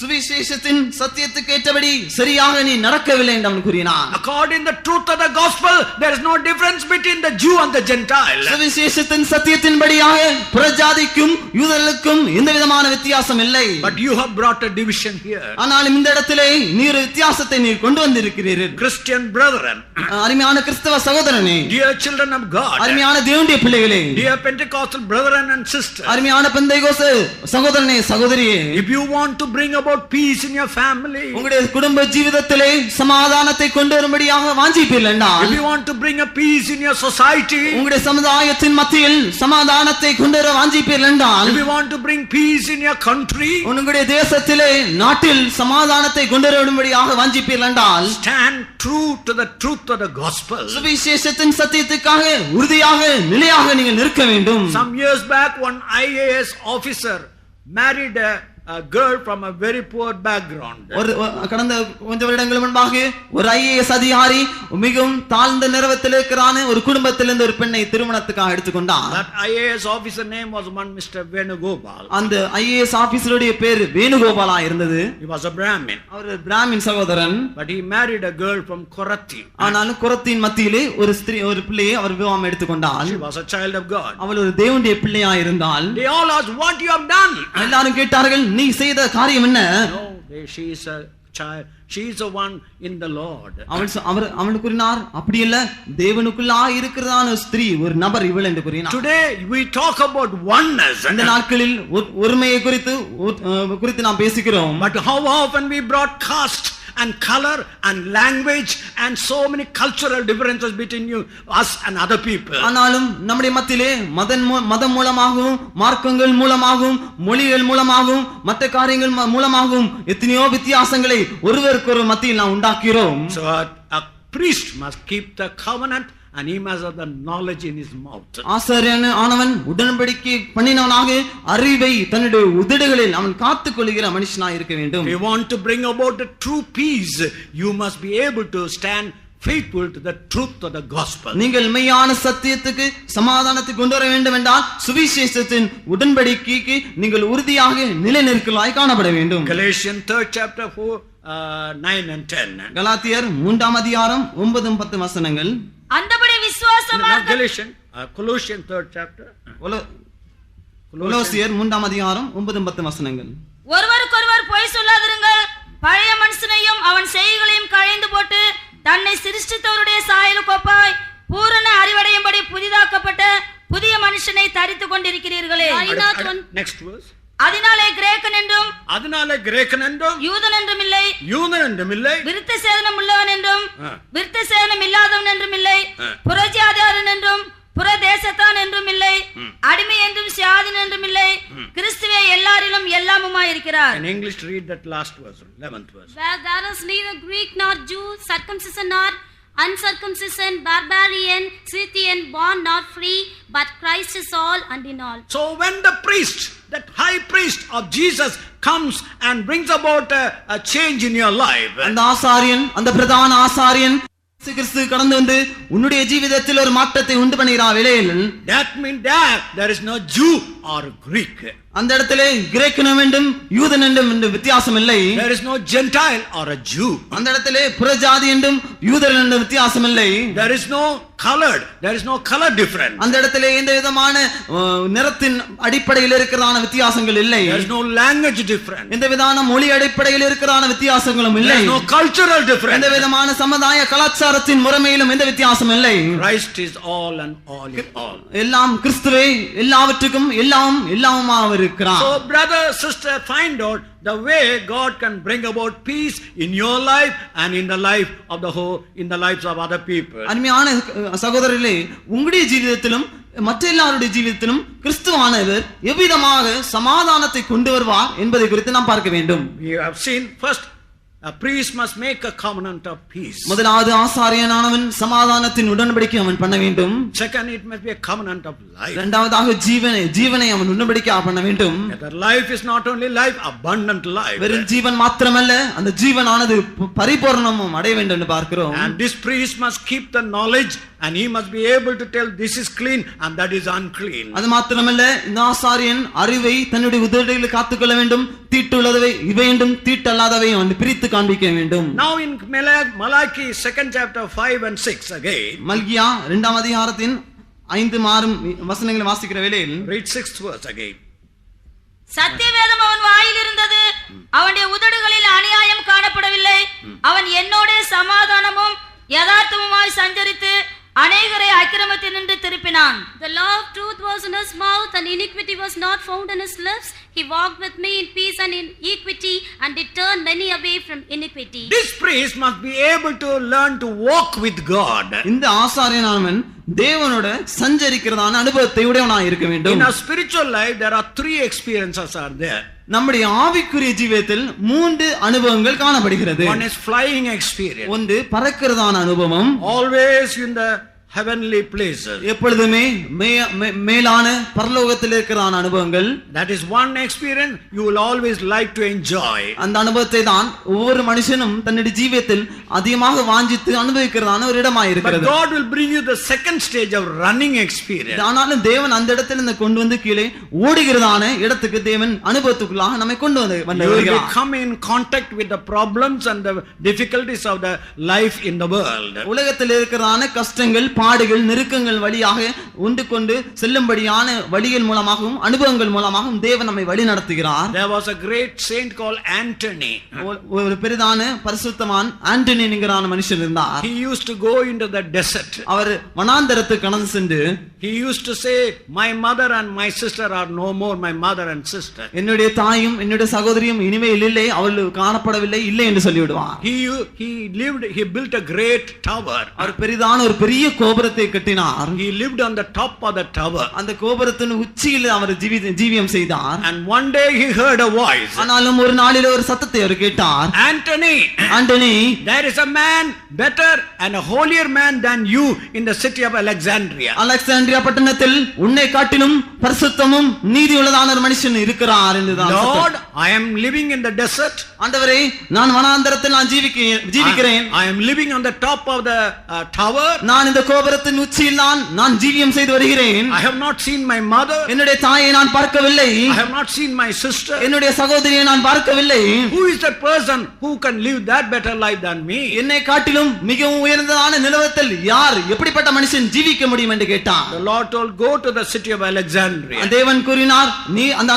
சுவிசேஷத்தின் சத்தியத்துக்கு ஏற்றபடி சரியாக நீ நடக்கவில்லை என்று அவன் கூறினான். According to the truth of the gospel, there is no difference between the Jew and the Gentile. சுவிசேஷத்தின் சத்தியத்தின்படியாக புறஜாதிக்கும் யூதர்களுக்கும் எந்த விதமான வித்தியாசம் இல்லை. But you have brought a division here. ஆனால் இந்த இடத்திலே நீர் வித்தியாசத்தை நீர் கொண்டு வந்திருக்கிறீர்கள். Christian brethren, அருமையான கிறிஸ்தவ சகோதரனே, dear children of God, அருமையான தேவனுடைய பிள்ளைகளே, dear Pentecostal brethren and sisters, அருமையான பெந்தேகோஸ்து சகோதரனே சகோதரியே, if you want to bring about peace in your family, உங்களுடைய குடும்ப ஜீவிதத்திலே சமாதானத்தை கொண்டு வரும்படியாக வாஞ்சிப்பீர்கள் என்றால், if you want to bring a peace in your society, உங்களுடைய சமுதாயத்தின் மத்தியில் சமாதானத்தை கொண்டு வர வாஞ்சிப்பீர்கள் என்றால், if you want to bring peace in your country, country, உங்களுடைய தேசத்திலே நாட்டில் சமாதானத்தை கொண்டு வரும்படியாக வாஞ்சிப்பீர்கள் என்றால் stand true to the truth of the gospel. சுவிசேஷத்தின் சத்தியத்துக்காக உறுதியாக நிலையாக நீங்கள் நிற்க வேண்டும். Some years back, one IAS officer married a girl from a very poor background. கடந்த கொஞ்ச வருடங்கள் முன்பாக ஒரு ஐஏஎஸ் அதிகாரி மிகவும் தாழ்ந்த நிறுவனத்தில் இருக்கிறான ஒரு குடும்பத்திலிருந்து ஒரு பெண்ணை திருமணத்துக்காக எடுத்துக்கொண்டார். That IAS officer name was one Mr. Venugopal. அந்த ஐஏஎஸ் ஆபீசருடைய பேர் வேணுகோபாலா இருந்தது. He was a Brahmin. அவர் பிராமின் சகோதரன். But he married a girl from Korathi. ஆனாலும் கொரத்தின் மத்தியிலே ஒரு பிள்ளையை அவர் விவாகம் எடுத்துக்கொண்டார். She was a child of God. அவள் ஒரு தேவனுடைய பிள்ளையா இருந்தால் They all asked, what you have done? எல்லாரும் கேட்டார்கள், நீ செய்த காரியம் என்ன? No, she is a child. She is the one in the Lord. அவன் கூறினார், அப்படி இல்ல, தேவனுக்குள்ளா இருக்கிறதான ஸ்திரீ ஒரு நபர் இவள் என்று கூறினார். Today we talk about oneness. இந்த நாட்களில் ஒருமையை குறித்து நாம் பேசுகிறோம். But how often we broadcast and color and language and so many cultural differences between us and other people. ஆனாலும் நம்முடைய மத்தியிலே மதம் மூலமாகவும் மார்க்கங்கள் மூலமாகவும் மொழிகள் மூலமாகவும் மற்ற காரியங்கள் மூலமாகவும் எத்தனையோ வித்தியாசங்களை ஒருவருக்கொரு மத்தியில் நாம் உண்டாக்குகிறோம். So a priest must keep the covenant and he must have the knowledge in his mouth. ஆசாரியன் ஆனவன் உடன்படிக்கை பண்ணினவனாக அறிவை தன்னுடைய உதடுகளில் அவன் காத்துக் கொள்கிற மனுஷனாய் இருக்க வேண்டும். If you want to bring about the true peace, you must be able to stand faithful to the truth of the gospel. நீங்கள் மெய்யான சத்தியத்துக்கு சமாதானத்தை கொண்டு வர வேண்டும் என்றால் சுவிசேஷத்தின் உடன்படிக்கைக்கு நீங்கள் உறுதியாக நிலைநிற்கலாய் காணப்பட வேண்டும். Galatians 3rd chapter 9 and 10. கலாத்தியர் 3ஆம் அதிகாரம் 9-10 வசனங்கள். அந்தபடி விசுவாசமாக Colossians 3rd chapter. கொலோசியர் 3ஆம் அதிகாரம் 9-10 வசனங்கள். ஒருவருக்கொருவர் பொய் சொல்லாதிருங்கள், பழைய மனுஷனையும் அவன் செய்கைகளையும் களைந்து போட்டு தன்னை சிருஷ்டித்தவருடைய சாயலுக்கு ஒப்பாய் பூரண அறிவடையும்படி புதிதாக்கப்பட்ட புதிய மனுஷனை தரித்துக் கொண்டிருக்கிறீர்களே. Next verse. அதனாலே கிரேக்கன் என்றும் யூதன் என்றும் இல்லை, விருத்த சேதனம் உள்ளவன் என்றும் விருத்த சேதனம் இல்லாதவன் என்றும் இல்லை, புறஜாதியாரன் என்றும் புறதேசத்தான் என்றும் இல்லை, அடிமை என்றும் சுயாதீன் என்றும் இல்லை, கிறிஸ்துவே எல்லாரிலும் எல்லாமுமாய் இருக்கிறார். In English, read that last verse, 11th verse. Where there is neither Greek nor Jew, circumcision nor uncircumcision, barbarian, Scythian, bond nor free, but Christ is all and in all. So when the priest, that high priest of Jesus, comes and brings about a change in your life, அந்த ஆசாரியன், அந்த பிரதான ஆசாரியன் கிறிஸ்து கடந்து வந்து உன்னுடைய ஜீவிதத்தில் ஒரு மாற்றத்தை உண்டு பண்ணுகிறார் வேளையில், that means that there is no Jew or Greek. அந்த இடத்திலே கிரேக்கனும் என்றும் யூதன் என்றும் வித்தியாசம் இல்லை. There is no Gentile or a Jew. அந்த இடத்திலே புறஜாதி என்றும் யூதர் என்றும் வித்தியாசம் இல்லை. There is no colored, there is no color difference. அந்த இடத்திலே எந்த விதமான நிறத்தின் அடிப்படையில் இருக்கிறதான வித்தியாசங்கள் இல்லை. There is no language difference. எந்த விதமான மொழி அடிப்படையில் இருக்கிறதான வித்தியாசங்களும் இல்லை. There is no cultural difference. எந்த விதமான சமுதாய கலாச்சாரத்தின் முறைமையிலும் எந்த வித்தியாசம் இல்லை. Christ is all and all in all. எல்லாம் கிறிஸ்துவே, எல்லாவற்றுக்கும் எல்லாமுமா இருக்கிறார். So brother, sister, find out the way God can bring about peace in your life and in the life of the whole, in the lives of other people. அருமையான சகோதரர்களே, உங்களுடைய ஜீவிதத்திலும் மற்ற எல்லாருடைய ஜீவிதத்திலும் கிறிஸ்துவானவர் எவ்விதமாக சமாதானத்தை கொண்டு வருவார் என்பதை குறித்து நாம் பார்க்க வேண்டும். We have seen first, a priest must make a covenant of peace. முதலாவது ஆசாரியனானவன் சமாதானத்தின் உடன்படிக்கை அவன் பண்ண வேண்டும். Second, it must be a covenant of life. இரண்டாவதாக ஜீவனை அவன் உடன்படிக்கை பண்ண வேண்டும். That life is not only life, abundant life. வெறும் ஜீவன் மாத்திரமல்ல, அந்த ஜீவனானது பரிபூரணமும் அடைய வேண்டும் என்று பார்க்கிறோம். And this priest must keep the knowledge and he must be able to tell this is clean and that is unclean. அது மாத்திரமல்ல, இந்த ஆசாரியன் அறிவை தன்னுடைய உதடுகளில் காத்துக்கொள்ள வேண்டும். தீட்டுள்ளதவை இவை என்றும் தீட்டல்லாதவை அவன் பிரித்து காண்பிக்க வேண்டும். Now in Malachi 2nd chapter 5 and 6 again. மல்கியா 2ஆம் அதிகாரத்தின் 5-6 வசனங்களை வாசிக்கிற வேளையில் read 6th verse again. சத்தியவேதம் அவன் வாயில் இருந்தது, அவனுடைய உதடுகளில் அநியாயம் காணப்படவில்லை. அவன் என்னோட சமாதானமும் யதார்த்தமுமாய் சஞ்சரித்து அநேகரை அக்கிரமத்தினின்று திருப்பினான். The law of truth was in his mouth, and iniquity was not found in his lips. He walked with me in peace and in equity, and did turn many away from iniquity. This priest must be able to learn to walk with God. இந்த ஆசாரியனானவன் தேவனோட சஞ்சரிக்கிறதான அனுபவத்தை உடையவனாய் இருக்க வேண்டும். In our spiritual life there are 3 experiences are there. நம்முடைய ஆவிக்குரிய ஜீவியத்தில் 3 அனுபவங்கள் காணப்படுகிறது. One is flying experience. ஒன்று பறக்கிறதான அனுபவம். Always in the heavenly places. எப்பொழுதுமே மேலான பரலோகத்தில் இருக்கிறதான அனுபவங்கள். That is one experience you will always like to enjoy. அந்த அனுபவத்தை தான் ஒவ்வொரு மனுஷனும் தன்னுடைய ஜீவியத்தில் அதிகமாக வாஞ்சித்து அனுபவிக்கிறதான ஒரு இடமாய் But இருக்கிறது. God will bring you the second stage of running experience. ஆனாலும் தேவன் அந்த இடத்துல இருந்து கொண்டு வந்து கீழே ஓடுகிறதான இடத்துக்கு தேவன் அனுபவத்துக்குள்ளாக நம்மை கொண்டு வந்து You will come in contact with the problems and the difficulties of the life in the world. உலகத்தில் இருக்கிறதான கஷ்டங்கள், பாடுகள், நெருக்கங்கள் வழியாக உண்டு கொண்டு செல்லும்படியான வழிகள் மூலமாகவும் அனுபவங்கள் மூலமாகவும் தேவன் நம்மை வழி நடத்துகிறார். There was a great saint called Antony. ஒரு பெரிதான பரிசுத்தமான் ஆண்டனி என்கிறான மனுஷன் இருந்தார். He used to go into the desert. அவர் வனாந்தரத்துக்கு கடந்து சென்று He used to say, my mother and my sister are no more my mother and sister. என்னுடைய தாயும் என்னுடைய சகோதரியும் இனிமேல் இல்லை, அவள் காணப்படவில்லை, இல்லை என்று சொல்லிவிடுவார். He built a great tower. அவர் பெரிதான ஒரு பெரிய கோபுரத்தை கட்டினார். He lived on the top of the tower. அந்த கோபுரத்தின் உச்சியில் அவர் ஜீவியம் செய்தார். And one day he heard a voice. ஆனாலும் ஒரு நாளில் ஒரு சத்தத்தை அவர் கேட்டார். Antony, there is a man better and a holier man than you in the city of Alexandria. Alexandria பட்டணத்தில் உன்னை காட்டிலும் பரிசுத்தமும் நீதியுள்ளதான ஒரு மனுஷன் இருக்கிறார் என்றுதான். Lord, I am living in the desert. ஆண்டவரே, நான் வனாந்தரத்தில் நான் ஜீவிக்கிறேன். I am living on the top of the tower. நான் இந்த கோபுரத்தின் உச்சியில் நான் ஜீவியம் செய்து வருகிறேன். I have not seen my mother. என்னுடைய தாயை நான் பார்க்கவில்லை. I have not seen my sister. என்னுடைய சகோதரியை நான் பார்க்கவில்லை. Who is that person who can live that better life than me? என்னை காட்டிலும் மிகவும் உயர்ந்ததான நிலவரத்தில் யார், எப்படிப்பட்ட மனுஷன் ஜீவிக்க முடியும் என்று கேட்டார். The Lord told, go to the city of Alexandria. தேவன் கூறினார், நீ அந்த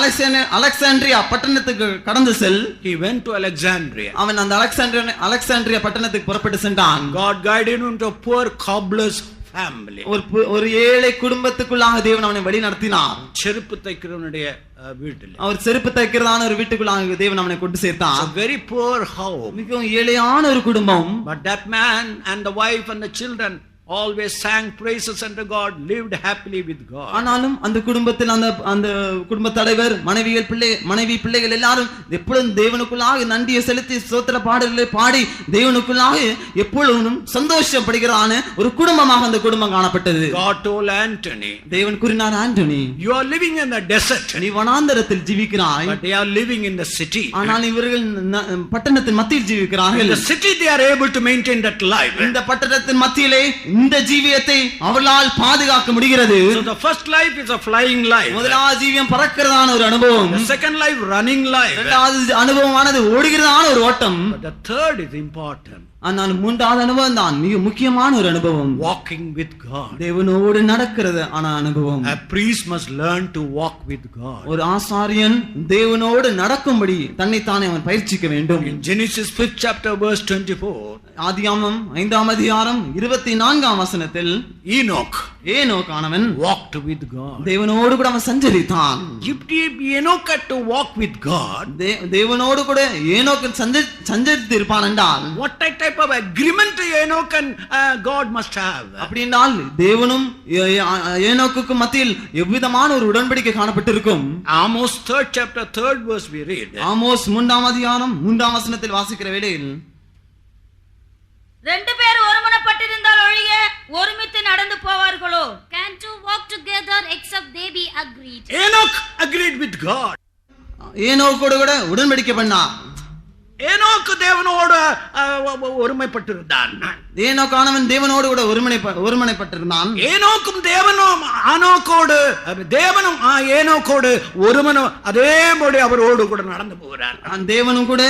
அலெக்சாண்ட்ரியா பட்டணத்துக்கு கடந்து செல். He went to Alexandria. அவன் அந்த அலெக்சாண்ட்ரியா பட்டணத்துக்கு புறப்பட்டு சென்றான். God guided him to a poor cobbler's family. ஒரு ஏழை குடும்பத்துக்குள்ளாக தேவன் அவனை வழி நடத்தினார். செருப்பு தைக்கிறவனுடைய வீட்டில், அவர் செருப்பு தைக்கிறதான ஒரு வீட்டுக்குள்ளாக தேவன் அவனை கொண்டு சேர்த்தார். A very poor house. மிகவும் ஏழையான ஒரு குடும்பம். But that man and the wife and the children always sang praises unto God, lived happily with God. ஆனாலும் அந்த குடும்பத்தில் அந்த குடும்ப தலைவர், மனைவி பிள்ளைகள் எல்லாரும் எப்பொழுதும் தேவனுக்குள்ளாக நன்றியை செலுத்தி ஸ்தோத்திர பாடல்களை பாடி தேவனுக்குள்ளாக எப்பொழுதும் சந்தோஷப்படுகிறான ஒரு குடும்பமாக அந்த குடும்பம் காணப்பட்டது. God told Antony, தேவன் கூறினார், Antony, you are living in the desert. நீ வனாந்தரத்தில் ஜீவிக்கிறாய். But they are living in the city. ஆனால் இவர்கள் பட்டணத்தின் மத்தியில் ஜீவிக்கிறார்கள். In the city they are able to maintain that life. இந்த பட்டணத்தின் மத்தியிலே இந்த ஜீவியத்தை அவர்களால் பாதுகாக்க முடிகிறது. So the first life is a flying life. முதலாவது ஜீவியம் பறக்கிறதான ஒரு அனுபவம். The second life running life. இரண்டாவது அனுபவமானது ஓடுகிறதான ஒரு ஓட்டம். But the third is important. ஆனால் மூன்றாவது அனுபவம் தான் மிக முக்கியமான ஒரு அனுபவம். Walking with God. தேவனோடு நடக்கிறது ஆன அனுபவம். A priest must learn to walk with God. ஒரு ஆசாரியன் தேவனோடு நடக்கும்படி தன்னை தானே அவன் பயிற்சிக்க வேண்டும். In Genesis 5th chapter verse 24, ஆதியாகமம் 5ஆம் அதிகாரம் 24ஆம் வசனத்தில் ஏனோக் ஆனவன் walked with God. தேவனோடு கூட அவன் சஞ்சரித்தான். If Enoch had to walk with God, தேவனோடு கூட ஏனோக் சஞ்சரித்து இருப்பான் என்றால் what type of agreement Enoch and God must have? அப்படினால் தேவனும் ஏனோக்குக்கு மத்தியில் எவ்விதமான ஒரு உடன்படிக்கை காணப்பட்டிருக்கும். Amos 3rd chapter 3rd verse we read. Amos 3ஆம் அதிகாரம் 3ஆம் வசனத்தில் வாசிக்கிற வேளையில், ரெண்டு பேர் ஒருமனப்பட்டிருந்தால் ஒழிய ஒருமித்து நடந்து போவார்களோ? Can two walk together except they be agreed? Enoch agreed with God. ஏனோக்கோடு கூட உடன்படிக்கை பண்ணான். ஏனோக்கு தேவனோடு ஒருமைப்பட்டிருந்தான். ஏனோக்கானவன் தேவனோடு கூட ஒருமனைப்பட்டிருந்தான். ஏனோக்கும் தேவனும் ஆனோக்கோடு, தேவனும் ஏனோக்கோடு ஒருமனம் அதேபடி அவரோடு கூட நடந்து போகிறார். தேவனும் கூட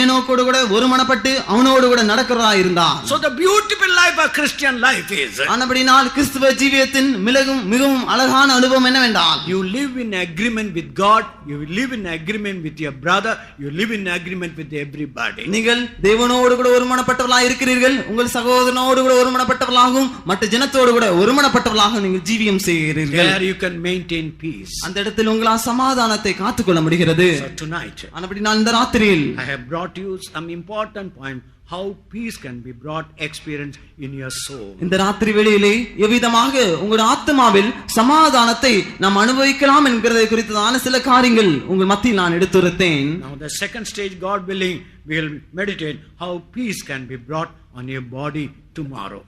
ஏனோக்கோடு கூட ஒருமனப்பட்டு அவனோடு கூட நடக்கிறதா இருந்தான். So the beautiful life of Christian life is, ஆனபடினால் கிறிஸ்துவ ஜீவியத்தின் மிகவும் அழகான அனுபவம் என்னவென்றால், you live in agreement with God, you live in agreement with your brother, you live in agreement with everybody. நீங்கள் தேவனோடு கூட ஒருமனப்பட்டவர்களாக இருக்கிறீர்கள், உங்கள் சகோதரனோடு கூட ஒருமனப்பட்டவர்களாகவும் மற்ற ஜனத்தோடு கூட ஒருமனப்பட்டவர்களாக நீங்கள் ஜீவியம் செய்கிறீர்கள். There you can maintain peace. அந்த இடத்தில் உங்களால் சமாதானத்தை காத்துக்கொள்ள முடிகிறது. So tonight, ஆனபடினால் இந்த ராத்திரியில் I have brought you some important point how peace can be brought experience in your soul. இந்த ராத்திரி வேளையிலே எவ்விதமாக உங்களுடைய ஆத்மாவில் சமாதானத்தை நாம் அனுபவிக்கலாம் என்கிறதை குறித்ததான சில காரியங்கள் உங்கள் மத்தியில் நான் எடுத்துரைத்தேன். Now the second stage, God willing, we will meditate how peace can be brought on your body tomorrow.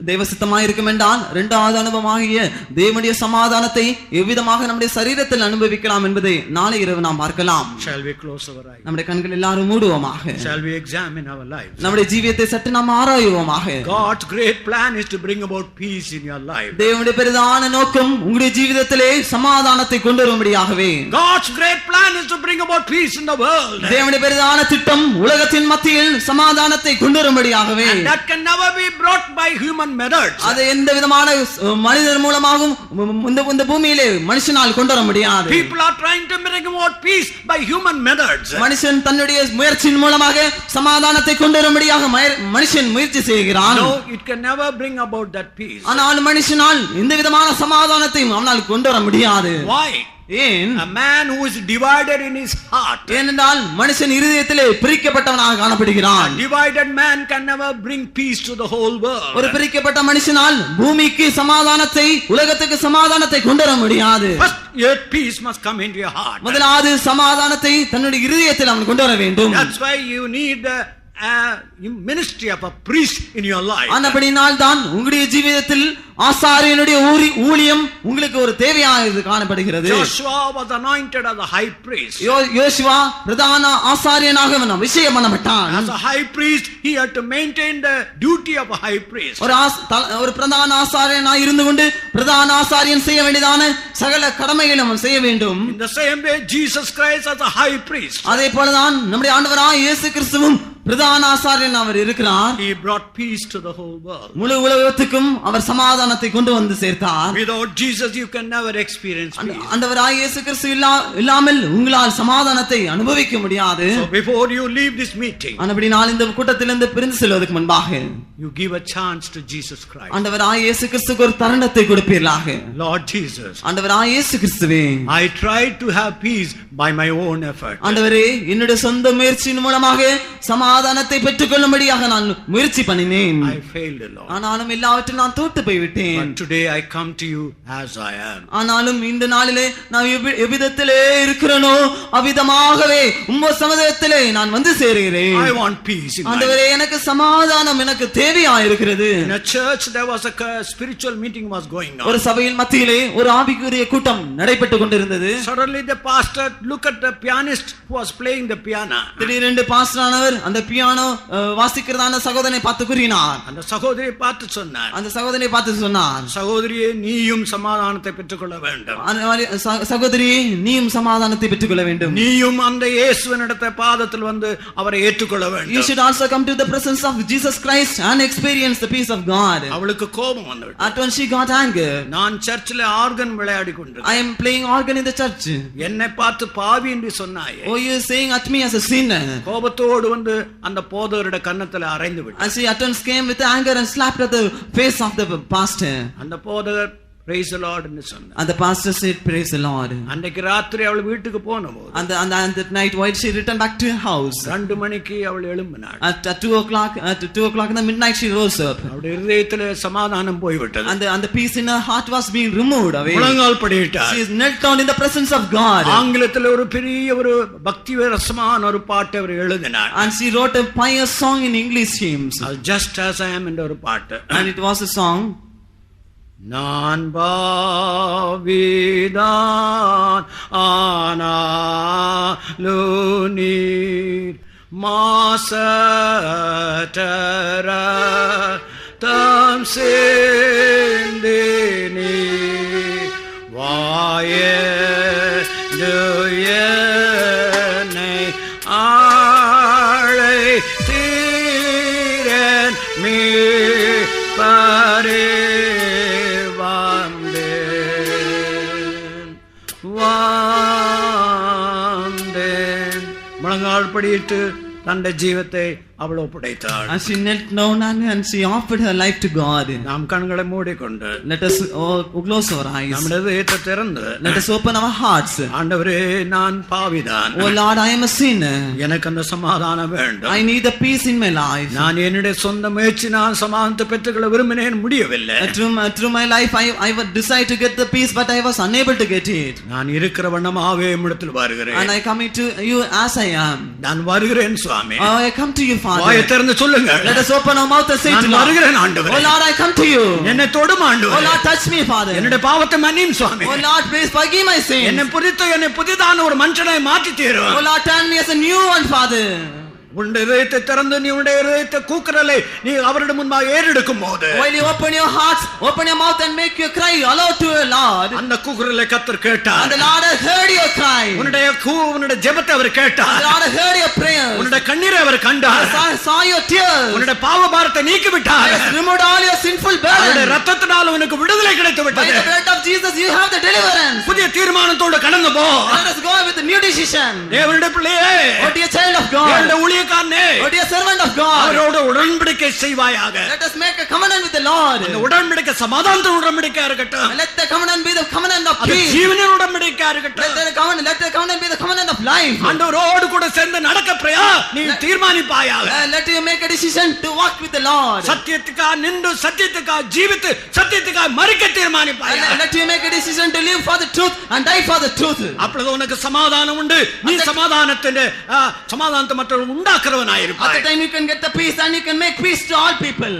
தேவ சித்தமாய் இருக்கும் என்றால் இரண்டாவது அனுபவமாகிய தேவனுடைய சமாதானத்தை எவ்விதமாக நம்முடைய சரீரத்தில் அனுபவிக்கலாம் என்பதை நாளை இரவு நாம் பார்க்கலாம். Shall we close our eyes? நம்முடைய கண்கள் எல்லாரும் மூடுவோமாக. Shall we examine our lives? நம்முடைய ஜீவியத்தை சற்று நாம் ஆராயுவோமாக. God's great plan is to bring about peace in your life. தேவனுடைய பெரிதான நோக்கம் உங்களுடைய ஜீவிதத்திலே சமாதானத்தை கொண்டு வரும்படியாகவே. God's great plan is to bring about peace in the world. தேவனுடைய பெரிதான திட்டம் உலகத்தின் மத்தியில் சமாதானத்தை கொண்டு வரும்படியாகவே. And that can never be brought by human methods. அது எந்த விதமான மனிதர் மூலமாகவும் இந்த பூமியிலே மனுஷனால் கொண்டு வர முடியாது. People are trying to bring about peace by human methods. மனுஷன் தன்னுடைய முயற்சியின் மூலமாக சமாதானத்தை கொண்டு வரும்படியாக மனுஷன் முயற்சி செய்கிறான். No, it can never bring about that peace. ஆனால் மனுஷனால் இந்த விதமான சமாதானத்தை அவனால் கொண்டு வர முடியாது. Why? ஏன்? A man who is divided in his heart. ஏனென்றால் மனுஷன் இருதயத்திலே பிரிக்கப்பட்டவனாக காணப்படுகிறான். A divided man can never bring peace to the whole world. ஒரு பிரிக்கப்பட்ட மனுஷனால் பூமிக்கு சமாதானத்தை உலகத்துக்கு சமாதானத்தை கொண்டு வர முடியாது. First, your peace must come into your heart. முதலாவது சமாதானத்தை தன்னுடைய இருதயத்தில் அவன் கொண்டு வர வேண்டும். That's why you need the ministry of a priest in your life. ஆனபடியால் தான் உங்களுடைய ஜீவிதத்தில் ஆசாரியனுடைய ஊழியம் உங்களுக்கு ஒரு தேவையாக காணப்படுகிறது. Joshua was anointed as a high priest. யோசுவா பிரதான ஆசாரியனாக அபிஷேகம் பண்ணப்பட்டான். As a high priest, he had to maintain the duty of a high priest. ஒரு பிரதான ஆசாரியனாக இருந்து கொண்டு பிரதான ஆசாரியன் செய்ய வேண்டியதான சகல கடமைகளை அவன் செய்ய வேண்டும். In the same way, Jesus Christ as a high priest. அதே போலதான் நம்முடைய ஆண்டவராகிய இயேசு கிறிஸ்துவும் பிரதான ஆசாரியன் அவர் இருக்கிறார். He brought peace to the whole world. முழு உலகத்துக்கும் அவர் சமாதானத்தை கொண்டு வந்து சேர்த்தார். Without Jesus you can never experience peace. ஆண்டவராகிய இயேசு கிறிஸ்து இல்லாமல் உங்களால் சமாதானத்தை அனுபவிக்க முடியாது. So before you leave this meeting, ஆனபடியால் இந்த கூட்டத்திலிருந்து பிரிந்து செல்வதற்கு முன்பாக you give a chance to Jesus Christ. ஆண்டவராகிய இயேசு கிறிஸ்துவுக்கு ஒரு தருணத்தை கொடுப்பீர்களாக. Lord Jesus, ஆண்டவராகிய இயேசு கிறிஸ்துவே, I tried to have peace by my own effort. ஆண்டவரே, என்னுடைய சொந்த முயற்சியின் மூலமாக சமாதானத்தை பெற்றுக்கொள்ளும்படியாக நான் முயற்சி பண்ணினேன். I failed, Lord. ஆனாலும் எல்லாவற்றிலும் நான் தோற்று போய்விட்டேன். But today I come to you as I am. ஆனாலும் இந்த நாளிலே நான் எவ்விதத்திலே இருக்கிறேனோ அவ்விதமாகவே உம்ம சமூகத்திலே நான் வந்து சேருகிறேன். I want peace in my life. ஆண்டவரே, எனக்கு சமாதானம் எனக்கு தேவையா இருக்கிறது. In a church there was a spiritual meeting was going on. ஒரு சபையின் மத்தியிலே ஒரு ஆவிக்குரிய கூட்டம் நடைபெற்றுக் கொண்டிருந்தது. Suddenly the pastor looked at the pianist who was playing the piano. திடீரென்று பாஸ்டரானவர் அந்த பியானோ வாசிக்கிறதான சகோதரனை பார்த்து கூறினார். அந்த சகோதரியை பார்த்து சொன்னார். அந்த சகோதரனை பார்த்து சொன்னார், சகோதரியே, நீயும் சமாதானத்தை பெற்றுக்கொள்ள வேண்டும். சகோதரியே, நீயும் சமாதானத்தை பெற்றுக்கொள்ள வேண்டும். நீயும் அந்த இயேசுவினிடத்தை பாதத்தில் வந்து அவரை ஏற்றுக்கொள்ள வேண்டும். You should also come to the presence of Jesus Christ and experience the peace of God. அவளுக்கு கோபம் வந்துவிட்டது. At once she got anger. நான் சர்ச்சில் ஆர்கன் விளையாடி கொண்டிருந்தேன். I am playing organ in the church. என்னை பார்த்து பாவி என்று சொன்னாயே. Oh, you are saying at me as a sinner. கோபத்தோடு வந்து அந்த போதகருடைய கன்னத்தில் அறைந்து விட்டார். And she at once came with anger and slapped at the face of the pastor. அந்த போதகர் praise the Lord ன்னு சொன்னார். And the pastor said, praise the Lord. அன்றைக்கு ராத்திரி அவள் வீட்டுக்கு போனபோது, And that night while she returned back to her house, 2 மணிக்கு அவள் எழும்பினாள். at 2 o'clock in the midnight she rose up. அவளுடைய இதயத்திலே சமாதானம் போய்விட்டது. And the peace in her heart was being removed away. முழங்கால் படியிட்டார். She is knelt down in the presence of God. ஆங்கிலத்தில் ஒரு பெரிய ஒரு பக்தி ரசமான ஒரு பாட்டை அவர் எழுதினார். And she wrote a pious song in English hymns. Just as I am என்ற ஒரு பாட்டு. And it was a song. நான் பாவிதான் ஆனாலு நீர் மாசற்றர தம் சேந்தேனே வாயேனை அழைத்தீரன் மீட்பரே முழங்கால் படியிட்டு தன்னுடைய ஜீவத்தை அவள் ஒப்படைத்தாள். And she knelt down and she offered her life to God. நாம் கண்களை மூடிக்கொண்டு Let us close our eyes. நம்முடைய இதயத்தை திறந்து Let us open our hearts. ஆண்டவரே நான் பாவிதான், Oh Lord, I am a sinner. எனக்கு அந்த சமாதானம் வேண்டும். I need the peace in my life. நான் என்னுடைய சொந்த முயற்சி நான் சமாதானத்தை பெற்றுக்கொள்ள விரும்பினேன், முடியவில்லை. Through my life I would decide to get the peace, but I was unable to get it. நான் இருக்கிற வண்ணமாவே உம்மிடத்தில் வருகிறேன். And I come to you as I am. நான் வருகிறேன் சுவாமி. Oh, I come to you, Father. வாயை திறந்து சொல்லுங்கள். Let us open our mouth and say to நான் Lord. வருகிறேன் ஆண்டவரே. Oh Lord, I come to you. என்னை தொடும் ஆண்டவரே. Oh Lord, touch me, Father. என்னுடைய பாவத்தை மன்னியும் சுவாமி. Oh Lord, please forgive my sins. என்னை புதிதான ஒரு மனுஷனாய் மாற்றி தீரும். Oh Lord, turn me as a new one, Father. உன்னுடைய இதயத்தை திறந்து நீ உன்னுடைய இதயத்தை கூக்குரலை நீ அவரிடம் முன்பாக ஏறெடுக்கும் போது, While you open your hearts, open your mouth and make your cry aloud to your Lord. அந்த கூக்குரலை கர்த்தர் கேட்டார். And the Lord has heard your cry. உன்னுடைய ஜெபத்தை அவர் கேட்டார். And the Lord has heard your prayers. உன்னுடைய கண்ணீரை அவர் கண்டார். I saw your tears. உன்னுடைய பாவ பாரத்தை நீக்கி விட்டார். He has removed all your sinful burden. அவருடைய இரத்தத்தினால் உனக்கு விடுதலை கிடைத்து By விட்டது. the blood of Jesus, you have the deliverance. புதிய தீர்மானத்தோடு கடந்து போ. Let us go with a new decision. தேவனுடைய பிள்ளையே, Oh dear child of God. தேவனுடைய ஊழியக்காரனே, Oh dear servant of God. அவரோடு உடன்படிக்கை செய்வாயாக. Let us make a covenant with the Lord. அந்த உடன்படிக்கை சமாதானத்தின் உடன்படிக்கையா இருக்கட்டும். Let the covenant be the covenant of அது peace. ஜீவனின் உடன்படிக்கையா இருக்கட்டும். Let the covenant be the covenant of life. ஆண்டவரோடு கூட சேர்ந்து நடக்க பிரயா நீ தீர்மானிப்பாயாக. Let you make a decision to walk with the Lord. சத்தியத்துக்காக நின்று சத்தியத்துக்காக ஜீவித்து சத்தியத்துக்காக மரிக்க தீர்மானிப்பாயாக. Let you make a decision to live for the truth and die for the truth. அப்பொழுது உனக்கு சமாதானம் உண்டு. நீ சமாதானத்தை மற்றவர்கள் உண்டாக்குறவனாயிருப்பாய். At the time you can get the peace and you can make peace to all people.